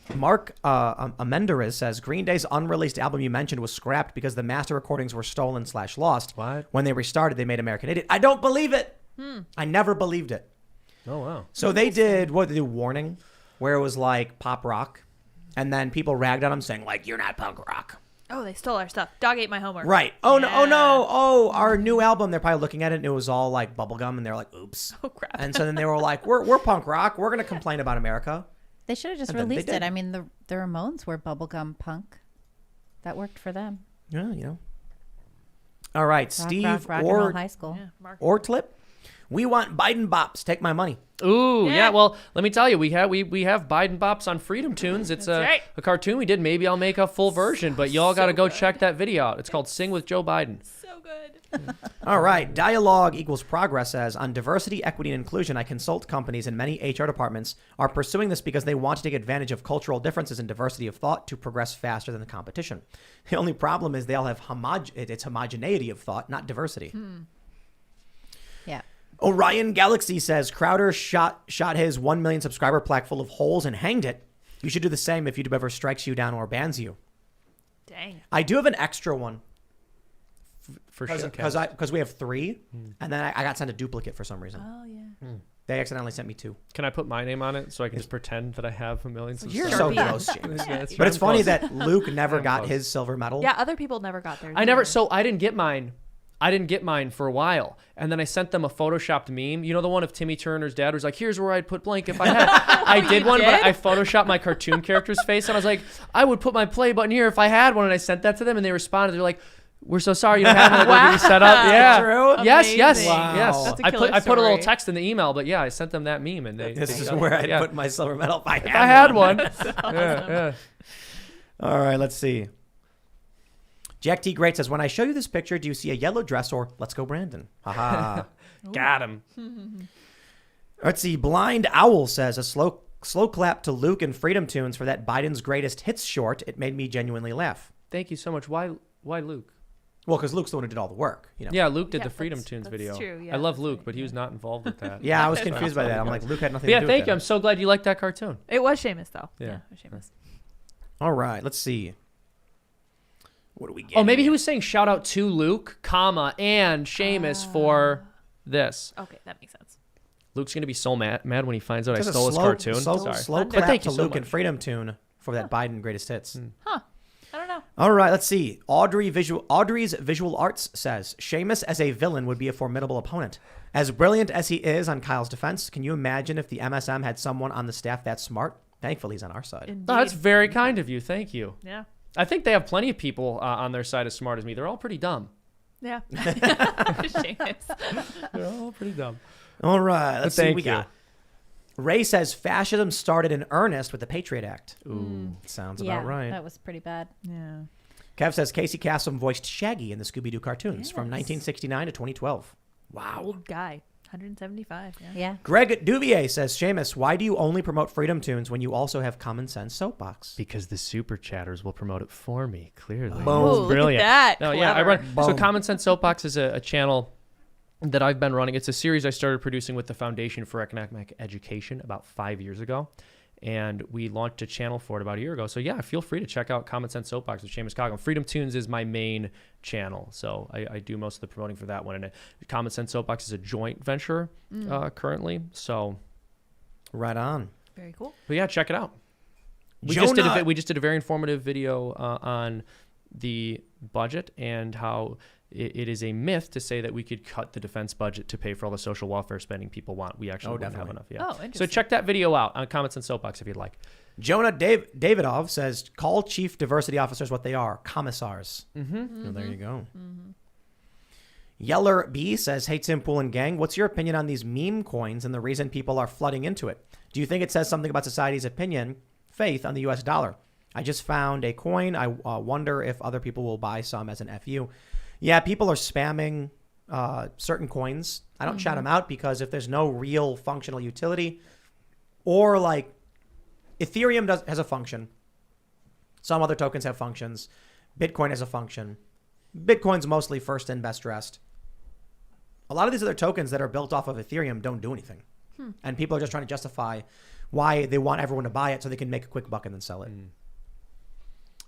Shimcast. Amenderes says, Green Day's unreleased album you mentioned was scrapped because the master recordings were stolen/lost. What? When they restarted, they made American Idiot. I don't believe it. I never believed it. Oh, wow. So they did, what did they do, Warning, where it was like pop rock. And then people ragged on them saying, like, you're not punk rock. Oh, they stole our stuff. Dog ate my homework. Right. Oh, no. Oh, Yeah. no. Oh, our new album. They're probably looking at it and it was all like bubblegum. And they're like, oops. Oh, crap. And so then they were like, we're punk rock. We're going to complain about America. They should have just And then they released did. it. I mean, the Ramones were bubblegum punk. That worked for them. Yeah, you know. All right. Steve Rock and Roll High School. Yeah, Mark. Ortlip. We want Biden bops. Take my money. Ooh, yeah. Yeah. Well, let me tell you, we have Biden Bops on Freedom Tunes. It's right. a cartoon we did. Maybe I'll make a full version, but y'all got to go check that video out. It's called Sing with Joe Biden. So good. All right. Dialogue equals progress says, on diversity, equity, and inclusion, I consult companies and many HR departments are pursuing this because they want to take advantage of cultural differences and diversity of thought to progress faster than the competition. The only problem is they all have it's homogeneity of thought, not diversity. Yeah. Orion Galaxy says, Crowder shot his 1 million subscriber plaque full of holes and hanged it. You should do the same if YouTube ever strikes you down or bans you. Dang. I do have an extra one. For Because we have 3, and then I got sent a duplicate for some reason. Oh, yeah. They accidentally sent me 2. Can I put my name on it so I can just pretend that I have a million? You're so close, Seamus. But it's funny that Luke never got his silver medal. Yeah, other people never got theirs. I never. So I didn't get mine. I didn't get mine for a while, and then I sent them a photoshopped meme. You know the one of Timmy Turner's dad was like, "Here's where I'd put blank if I had." I did one, but I photoshopped my cartoon character's face, and I was like, "I would put my play button here if I had one." And I sent that to them, and they responded. They're like, "We're so sorry you don't have one. Wow. Set up." Yeah. True? Yes. Wow. Yes. That's a I put a little story. text in the email, but yeah, I sent them that meme, and This is where I'd put my silver medal if I had one. Yeah. All right, let's see. Jack T. Great says, when I show you this picture, do you see a yellow dress or let's go Brandon? Haha. Got him. Let's see. Blind Owl says, a slow clap to Luke and Freedom Tunes for that Biden's Greatest Hits short. It made me genuinely laugh. Thank you so much. Why Luke? Well, because Luke's the one who did all the work. You know? Yeah, Luke did the Freedom Tunes video. True, yeah, I love Luke, but he was not involved with that. Yeah, I was confused by that. I'm like, Luke had nothing Yeah, to do with thank you. I'm so glad you liked that cartoon. It was Seamus, though. Yeah. It was Seamus. All right, let's see. What do we get? Oh, maybe he was saying shout out to Luke, comma, and Seamus for this. Okay, that makes sense. Luke's going to be so mad when he finds out I Just a stole his cartoon. Sorry. Slow But clap thank to you so Luke and much. Freedom Tune for that Biden Greatest Hits. Huh. I don't know. All right, let's see. Audrey's Visual Arts says, Seamus as a villain would be a formidable opponent. As brilliant as he is on Kyle's defense, can you imagine if the MSM had someone on the staff that smart? Thankfully, he's on our side. Indeed. Oh, that's very kind of you. Thank you. Yeah. I think they have plenty of people on their side as smart as me. They're all pretty dumb. Yeah. Seamus. They're all pretty dumb. All right, let's see what we Thank you. got. Ray says, fascism started in earnest with the Patriot Act. Ooh. Sounds Yeah, about right. that was pretty bad. Yeah. Kev says, Casey Kasem voiced Shaggy in the Scooby-Doo cartoons from 1969 to 2012. Wow. Old guy. 175. Yeah. Yeah. Greg Duvier says, Seamus, why do you only promote Freedom Tunes when you also have Common Sense Soapbox? Because the super chatters will promote it for me, clearly. Boom. Ooh, Brilliant. Look at that. No, yeah, I Clever. run. So Common Sense Soapbox is a channel that I've been running. It's a series I started producing with the Foundation for Economic Education about 5 years ago. And we launched a channel for it about a year ago. So yeah, feel free to check out Common Sense Soapbox with Seamus Coughlin. Freedom Tunes is my main channel. So I do most of the promoting for that one. And Common Sense Soapbox is a joint venture currently. So Right on. Very cool. but yeah, check it out. We Jonah- just did a very informative video on the budget and how it is a myth to say that we could cut the defense budget to pay for all the social welfare spending people want. We actually wouldn't have enough. Yeah. Oh, So interesting. check that video out on Common Sense Soapbox if you'd like. Jonah Davidov says, call chief diversity officers what they are, commissars. Mm-hmm. So there you go. Yeller B says, hey, Tim Pool and gang, what's your opinion on these meme coins and the reason people are flooding into it? Do you think it says something about society's faith on the U.S. dollar? I just found a coin. I wonder if other people will buy some as an FU. Yeah, people are spamming certain coins. I don't shout them out because if there's no real functional utility, or like Ethereum has a function. Some other tokens have functions. Bitcoin has a function. Bitcoin's mostly first and best dressed. A lot of these other tokens that are built off of Ethereum don't do anything. And people are just trying to justify why they want everyone to buy it so they can make a quick buck and then sell it.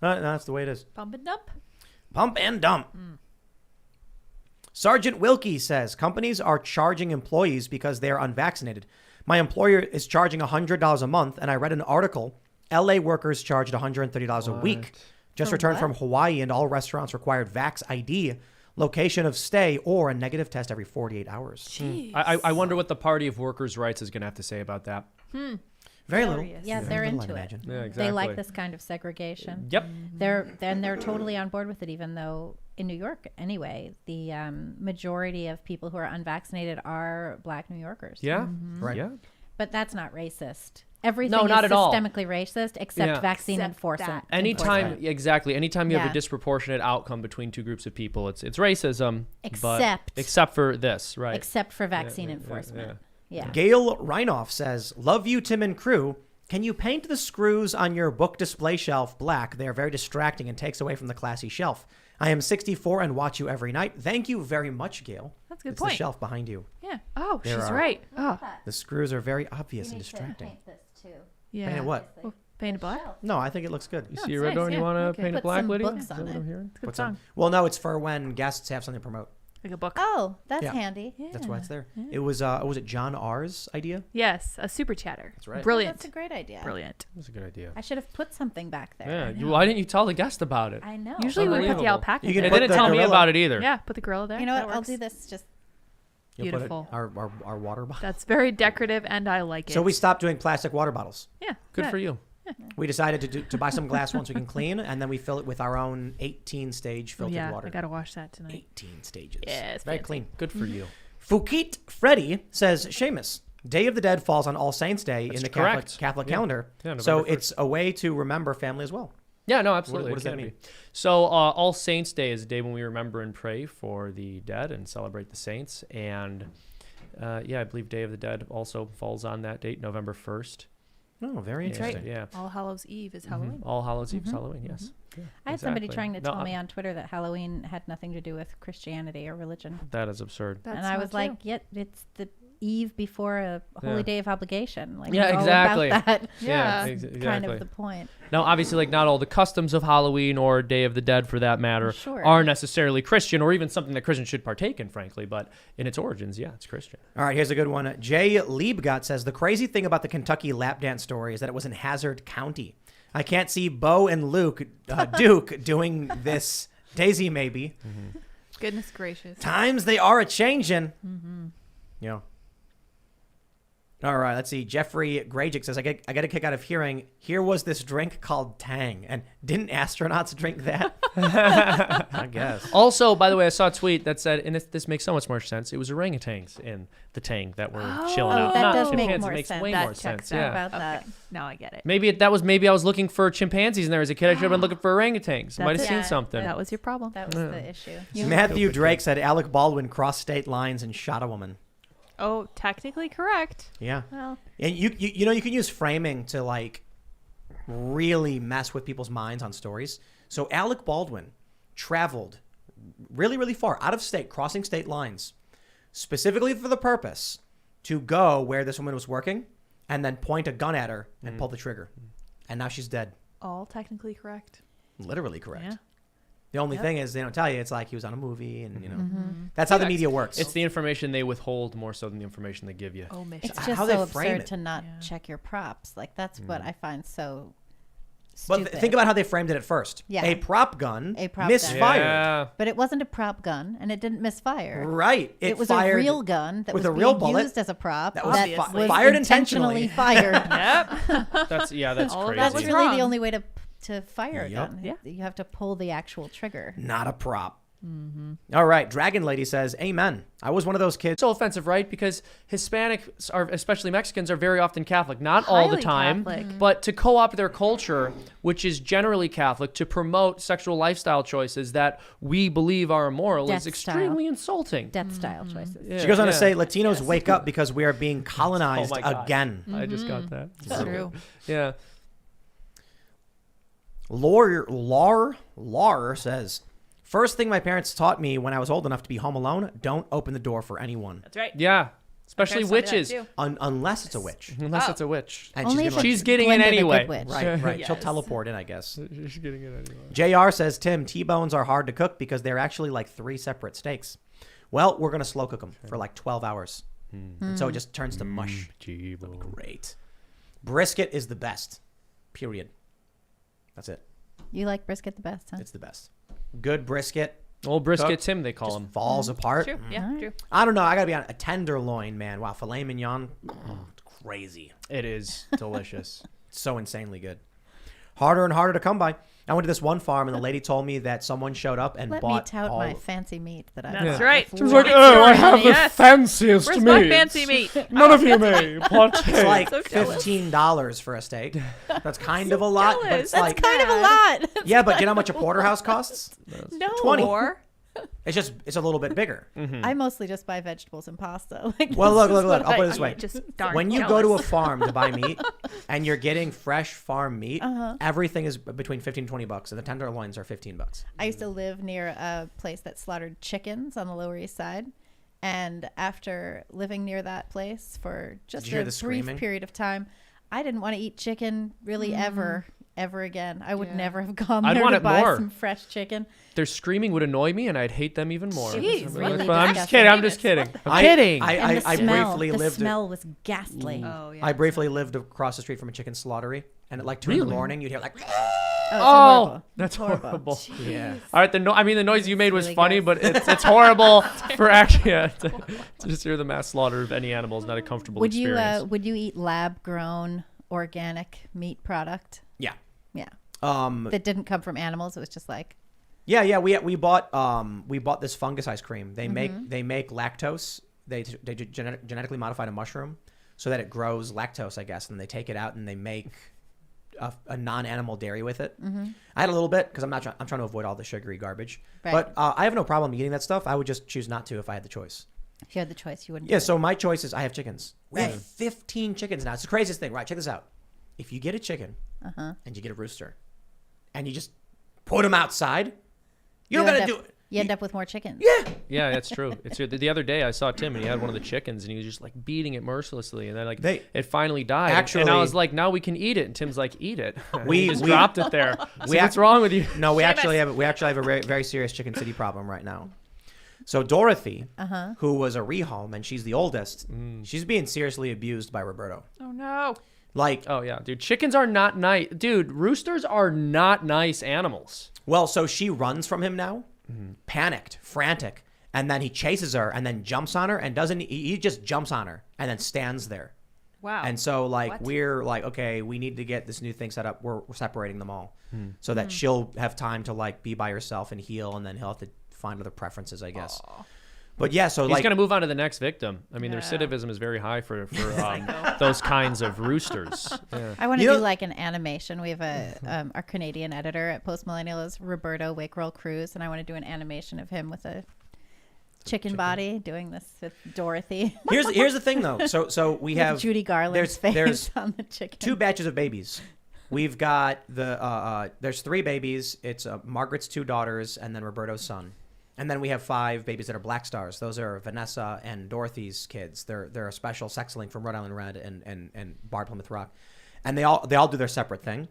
That's the way it is. Pump and dump. Pump and dump. Sergeant Wilkie says, companies are charging employees because they are unvaccinated. My employer is charging $100 a month, and I read an article. LA workers charged $130 a week. Just returned from Hawaii, and all restaurants required Vax ID, location of stay, or a negative test every 48 hours. I wonder what the Party of Workers' Rights is going to have to say about that. Very little. Yeah, Very they're little, I'd into it. imagine. Yeah, They exactly. like this kind of segregation. Yep. They're totally on board with it, even though in New York, anyway, the majority of people who are unvaccinated are Black New Yorkers. Yeah. Right. Yeah. But that's not racist. Everything No, is not at all. systemically racist except Yeah. vaccine Except enforcement. that. Anytime you have Yeah. a disproportionate outcome between two groups of people, it's racism. Except for this, right? Except for vaccine enforcement. Yeah. Gail Reinoff says, love you, Tim and crew. Can you paint the screws on your book display shelf black? They are very distracting and takes away from the classy shelf. I am 64 and watch you every night. Thank you very much, Gail. That's a good It's point. the shelf behind you. Yeah. Oh, There she's are- right. Oh, The screws are very obvious and distracting. this too. yeah. Paint it what? Painted black. No, I think it looks good. You see a red door and you want to paint it Put black, some Lydia? books Is that on what it. I'm hearing? It's a good What's song. on? Well, no, it's for when guests have something to promote. Like a book. Oh, that's Yeah. handy. That's why it's there. It was it John R's idea? Yes, a super chatter. That's right. Brilliant. That's a great idea. Brilliant. That's a good idea. I should have put something back there. Yeah. Why didn't you tell the guest about it? I know. Usually we put the Unbelievable. alpaca. You can They put there. didn't the tell me gorilla- about it either. Yeah, put the gorilla there. You know what? That I'll works. do this just You'll put it- Beautiful. our water bottle. That's very decorative, and I like it. So we stopped doing plastic water bottles. Yeah. Good for you. We decided to buy some glass ones we can clean, and then we fill it with our own 18-stage filtered Yeah, water. I gotta wash that tonight. 18 stages. Yeah, it's very fancy. clean. Good for you. Fukit Freddy says, Seamus, Day of the Dead falls on All Saints Day in the correct. Catholic Yeah. calendar. Yeah, so November 1st. it's a way to remember family as well. Yeah, no, absolutely. What does It that can mean? be. So All Saints Day is a day when we remember and pray for the dead and celebrate the saints. And I believe Day of the Dead also falls on that date, November 1st. Oh, very That's right. interesting. Yeah. All Hallows Eve is Halloween. All Hallows Eve is Halloween, yes. Yeah, I had somebody exactly. trying to No, tell me on Twitter that Halloween had nothing to do with Christianity or religion. That is absurd. That's and I not was true. like, it's the eve before a holy Yeah. day of obligation. Like, Yeah, it's all exactly. about that. Yeah. Exactly. Kind of the point. Now, obviously, like not all the customs of Halloween or Day of the Dead, for that matter, Sure. are necessarily Christian or even something that Christians should partake in, frankly. But in its origins, yeah, it's Christian. All right, here's a good one. Jay Liebgott says, the crazy thing about the Kentucky lap dance story is that it was in Hazard County. I can't see Bo and Duke doing this. Daisy, maybe. Goodness gracious. Times they are a-changing. You know. All right, let's see. Jeffrey Grajic says, I get a kick out of hearing, here was this drink called Tang. And didn't astronauts drink that? I guess. Also, by the way, I saw a tweet that said, and this makes so much more sense, it was orangutans in the Tang that were chilling out. That Not does make chimpanzees. more It makes sense. way That more checks sense. out. Yeah. About that. Okay. Now I get it. Maybe I was looking for chimpanzees in there as a kid. I should have been looking for orangutans. I might have That's seen it. something. That was your problem. That was the issue. Matthew Drake said Alec Baldwin crossed state lines and shot a woman. Oh, technically correct. Yeah. Well, And you know, you can use framing to like really mess with people's minds on stories. So Alec Baldwin traveled really, really far out of state, crossing state lines, specifically for the purpose to go where this woman was working and then point a gun at her and pull the trigger. And now she's dead. all technically correct. Literally correct. Yeah. The only thing is they don't tell you it's like he was on a movie and, you know, that's how the media works. It's the information they withhold more so than the information they give you. Omission. It's How just they so frame absurd it. to not check your props. Like, that's what I find so But stupid. think about how they framed it at first. Yeah. A prop gun A prop gun. misfired. Yeah. But it wasn't a prop gun, and it didn't misfire. Right. It was fired a real gun that with was a real being bullet used as a prop that was Obviously. fired intentionally. fired. Yep. That's All of crazy. that That's was really wrong. the only way to fire a Yep. gun. Yeah. You have to pull the actual trigger. Not a prop. All right. Dragon Lady says, amen. I was one of those kids. So offensive, right? Because Hispanics, are, especially Mexicans, are very often Catholic. Not all the Highly time, Catholic. but to co-opt their culture, which is generally Catholic, to promote sexual lifestyle choices that we believe are immoral Death is style. extremely insulting. Death style choices. Yeah, She goes on to yeah. say, Latinos wake up because we are being colonized Oh my God. again. I just got that. It's true. Yeah. Lar says, first thing my parents taught me when I was old enough to be home alone, don't open the door for anyone. That's right. Yeah. Especially My parents witches. told me that Unless it's a witch. Unless Oh. it's a witch. And Only she's if gonna She's getting Glinda in the anyway. Good Witch. right. She'll Yes. teleport in, I guess. She's getting it anyway. JR says, Tim, T-bones are hard to cook because they're actually like 3 separate steaks. Well, we're going to slow cook them for like 12 hours. And so it just turns to mush. Great. Brisket is the best. Period. That's it. You like brisket the best, huh? It's the best. Good brisket Old brisket Cooked. Tim, they call just him. falls apart. True. Yeah, true. I don't know. I got to be on a tenderloin, man. Wow, filet mignon. It's crazy. It is delicious. It's so insanely good. Harder and harder to come by. I went to this one farm, and the lady told me that someone showed up and Let me bought tout all my fancy meat that I That's bought right. before. She's like, Great oh, I story, have honey. the Yes. fanciest Where's meat. my fancy meat? None of you may partake. It's like So jealous. $15 for a steak. That's kind of a lot, but it's jealous. like Kind of a lot. yeah, but you know how much a porterhouse costs? No. 20. Or It's a little bit bigger. I mostly just buy vegetables and pasta. Like, Well, this look. is what I'll put I it this way: eat. just darn when you go to a jealous. farm to buy meat, and you're getting fresh farm meat, Uh-huh. everything is between $15 and $20, and the tenderloins are $15. I used to live near a place that slaughtered chickens on the Lower East Side. And after living near that place for just Did you hear a the brief screaming? period of time, I didn't want to eat chicken really ever again. I would never have gone I'd there want to it buy more. some fresh chicken. Their screaming would annoy me, and I'd hate them even more. Jeez, really But I'm just disgusting. kidding. I'm just kidding. I'm kidding. And the I smell, briefly the lived. smell was ghastly. Oh yeah. I briefly lived across the street from a chicken slaughtery, and at like 2 in the morning, you'd hear like. Oh, That's horrible. Yeah. All right, the noise you made was really funny, gross. but it's horrible for actually to just hear the mass slaughter of any animal is not a comfortable experience. Would you eat lab grown organic meat product? Yeah. Yeah. Um. That didn't come from animals. It was just like Yeah. We bought this fungus ice cream. They make lactose. They genetically modified a mushroom so that it grows lactose, I guess, and they take it out and they make a non-animal dairy with it. I had a little bit because I'm trying to avoid all the sugary garbage. Right. But I have no problem eating that stuff. I would just choose not to if I had the choice. if you had the choice, you wouldn't. Yeah. do it. So my choice is I have chickens. We Right. have 15 chickens now. It's the craziest thing, right? Check this out. If you get a chicken and you get a rooster, and you just put them outside, you don't gotta do it. You end up with more chickens. Yeah. Yeah, that's true. It's the other day I saw Tim and he had one of the chickens and he was just like beating it mercilessly and then like it finally died. And I Actually- was like, now we can eat it. And Tim's like, eat it. And We- he just we- dropped it there. So what's wrong with you? No, we actually have a very, very serious Chicken City problem right now. So Dorothy, who was a rehome and she's the oldest, she's being seriously abused by Roberto. Oh no. Like, Oh yeah, dude. Chickens are not nice. Dude, roosters are not nice animals. well, so she runs from him now, panicked, frantic, and then he chases her and then jumps on her and he just jumps on her and then stands there. Wow. And so like What? we're like, okay, we need to get this new thing set up. We're separating them all so that she'll have time to like be by herself and heal, and then he'll have to find other preferences, I guess. But yeah, so He's like gonna move on to the next victim. I mean, the Yeah. recidivism is very high for those kinds of roosters. Yeah. I want to You do know- like an animation. We have our Canadian editor at Post Millennial is Roberto Wakeroll Cruz, and I want to do an animation of him with a chicken body doing this with Dorothy. here's the thing though. So we With have Judy Garland's face there's on the chicken. 2 batches of babies. We've got there's 3 babies. It's Margaret's 2 daughters and then Roberto's son. And then we have 5 babies that are Black Stars. Those are Vanessa and Dorothy's kids. They're a special sex link from Rhode Island Red and Bar Plymouth Rock. And they all do their separate thing.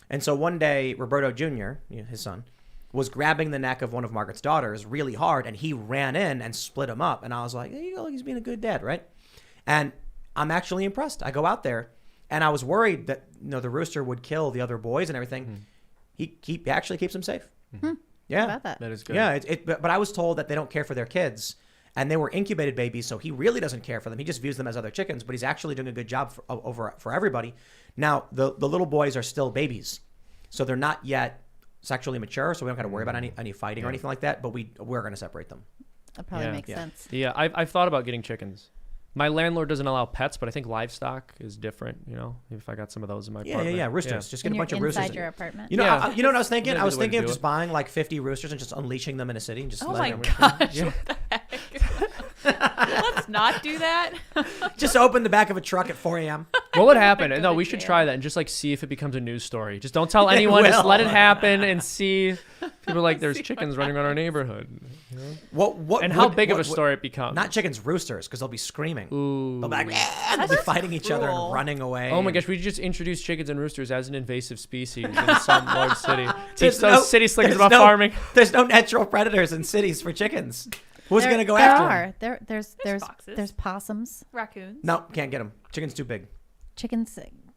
And so one day Roberto Jr., his son, was grabbing the neck of one of Margaret's daughters really hard, and he ran in and split him up. And I was like, there you go, he's being a good dad, right? And I'm actually impressed. I go out there, and I was worried that the rooster would kill the other boys and everything. He actually keeps them safe. Yeah, How about that? That is good. yeah. But I was told that they don't care for their kids, and they were incubated babies, so he really doesn't care for them. He just views them as other chickens, but he's actually doing a good job for everybody. Now the little boys are still babies, so they're not yet sexually mature, so we don't got to worry about any fighting or anything like that. But we're going to separate them. That probably Yeah. makes Yeah. sense. Yeah, I've thought about getting chickens. My landlord doesn't allow pets, but I think livestock is different. If I got some of those in my apartment. Yeah. Roosters. Just get And a you're bunch of roosters. inside your apartment. You know, Yeah. you know what I was thinking? That'd I be was the way to thinking of do just it. buying like 50 roosters and just unleashing them in a city and just Oh my letting gosh. them. What the heck? Let's not do that. Just open the back of a truck at 4 a.m. What would happen? Go No, to we should jail. try that and just like see if it becomes a news story. Just don't tell anyone. Just will. let it happen and see. People are like, there's chickens running around our neighborhood. What? And how would- big of a what- story it becomes. Not chickens, roosters, because they'll be screaming. Ooh. They'll be like, they'll be fighting each other cruel. and running away. Oh my gosh, we just introduced chickens and roosters as an invasive species in some large city. Teach There's those city slickers there's about no- farming. There's no natural predators in cities for chickens. Who's There- going to go there after them? are. There's foxes. possums. Raccoons. No, can't get them. Chicken's too big.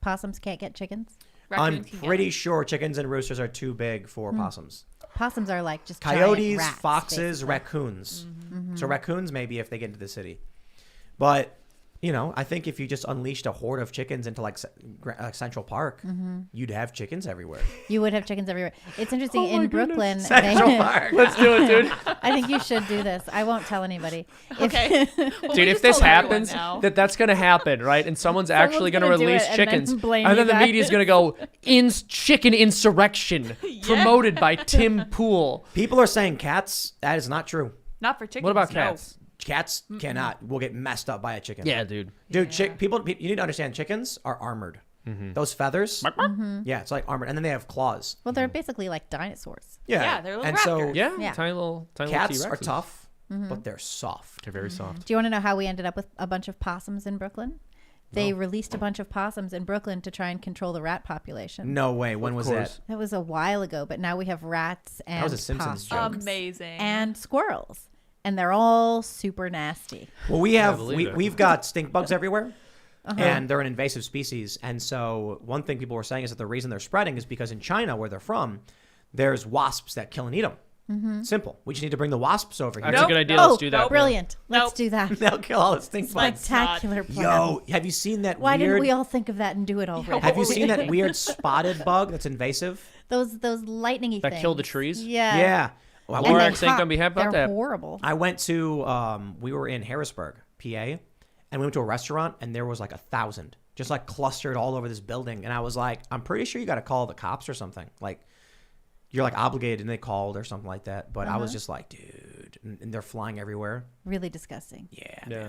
Possums can't get chickens. Raccoons I'm can get pretty them. sure chickens and roosters are too big for possums. Possums are like just giant Coyotes, rats, foxes, basically. raccoons. So raccoons maybe if they get into the city. But, I think if you just unleashed a horde of chickens into like Central Park, you'd have chickens everywhere. You would have chickens everywhere. It's interesting. Oh my In Brooklyn, Central Park. Let's do it, dude. I think you should do this. I won't tell anybody. Okay. Well, we Dude, if just this told everyone happens, now. that's gonna happen, right? And someone's actually gonna gonna do release it and then chickens, blame and you then the guys. media's gonna go chicken insurrection promoted by Tim Pool. People are saying cats. That is not true. Not for chickens. What about no. cats? Cats cannot. Will get messed up by a chicken. Yeah, dude. Dude, people, you need to understand, chickens are armored. Those feathers, yeah, it's like armored, and then they have claws. Well, they're basically like dinosaurs. Yeah, they're little and so raptors. Yeah, Yeah. tiny little cats are T-Rexes. tough, but they're soft. They're very soft. Do you want to know how we ended up with a bunch of possums in Brooklyn? They released a bunch of possums in Brooklyn to try and control the rat population. No way. When was that? That was a while ago, but now we have rats and That was a Simpsons joke. Amazing. And squirrels. And they're all super nasty. Well, we've got stink bugs everywhere. And they're an invasive species. And so one thing people were saying is that the reason they're spreading is because in China, where they're from, there's wasps that kill and eat them. Simple. We just need to bring the wasps over here. That's a good idea. Let's do that. Brilliant. Let's do that. They'll kill all the stink bugs. Spectacular plan. Yo, have you seen that Why weird... didn't we all think of that and do it already? Have you seen that weird spotted bug that's invasive? Those lightning-y things. That kill the trees? Yeah. Yeah. Well, Laura and Sink, don't be happy about They're that. horrible. I went to, we were in Harrisburg, PA, and we went to a restaurant, and there was like 1,000 just like clustered all over this building. And I was like, I'm pretty sure you got to call the cops or something. Like, you're like obligated, and they called or something like that. But I was just like, dude, and they're flying everywhere. Really disgusting. Yeah. Yeah.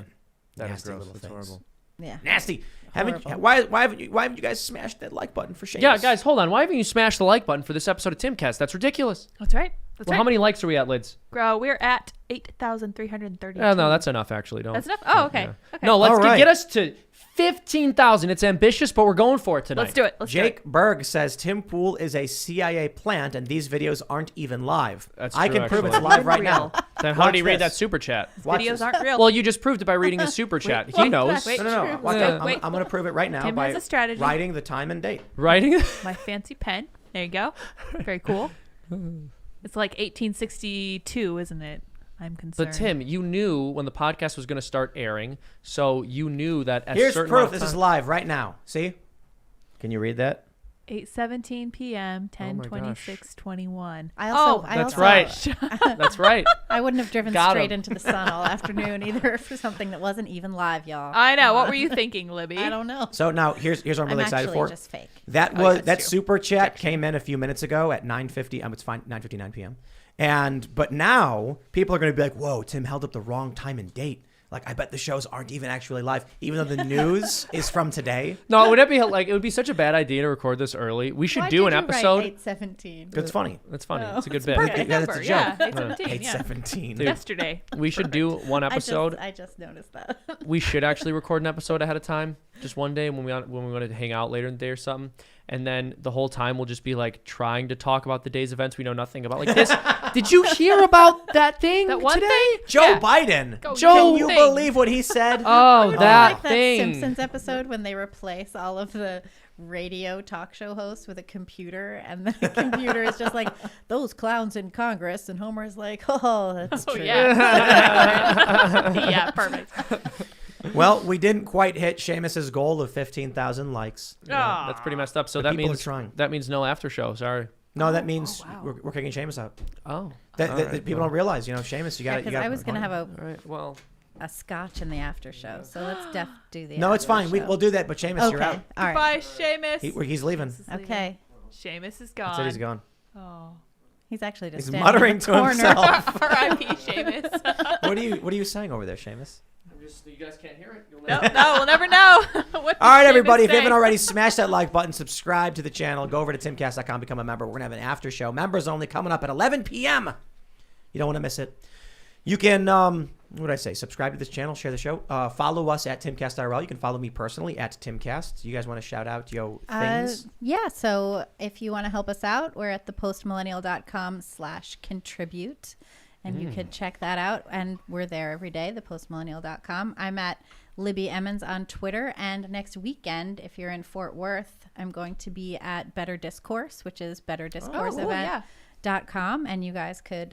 That is Nasty gross. little That's things. horrible. Yeah. Nasty. Horrible. Why haven't you guys smashed that like button for Seamus? Yeah, guys, hold on. Why haven't you smashed the like button for this episode of Timcast? That's ridiculous. That's right. Well, how many likes are we at, Lids? We're at 8,332. No, that's enough, actually. Don't. That's enough? Oh, okay. Yeah. Okay. No, let's All right. get us to 15,000. It's ambitious, but we're going for it tonight. Let's do it. Let's do Jake it. Berg says Tim Pool is a CIA plant, and these videos aren't even live. That's I true, can prove it's actually. live right now. Then how Watch did he read this. that super chat? Watch Videos this. aren't real. Well, you just proved it by reading his super chat. He knows. Wait. No. Watch Wait, out. wait. I'm going to prove it right now Tim by has a strategy. writing the time and date. Writing? My fancy pen. There you go. Very cool. It's like 1862, isn't it? I'm concerned. But Tim, you knew when the podcast was going to start airing, so you knew that at Here's certain proof. amount of This is time- live right now. See? Can you read that? 8:17 p.m. Oh my 10:26:21. That's right. That's right. I wouldn't have driven Got straight him. into the sun all afternoon either for something that wasn't even live, y'all. I know. What were you thinking, Libby? I don't know. So now here's what I'm really excited actually for. just fake. That Oh, was yeah, that that's true. super chat came in a few minutes ago at 9:50. It's fine, 9:59 p.m. But now people are going to be like, "Whoa, Tim held up the wrong time and date." Like, I bet the shows aren't even actually live, even though the news is from today. No, would that be like it would be such a bad idea to record this early? We should Why do did an you write episode. 8:17. It's funny. That's funny. No, It's a good it's bit. Perfect Yeah, that's number. a Yeah, joke. 8:17. 8:17. Yeah. Yesterday. We should do one episode. I just noticed that. We should actually record an episode ahead of time, just one day when we want to hang out later in the day or something, and then the whole time we'll just be like trying to talk about the day's events we know nothing about. Like this, did you hear about that thing That one today? thing? Joe Yeah. Biden. Go, Can you thing. believe what he said? Oh, that like thing. that Simpsons episode when they replace all of the radio talk show hosts with a computer, and the computer is just like those clowns in Congress, and Homer's like, "Oh, that's Oh, true." yeah. Yeah, perfect. Well, we didn't quite hit Seamus's goal of 15,000 likes. Ah. That's pretty messed up. So But that people means are trying. that means no after show. Sorry. No, that means wow. we're kicking Seamus out. Oh. That All right, people well. don't realize, Seamus, you got Because I was gonna have All right. Well. a scotch in the after show, so let's do the. No, it's after fine. show. We'll do that. But Seamus, you're out. Okay, all right. Bye, Seamus. He's leaving. Okay, Seamus is gone. Said he's gone. Oh. he's actually just He's standing muttering in the to corner. himself. R.I.P. Seamus. What are you saying over there, Seamus? You guys can't hear it. You'll No, we'll never know. What All right, did everybody. Seamus If you haven't say? already, smash that like button, subscribe to the channel, go over to timcast.com, become a member. We're gonna have an after show, members only, coming up at 11 p.m. You don't want to miss it. You can, what did I say? Subscribe to this channel, share the show. Follow us at Timcast IRL. You can follow me personally at Timcast. You guys want to shout out things? Yeah, so if you want to help us out, we're at thepostmillennial.com/contribute. And you could check that out. And we're there every day, thepostmillennial.com. I'm at Libby Emmons on Twitter. And next weekend, if you're in Fort Worth, I'm going to be at Better Discourse, which is betterdiscourseevent.com. And you guys could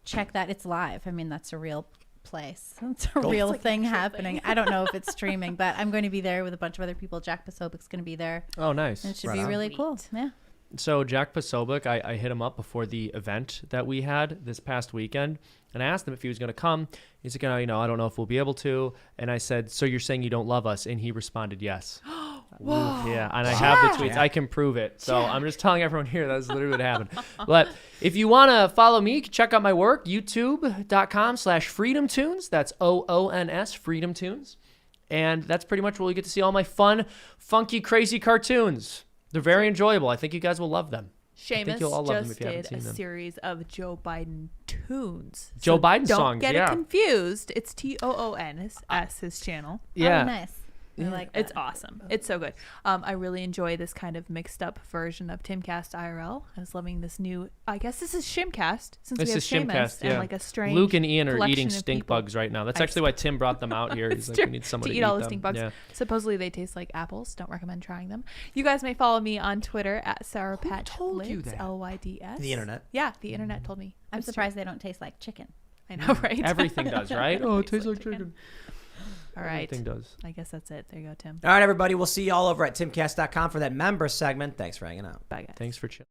check that. It's live. I mean, that's a real place. It's a real thing happening. I don't know if it's streaming, but I'm going to be there with a bunch of other people. Jack Posobiec's going to be there. Oh, nice. And it should be really cool. Yeah. So Jack Posobiec, I hit him up before the event that we had this past weekend, and I asked him if he was going to come. He's like, I don't know if we'll be able to. And I said, so you're saying you don't love us? And he responded, yes. Whoa. Yeah, and I have the tweets. I can prove it. So I'm just telling everyone here that's literally what happened. But if you want to follow me, check out my work, youtube.com/freedomtunes. That's OONS, Freedom Tunes. And that's pretty much where you get to see all my fun, funky, crazy cartoons. They're very enjoyable. I think you guys will love them. I think you'll all Seamus love them just if you haven't did seen a them. series of Joe Biden tunes. Joe Biden don't songs, get yeah. it confused. It's TOONS, his channel. Yeah. Oh, nice. I like It's that. awesome. It's so good. I really enjoy this kind of mixed up version of Timcast IRL. I was loving this new. I guess this is Shimcast since This we have is Seamus Shimcast, and yeah. like a strange. Luke and Ian are collection eating of stink people. bugs right now. That's I actually why Tim brought them out here. He's like, we need someone to eat all the them. stink bugs. Yeah. Supposedly they taste like apples. Don't recommend trying them. You guys may follow me on Twitter at Sarah Pat told you Lids, that? Lyds. The internet. Yeah, the internet told me. I'm It's surprised they don't taste like chicken. true. I know, right? Everything does, right? Oh, it tastes like chicken. All right. Everything does. I guess that's it. There you go, Tim. All right, everybody. We'll see you all over at timcast.com for that member segment. Thanks for hanging out. Bye, guys. Thanks for chilling.